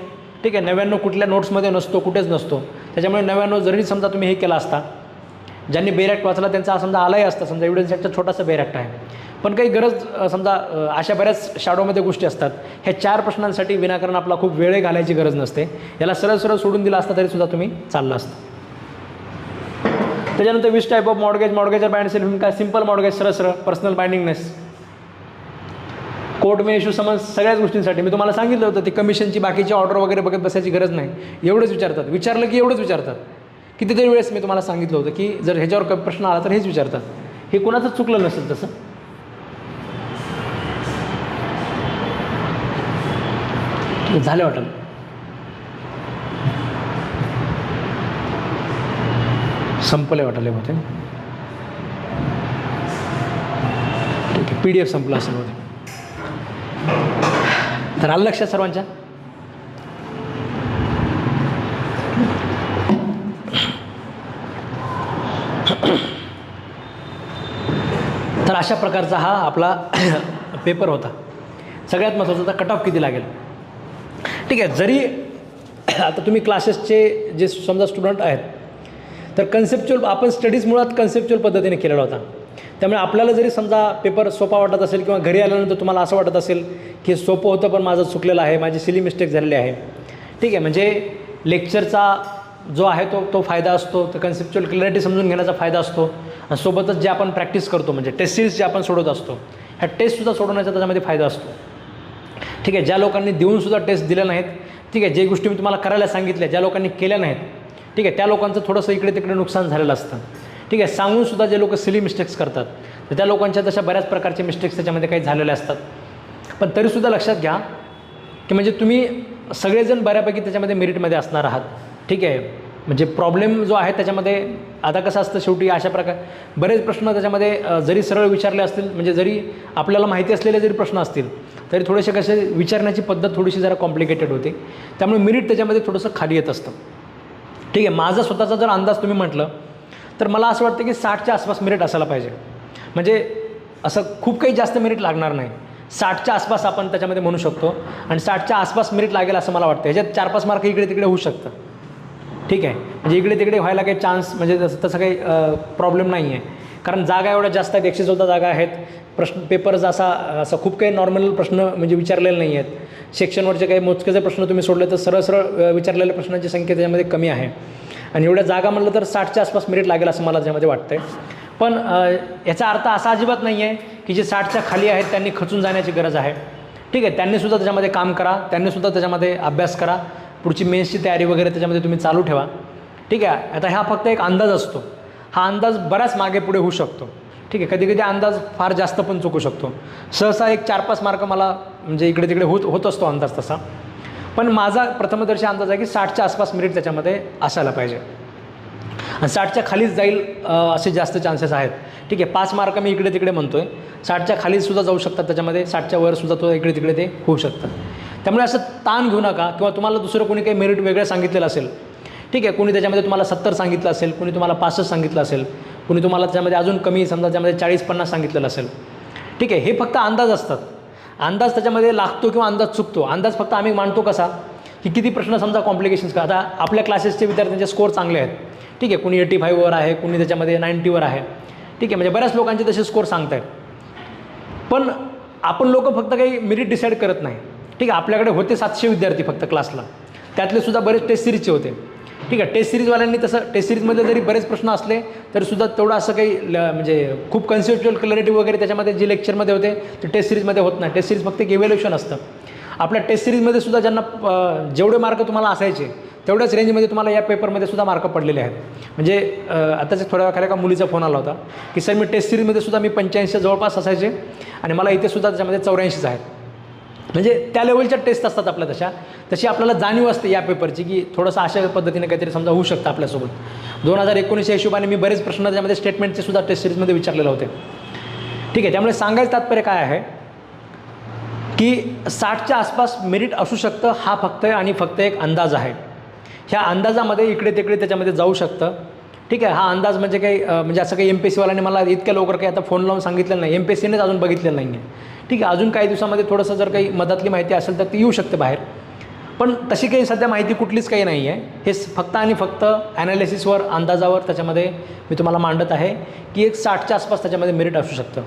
ठीक आहे, 99 कुठल्या नोट्समध्ये नसतो, कुठेच नसतो. त्याच्यामुळे 99 जरी समजा तुम्ही हे केला असता, ज्यांनी बेरॅक्ट वाचला त्यांचा समजा आलाही असता, समजा एव्हिडन्स ॲक्टचा छोटासा बेरॅक्ट आहे, पण काही गरज समजा अशा बऱ्याच शॅडोमध्ये गोष्टी असतात, ह्या 4 प्रश्नांसाठी विनाकारण आपला खूप वेळ घालायची गरज नसते. याला सरळ सरळ सोडून दिला असता तरीसुद्धा तुम्ही चालला असता. त्याच्यानंतर 20 type of mortgage, mortgagor bind self, काय सिम्पल मॉर्गेज सरळ सरळ, पर्सनल बाइंडिंगनेस, कोर्ट मे इश्यू समज, सगळ्याच गोष्टींसाठी मी तुम्हाला सांगितलं होतं, ती कमिशनची बाकीची ऑर्डर वगैरे बघत बसायची गरज नाही, एवढंच विचारतात. विचारलं की एवढंच विचारतात. कितीतरी वेळेस मी तुम्हाला सांगितलं होतं की जर ह्याच्यावर प्रश्न आला तर हेच विचारतात. हे कुणाचंच चुकलं नसेल तसं. झालं वाटेल. संपले वाटले होते. ठीक आहे, PDF संपला असेल होते. तर आलं लक्षात सर्वांच्या. तर अशा प्रकारचा हा आपला पेपर होता. सगळ्यात महत्त्वाचा होता कट ऑफ किती लागेल. ठीक आहे, जरी आता तुम्ही क्लासेसचे जे समजा स्टुडंट आहेत तर कन्सेप्च्युअल आपण स्टडीज मुळात कन्सेप्च्युअल पद्धतीने केलेला होता. त्यामुळे आपल्याला जरी समजा पेपर सोपा वाटत असेल किंवा घरी आल्यानंतर तुम्हाला असं वाटत असेल की सोपं होतं पण माझं चुकलेलं आहे, माझी सिली मिस्टेक झालेली आहे. ठीक आहे, म्हणजे लेक्चरचा जो आहे तो फायदा असतो, तर कन्सेप्च्युअल क्लॅरिटी समजून घेण्याचा फायदा असतो. आणि सोबतच जे आपण प्रॅक्टिस करतो म्हणजे टेस्ट सिरीज जे आपण सोडवत असतो, ह्या टेस्टसुद्धा सोडवण्याचा त्याच्यामध्ये फायदा असतो. ठीक आहे, ज्या लोकांनी देऊनसुद्धा टेस्ट दिल्या नाहीत, ठीक आहे, जे गोष्टी मी तुम्हाला करायला सांगितल्या ज्या लोकांनी केल्या नाहीत, ठीक आहे, त्या लोकांचं थोडंसं इकडे तिकडे नुकसान झालेलं असतं. ठीक आहे, सांगूनसुद्धा जे लोक सिली मिस्टेक्स करतात तर त्या लोकांच्या तशा बऱ्याच प्रकारचे मिस्टेक्स त्याच्यामध्ये काही झालेले असतात. पण तरीसुद्धा लक्षात घ्या की म्हणजे तुम्ही सगळेजण बऱ्यापैकी त्याच्यामध्ये मेरिटमध्ये असणार आहात. ठीक आहे, म्हणजे प्रॉब्लेम जो आहे त्याच्यामध्ये आता कसं असतं, शेवटी अशा प्रकारे बरेच प्रश्न त्याच्यामध्ये जरी सरळ विचारले असतील, म्हणजे जरी आपल्याला माहिती असलेले जरी प्रश्न असतील तरी थोडेसे कसे विचारण्याची पद्धत थोडीशी जरा कॉम्प्लिकेटेड होते. त्यामुळे मेरिट त्याच्यामध्ये थोडंसं खाली येत असतं. ठीक आहे, माझा स्वतःचा जर अंदाज तुम्ही म्हटलं तर मला असं वाटतं की 60च्या आसपास मेरिट असायला पाहिजे. म्हणजे असं खूप काही जास्त मेरिट लागणार नाही, 60च्या आसपास आपण त्याच्यामध्ये म्हणू शकतो. आणि 60च्या आसपास मेरिट लागेल असं मला वाटतं. ह्याच्यात 4-5 मार्क इकडे तिकडे होऊ शकतं. ठीक आहे, म्हणजे इकडे तिकडे व्हायला काही चान्स म्हणजे तसं काही प्रॉब्लेम नाही आहे, कारण जागा एवढ्या जास्त आहेत, 114 जागा आहेत. पेपर्स असं खूप काही नॉर्मल प्रश्न म्हणजे विचारलेले नाही आहेत. सेक्शनवरचे काही मोजकेचे प्रश्न तुम्ही सोडले तर सरळ सरळ विचारलेल्या प्रश्नांची संख्या त्याच्यामध्ये कमी आहे. आणि एवढ्या जागा म्हणलं तर 60च्या आसपास मेरिट लागेल असं मला त्याच्यामध्ये वाटतं आहे. पण याचा अर्थ असा अजिबात नाही आहे की जे 60च्या खाली आहेत त्यांनी खचून जाण्याची गरज आहे. ठीक आहे, त्यांनीसुद्धा त्याच्यामध्ये काम करा, त्यांनीसुद्धा त्याच्यामध्ये अभ्यास करा, पुढची मेन्सची तयारी वगैरे त्याच्यामध्ये तुम्ही चालू ठेवा. ठीक आहे, आता हा फक्त एक अंदाज असतो. हा अंदाज बऱ्याच मागे पुढे होऊ शकतो. ठीक आहे, कधी कधी अंदाज फार जास्त पण चुकू शकतो. सहसा एक 4-5 मार्क मला म्हणजे इकडे तिकडे होत असतो अंदाज तसा. पण माझा प्रथमदर्शी अंदाज आहे की 60च्या आसपास मेरिट त्याच्यामध्ये असायला पाहिजे. आणि 60च्या खालीच जाईल असे जास्त चान्सेस आहेत. ठीक आहे, 5 मार्क मी इकडे तिकडे म्हणतो आहे, 60च्या खालीसुद्धा जाऊ शकतात त्याच्यामध्ये, 60च्या वरसुद्धा तो इकडे तिकडे ते होऊ शकतं. त्यामुळे असं ताण घेऊ नका. किंवा तुम्हाला दुसरं कोणी काही मेरिट वेगळं सांगितलेलं असेल, ठीक आहे, कोणी त्याच्यामध्ये तुम्हाला 70 सांगितलं असेल, कोणी तुम्हाला 65 सांगितलं असेल, कोणी तुम्हाला त्याच्यामध्ये अजून कमी समजा त्यामध्ये 40-50 सांगितलेलं असेल. ठीक आहे, हे फक्त अंदाज असतात. अंदाज त्याच्यामध्ये लागतो किंवा अंदाज चुकतो. अंदाज फक्त आम्ही मांडतो कसा की किती प्रश्न समजा कॉम्प्लिकेशन्स का. आता आपल्या क्लासेसचे विद्यार्थ्यांचे स्कोर चांगले आहेत. ठीक आहे, कोणी 85वर आहे, कोणी त्याच्यामध्ये 90वर आहे. ठीक आहे, म्हणजे बऱ्याच लोकांचे तसे स्कोर सांगत आहेत. पण आपण लोक फक्त काही मेरिट डिसाईड करत नाही. ठीक आहे, आपल्याकडे होते 700 विद्यार्थी फक्त क्लासला, त्यातले सुद्धा बरेच टेस्ट सिरीजचे होते. ठीक आहे, टेस्ट सिरीजवाल्यांनी तसं टेस्ट सिरीजमध्ये जरी बरेच प्रश्न असले तरीसुद्धा तेवढं असं काही म्हणजे खूप कन्सेप्च्युअल क्लॅरिटी वगैरे त्याच्यामध्ये जे लेक्चरमध्ये होते ते टेस्ट सिरीजमध्ये होत नाही. टेस्ट सिरीज फक्त एक इव्हॅल्युएशन असतं. आपल्या टेस्ट सिरीजमध्ये सुद्धा ज्यांना जेवढे मार्क तुम्हाला असायचे तेवढ्याच रेंजमध्ये तुम्हाला या पेपरमध्ये सुद्धा मार्क पडलेले आहेत. म्हणजे आताच थोड्या वेळा एका मुलीचा फोन आला होता की सर मी टेस्ट सिरीजमध्ये सुद्धा मी 85 जवळपास असायचे आणि मला इथे सुद्धा त्याच्यामध्ये 84 आहेत. म्हणजे त्या लेवलच्या टेस्ट असतात आपल्या तशी आपल्याला जाणीव असते या पेपरची की थोडंसं अशा पद्धतीने काहीतरी समजा होऊ शकतं आपल्यासोबत. 2019 हिशोबाने मी बरेच प्रश्न त्याच्यामध्ये स्टेटमेंटचे सुद्धा टेस्ट सिरीजमध्ये विचारलेले होते. ठीक आहे, त्यामुळे सांगायचं तात्पर्य काय आहे की 60च्या आसपास मेरिट असू शकतं. हा फक्त आणि फक्त एक अंदाज आहे. ह्या अंदाजामध्ये इकडे तिकडे त्याच्यामध्ये जाऊ शकतं. ठीक आहे, हा अंदाज म्हणजे काही म्हणजे असं काही MPSCवाल्याने मला इतक्या लवकर काही आता फोन लावून सांगितलेलं नाही. MPSCनेच अजून बघितलेलं नाही आहे. ठीक आहे, अजून काही दिवसामध्ये थोडंसं जर काही मधातली माहिती असेल तर ती येऊ शकते बाहेर. पण तशी काही सध्या माहिती कुठलीच काही नाही आहे. हे फक्त आणि फक्त ॲनालिसिसवर अंदाजावर त्याच्यामध्ये मी तुम्हाला मांडत आहे की एक 60च्या आसपास त्याच्यामध्ये मेरिट असू शकतं.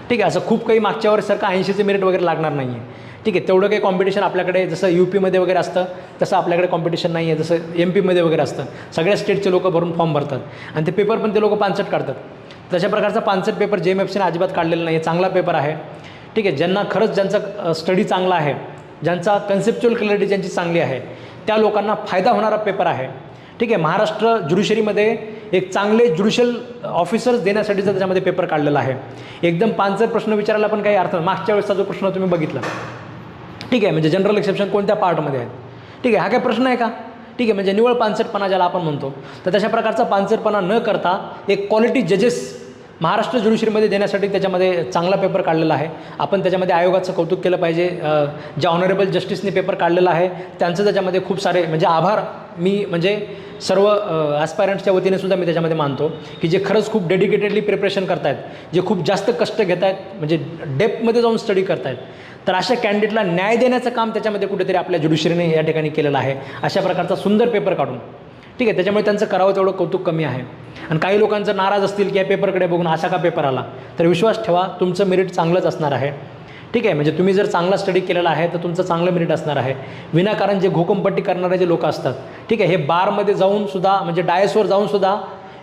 ठीक आहे, असं खूप काही मागच्या वर्षीसारखं 80चे मेरिट वगैरे लागणार नाही आहे. ठीक आहे, तेवढं काही कॉम्पिटिशन आपल्याकडे जसं UPमध्ये वगैरे असतं तसं आपल्याकडे कॉम्पिटिशन नाही आहे. जसं MPमध्ये वगैरे असतं, सगळ्या स्टेटचे लोक भरून फॉर्म भरतात आणि ते पेपर पण ते लोक पानसट काढतात. तशा प्रकारचा पानसट पेपर JMFCने अजिबात काढलेला नाही आहे. चांगला पेपर आहे. ठीक आहे, ज्यांना खरंच ज्यांचा स्टडी चांगला आहे, ज्यांचा कन्सेप्च्युअल क्लॅरिटी ज्यांची चांगली आहे त्या लोकांना फायदा होणारा पेपर आहे. ठीक आहे, महाराष्ट्र ज्युडिशरीमध्ये एक चांगले ज्युडिशियल ऑफिसर्स देण्यासाठीचा त्याच्यामध्ये पेपर काढलेला आहे. एकदम पानसट प्रश्न विचारायला पण काही अर्थ नाही. मागच्या वेळेसचा जो प्रश्न तुम्ही बघितला, ठीक आहे, म्हणजे जनरल एक्सेप्शन कोणत्या पार्टमध्ये आहे. ठीक आहे, हा काय प्रश्न आहे का. ठीक आहे, म्हणजे निवळ पानसटपणा ज्याला आपण म्हणतो, तर तशा प्रकारचा पानसटपणा न करता एक क्वालिटी जजेस महाराष्ट्र ज्युडिशरीमध्ये देण्यासाठी त्याच्यामध्ये चांगला पेपर काढलेला आहे. आपण त्याच्यामध्ये आयोगाचं कौतुक केलं पाहिजे. ज्या ऑनरेबल जस्टिसने पेपर काढलेला आहे त्यांचं त्याच्यामध्ये खूप सारे म्हणजे आभार मी म्हणजे सर्व ॲस्पायरंट्सच्या वतीने सुद्धा मी त्याच्यामध्ये मानतो की जे खरंच खूप डेडिकेटेडली प्रिपरेशन करत आहेत, जे खूप जास्त कष्ट घेत आहेत, म्हणजे डेप्थमध्ये जाऊन स्टडी करत आहेत. तर अशा कॅन्डिडेटला न्याय देण्याचं काम त्याच्यामध्ये कुठेतरी आपल्या ज्युडिशरीने या ठिकाणी केलेलं आहे, अशा प्रकारचा सुंदर पेपर काढून. ठीक आहे, त्याच्यामुळे त्यांचं करावं तेवढं कौतुक कमी आहे. आणि काही लोकांचं नाराज असतील की या पेपरकडे बघून असा का पेपर आला, तर विश्वास ठेवा तुमचं मेरिट चांगलंच असणार आहे. ठीक आहे, म्हणजे तुम्ही जर चांगला स्टडी केलेला आहे तर तुमचं चांगलं मेरिट असणार आहे. विनाकारण जे घोकंपट्टी करणारे जे लोक असतात, ठीक आहे, हे बारमध्ये जाऊन सुद्धा म्हणजे डायसवर जाऊन सुद्धा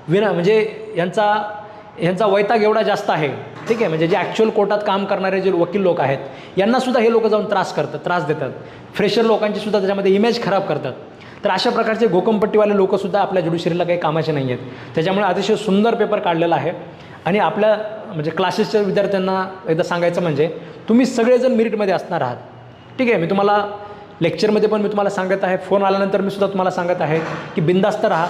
म्हणजे यांचा वैताग एवढा जास्त आहे. ठीक आहे, म्हणजे जे ॲक्च्युअल कोर्टात काम करणारे जे वकील लोक आहेत यांनासुद्धा हे लोक जाऊन त्रास देतात. फ्रेशर लोकांची सुद्धा त्याच्यामध्ये इमेज खराब करतात. तर अशा प्रकारचे घोकंपट्टीवाले लोकंसुद्धा आपल्या ज्युडिशरीला काही कामाचे नाही आहेत. त्याच्यामुळे अतिशय सुंदर पेपर काढलेला आहे. आणि आपल्या म्हणजे क्लासेसच्या विद्यार्थ्यांना एकदा सांगायचं म्हणजे तुम्ही सगळेजण मेरिटमध्ये असणार आहात. ठीक आहे, मी तुम्हाला लेक्चरमध्ये पण मी तुम्हाला सांगत आहे, फोन आल्यानंतर मी सुद्धा तुम्हाला सांगत आहे की बिंदास्त राहा.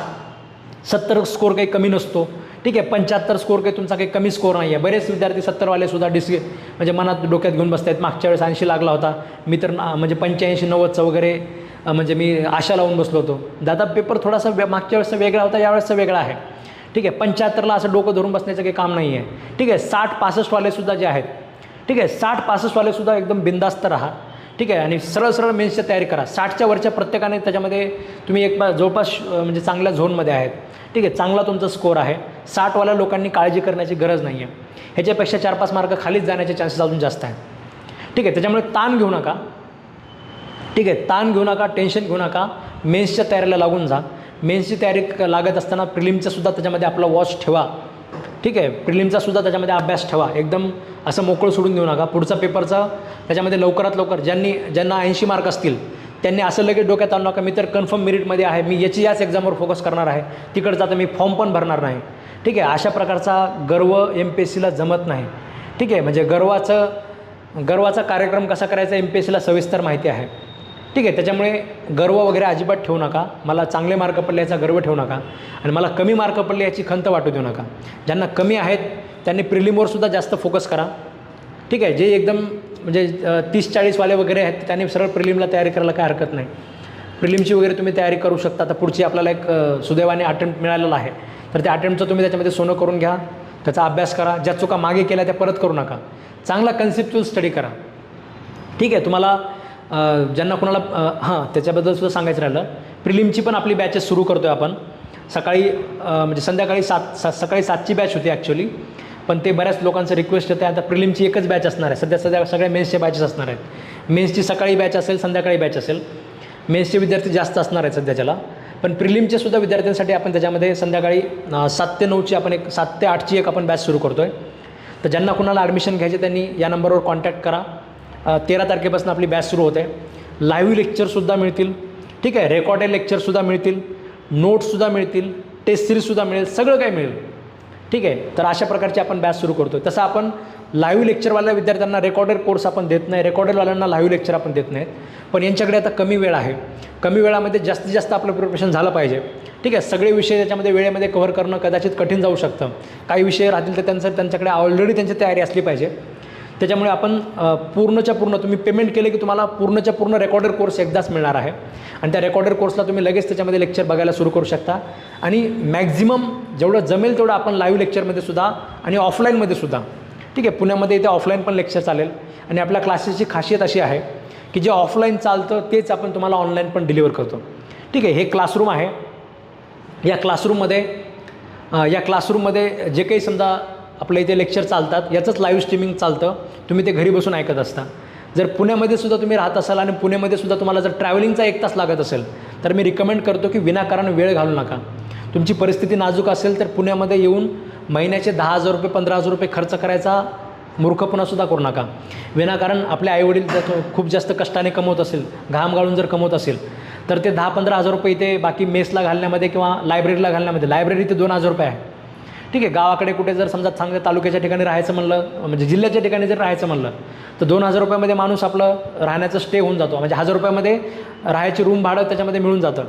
70 स्कोर काही कमी नसतो. ठीक आहे, 75 स्कोर काही तुमचा काही कमी स्कोर नाही आहे. बरेच विद्यार्थी 70वाले सुद्धा म्हणजे मनात डोक्यात घेऊन बसत आहेत. मागच्या वेळेस 80 लागला होता, मी तर म्हणजे 85-90चं वगैरे म्हणजे मी आशा लावून बसलो होतो. दादा पेपर थोडासा मागच्या वेळेसचा वेगळा होता, यावेळेसचा वेगळा आहे. ठीक आहे, 75ला असं डोकं धरून बसण्याचं काही काम नाही आहे. ठीक आहे, 60-65वाले सुद्धा जे आहेत, ठीक आहे, 60-65वाले सुद्धा एकदम बिंदास्त राहा. ठीक आहे, आणि सरळ मेन्सची तयारी करा. 60च्या वरच्या प्रत्येकाने त्याच्यामध्ये तुम्ही एक जवळपास म्हणजे चांगल्या झोनमध्ये आहेत. ठीक आहे, चांगला तुमचा स्कोर आहे. 60वाल्या लोकांनी काळजी करण्याची गरज नाही आहे. ह्याच्यापेक्षा 4-5 मार्क खालीच जाण्याचे चान्सेस अजून जास्त आहेत. ठीक आहे, त्याच्यामुळे ताण घेऊ नका. ठीक आहे, ताण घेऊ नका, टेन्शन घेऊ नका. मेन्सच्या तयारीला लागून जा. मेन्सची तयारी लागत असताना प्रिलिमचासुद्धा त्याच्यामध्ये आपला वॉच ठेवा. ठीक आहे, प्रिलिमचासुद्धा त्याच्यामध्ये अभ्यास ठेवा. एकदम असं मोकळं सोडून देऊ नका. पुढचा पेपरचा त्याच्यामध्ये लवकरात लवकर ज्यांना 80 मार्क असतील त्यांनी असं लगेच डोक्यात आणू नका मी तर कन्फर्म मेरिटमध्ये आहे, मी याच एक्झामवर फोकस करणार आहे, तिकडचा तर मी फॉर्म पण भरणार नाही. ठीक आहे, अशा प्रकारचा गर्व MPSCला जमत नाही. ठीक आहे, म्हणजे गर्वाचा कार्यक्रम कसा करायचा MPSCला सविस्तर माहिती आहे. ठीक आहे, त्याच्यामुळे गर्व वगैरे अजिबात ठेवू नका. मला चांगले मार्क पडले याचा गर्व ठेवू नका आणि मला कमी मार्क पडले याची खंत वाटू देऊ नका. ज्यांना कमी आहेत त्यांनी प्रिलिमवरसुद्धा जास्त फोकस करा. ठीक आहे, जे एकदम म्हणजे 30-40वाले वगैरे आहेत त्यांनी सरळ प्रिलिमला तयारी करायला काय हरकत नाही. प्रिलिमची वगैरे तुम्ही तयारी करू शकता. आता पुढची आपल्याला एक सुदैवाने अटेम्प्ट मिळालेला आहे, तर त्या अटेम्प्टचं तुम्ही त्याच्यामध्ये सोनं करून घ्या, त्याचा अभ्यास करा. ज्या चुका मागे केल्या त्या परत करू नका. चांगला कन्सेप्च्युअल स्टडी करा. ठीक आहे, तुम्हाला ज्यांना कोणाला त्याच्याबद्दल सुद्धा सांगायचं राहिलं, प्रिलिमची पण आपली बॅचेस सुरू करतो आहे आपण. सकाळी म्हणजे संध्याकाळी सकाळी 7ची बॅच होती ॲक्च्युली, पण ते बऱ्याच लोकांचं रिक्वेस्ट होते. आता प्रिलिमची एकच बॅच असणार आहे. सध्या सगळ्या मेन्सच्या बॅचेस असणार आहेत. मेन्सची सकाळी बॅच असेल, संध्याकाळी बॅच असेल. मेन्सचे विद्यार्थी जास्त असणार आहेत सध्याच्याला, पण प्रिलिमचे सुद्धा विद्यार्थ्यांसाठी आपण त्याच्यामध्ये संध्याकाळी 7 ते 9ची आपण 7 ते 8ची एक आपण बॅच सुरू करतो आहे. तर ज्यांना कुणाला ॲडमिशन घ्यायचे त्यांनी या नंबरवर कॉन्टॅक्ट करा. 13 तारखेपासून आपली बॅच सुरू होते. लाईव्ह लेक्चरसुद्धा मिळतील, ठीक आहे, रेकॉर्डेड लेक्चरसुद्धा मिळतील, नोट्ससुद्धा मिळतील, टेस्ट सिरीजसुद्धा मिळेल, सगळं काही मिळेल, ठीक आहे. तर अशा प्रकारची आपण बॅच सुरू करतो. तसं आपण लाईव्ह लेक्चरवाल्या विद्यार्थ्यांना रेकॉर्डेड कोर्स आपण देत नाही, रेकॉर्डेडवाल्यांना लाईव्ह लेक्चर आपण देत नाहीत. पण यांच्याकडे आता कमी वेळ आहे, कमी वेळामध्ये जास्तीत जास्त आपलं प्रिपरेशन झालं पाहिजे, ठीक आहे. सगळे विषय त्याच्यामध्ये वेळेमध्ये कव्हर करणं कदाचित कठीण जाऊ शकतं. काही विषय राहतील तर त्यांच्याकडे ऑलरेडी त्यांची तयारी असली पाहिजे. त्याच्यामुळे आपण पूर्णच्या पूर्ण तुम्ही पेमेंट केले की तुम्हाला पूर्णच्या पूर्ण रेकॉर्डेड कोर्स एकदाच मिळणार आहे आणि त्या रेकॉर्डेड कोर्सला तुम्ही लगेच त्याच्यामध्ये लेक्चर बघायला सुरू करू शकता. आणि मॅक्झिमम जेवढं जमेल तेवढं आपण लाईव्ह लेक्चरमध्ये सुद्धा आणि ऑफलाईनमध्ये सुद्धा, ठीक आहे. पुण्यामध्ये इथे ऑफलाईन पण लेक्चर चालेल आणि आपल्या क्लासेसची खासियत अशी आहे की जे ऑफलाईन चालतं तेच आपण तुम्हाला ऑनलाईन पण डिलिव्हर करतो, ठीक आहे. हे क्लासरूम आहे. या क्लासरूममध्ये जे काही समजा आपल्या इथे लेक्चर चालतात याचंच लाईव्ह स्ट्रीमिंग चालतं, तुम्ही ते घरी बसून ऐकत असता. जर पुण्यामध्ये सुद्धा तुम्ही राहत असाल आणि पुण्यामध्ये सुद्धा तुम्हाला जर ट्रॅव्हलिंगचा 1 तास लागत असेल तर मी रिकमेंड करतो की विनाकारण वेळ घालू नका. तुमची परिस्थिती नाजूक असेल तर पुण्यामध्ये येऊन महिन्याचे 10,000 रुपये 15,000 रुपये खर्च करायचा मूर्खपणासुद्धा करू नका. विनाकारण आपले आईवडील जर खूप जास्त कष्टाने कमवत असेल, घाम गाळून जर कमवत असेल तर ते 10-15,000 रुपये इथे बाकी मेसला घालण्यामध्ये किंवा लायब्ररीला घालण्यामध्ये, लायब्ररी ते 2,000 रुपये आहे, ठीक आहे. गावाकडे कुठे जर समजा चांगल्या तालुक्याच्या ठिकाणी राहायचं म्हणलं, म्हणजे जिल्ह्याच्या ठिकाणी जर राहायचं म्हणलं तर 2,000 रुपयामध्ये माणूस आपलं राहण्याचं स्टे होऊन जातो. म्हणजे 1,000 रुपयामध्ये राहायची रूम भाडं त्याच्यामध्ये मिळून जातं,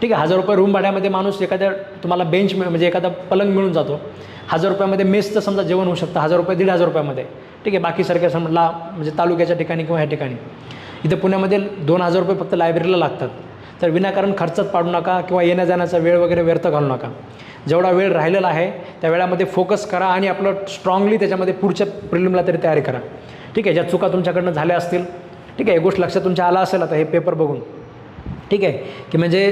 ठीक आहे. 1,000 रुपये रूम भाड्यामध्ये माणूस एखाद्या तुम्हाला बेंच म्हणजे एखादा पलंग मिळून जातो. 1,000 रुपयामध्ये मेसचं समजा जेवण होऊ शकतं, 1,000 रुपये 1,500 रुपयामध्ये, ठीक आहे. बाकी सारख्या समजा म्हणजे तालुक्याच्या ठिकाणी किंवा ह्या ठिकाणी इथं पुण्यामध्ये 2,000 रुपये फक्त लायब्ररीला लागतात. तर विनाकारण खर्चात पाडू नका किंवा येण्या जाण्याचा वेळ वगैरे व्यर्थ घालू नका. जेवढा वेळ राहिलेला आहे त्या वेळामध्ये फोकस करा आणि आपलं स्ट्रॉंगली त्याच्यामध्ये पुढच्या प्रिलिमला तरी तयारी करा, ठीक आहे. ज्या चुका तुमच्याकडनं झाल्या असतील, ठीक आहे, एक गोष्ट लक्षात तुमच्या आला असेल आता हे पेपर बघून, ठीक आहे, की म्हणजे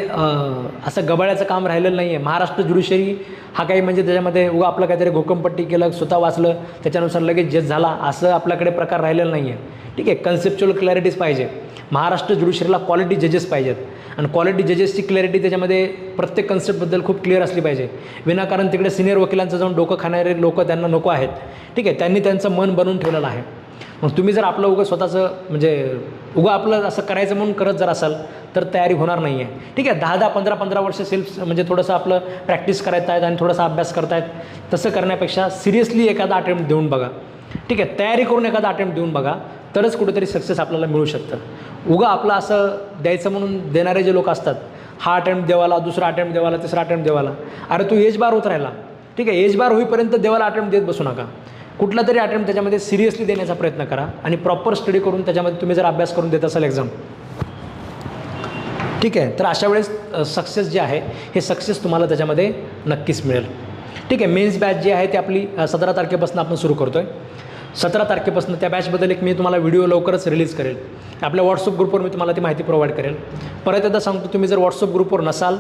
असं गबाळ्याचं काम राहिलेलं नाही आहे. महाराष्ट्र ज्युडिशरी हा काही म्हणजे त्याच्यामध्ये उगा आपलं काहीतरी घोकमपट्टी केलं, स्वतः वाचलं, त्याच्यानुसार लगेच जज झाला असं आपल्याकडे प्रकार राहिलेला नाही आहे, ठीक आहे. कन्सेप्च्युअल क्लॅरिटीज पाहिजे. महाराष्ट्र ज्युडिशरीला क्वालिटी जजेस पाहिजेत आणि क्वालिटी जजेसची क्लॅरिटी त्याच्यामध्ये प्रत्येक कन्सेप्टबद्दल खूप क्लिअर असली पाहिजे. विनाकारण तिकडे सिनियर वकिलांचं जाऊन डोकं खाणारे लोक त्यांना नको आहेत, ठीक आहे. त्यांनी त्यांचं मन बनवून ठेवलेलं आहे. मग तुम्ही जर आपलं उगं स्वतःचं म्हणजे उगं आपलं असं करायचं म्हणून करत जर असाल तर तयारी होणार नाही आहे, ठीक आहे. 10-10, 15-15 वर्ष सेल्फ म्हणजे थोडंसं आपलं प्रॅक्टिस करत आहेत आणि थोडासा अभ्यास करतायत, तसं करण्यापेक्षा सिरियसली एखादा अटेम्प्ट देऊन बघा, ठीक आहे. तयारी करून एखादा अटेम्प्ट देऊन बघा, तरच कुठेतरी सक्सेस आपल्याला मिळू शकतं. उगा आपलं असं द्यायचं म्हणून देणारे जे लोक असतात, हा अटेम्प्ट देवाला, दुसरा अटेम्प्ट देवाला, तिसरा अटेम्प्ट देवाला, अरे तू एज बार होत राहिला, ठीक आहे. एज बार होईपर्यंत देवाला अटेम्प्ट देत बसू नका. कुठला तरी अटेम्प्ट त्याच्यामध्ये सिरियसली देण्याचा प्रयत्न करा आणि प्रॉपर स्टडी करून त्याच्यामध्ये तुम्ही जर अभ्यास करून देत असाल एक्झाम, ठीक आहे, तर अशा वेळेस सक्सेस जे आहे हे सक्सेस तुम्हाला त्याच्यामध्ये नक्कीच मिळेल, ठीक आहे. मेन्स बॅच जी आहे ती आपली 17 तारखेपासून आपण सुरू करतो आहे. 17 तारखेपासून त्या बॅचबद्दल एक मी तुम्हाला व्हिडिओ लवकरच रिलीज करेल. आपल्या व्हॉट्सअप ग्रुपवर मी तुम्हाला ती माहिती प्रोव्हाइड करेल. परत एकदा सांगतो, तुम्ही जर व्हॉट्सअप ग्रुपवर नसाल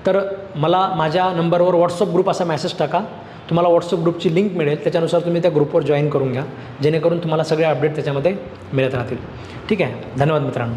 तर मला माझ्या नंबरवर व्हॉट्सअप ग्रुप असा मेसेज टाका, तुम्हाला व्हॉट्सअप ग्रुपची लिंक मिळेल. त्याच्यानुसार तुम्ही त्या ग्रुपवर जॉईन करून घ्या, जेणेकरून तुम्हाला सगळे अपडेट त्याच्यामध्ये मिळत राहतील, ठीक आहे. धन्यवाद मित्रांनो.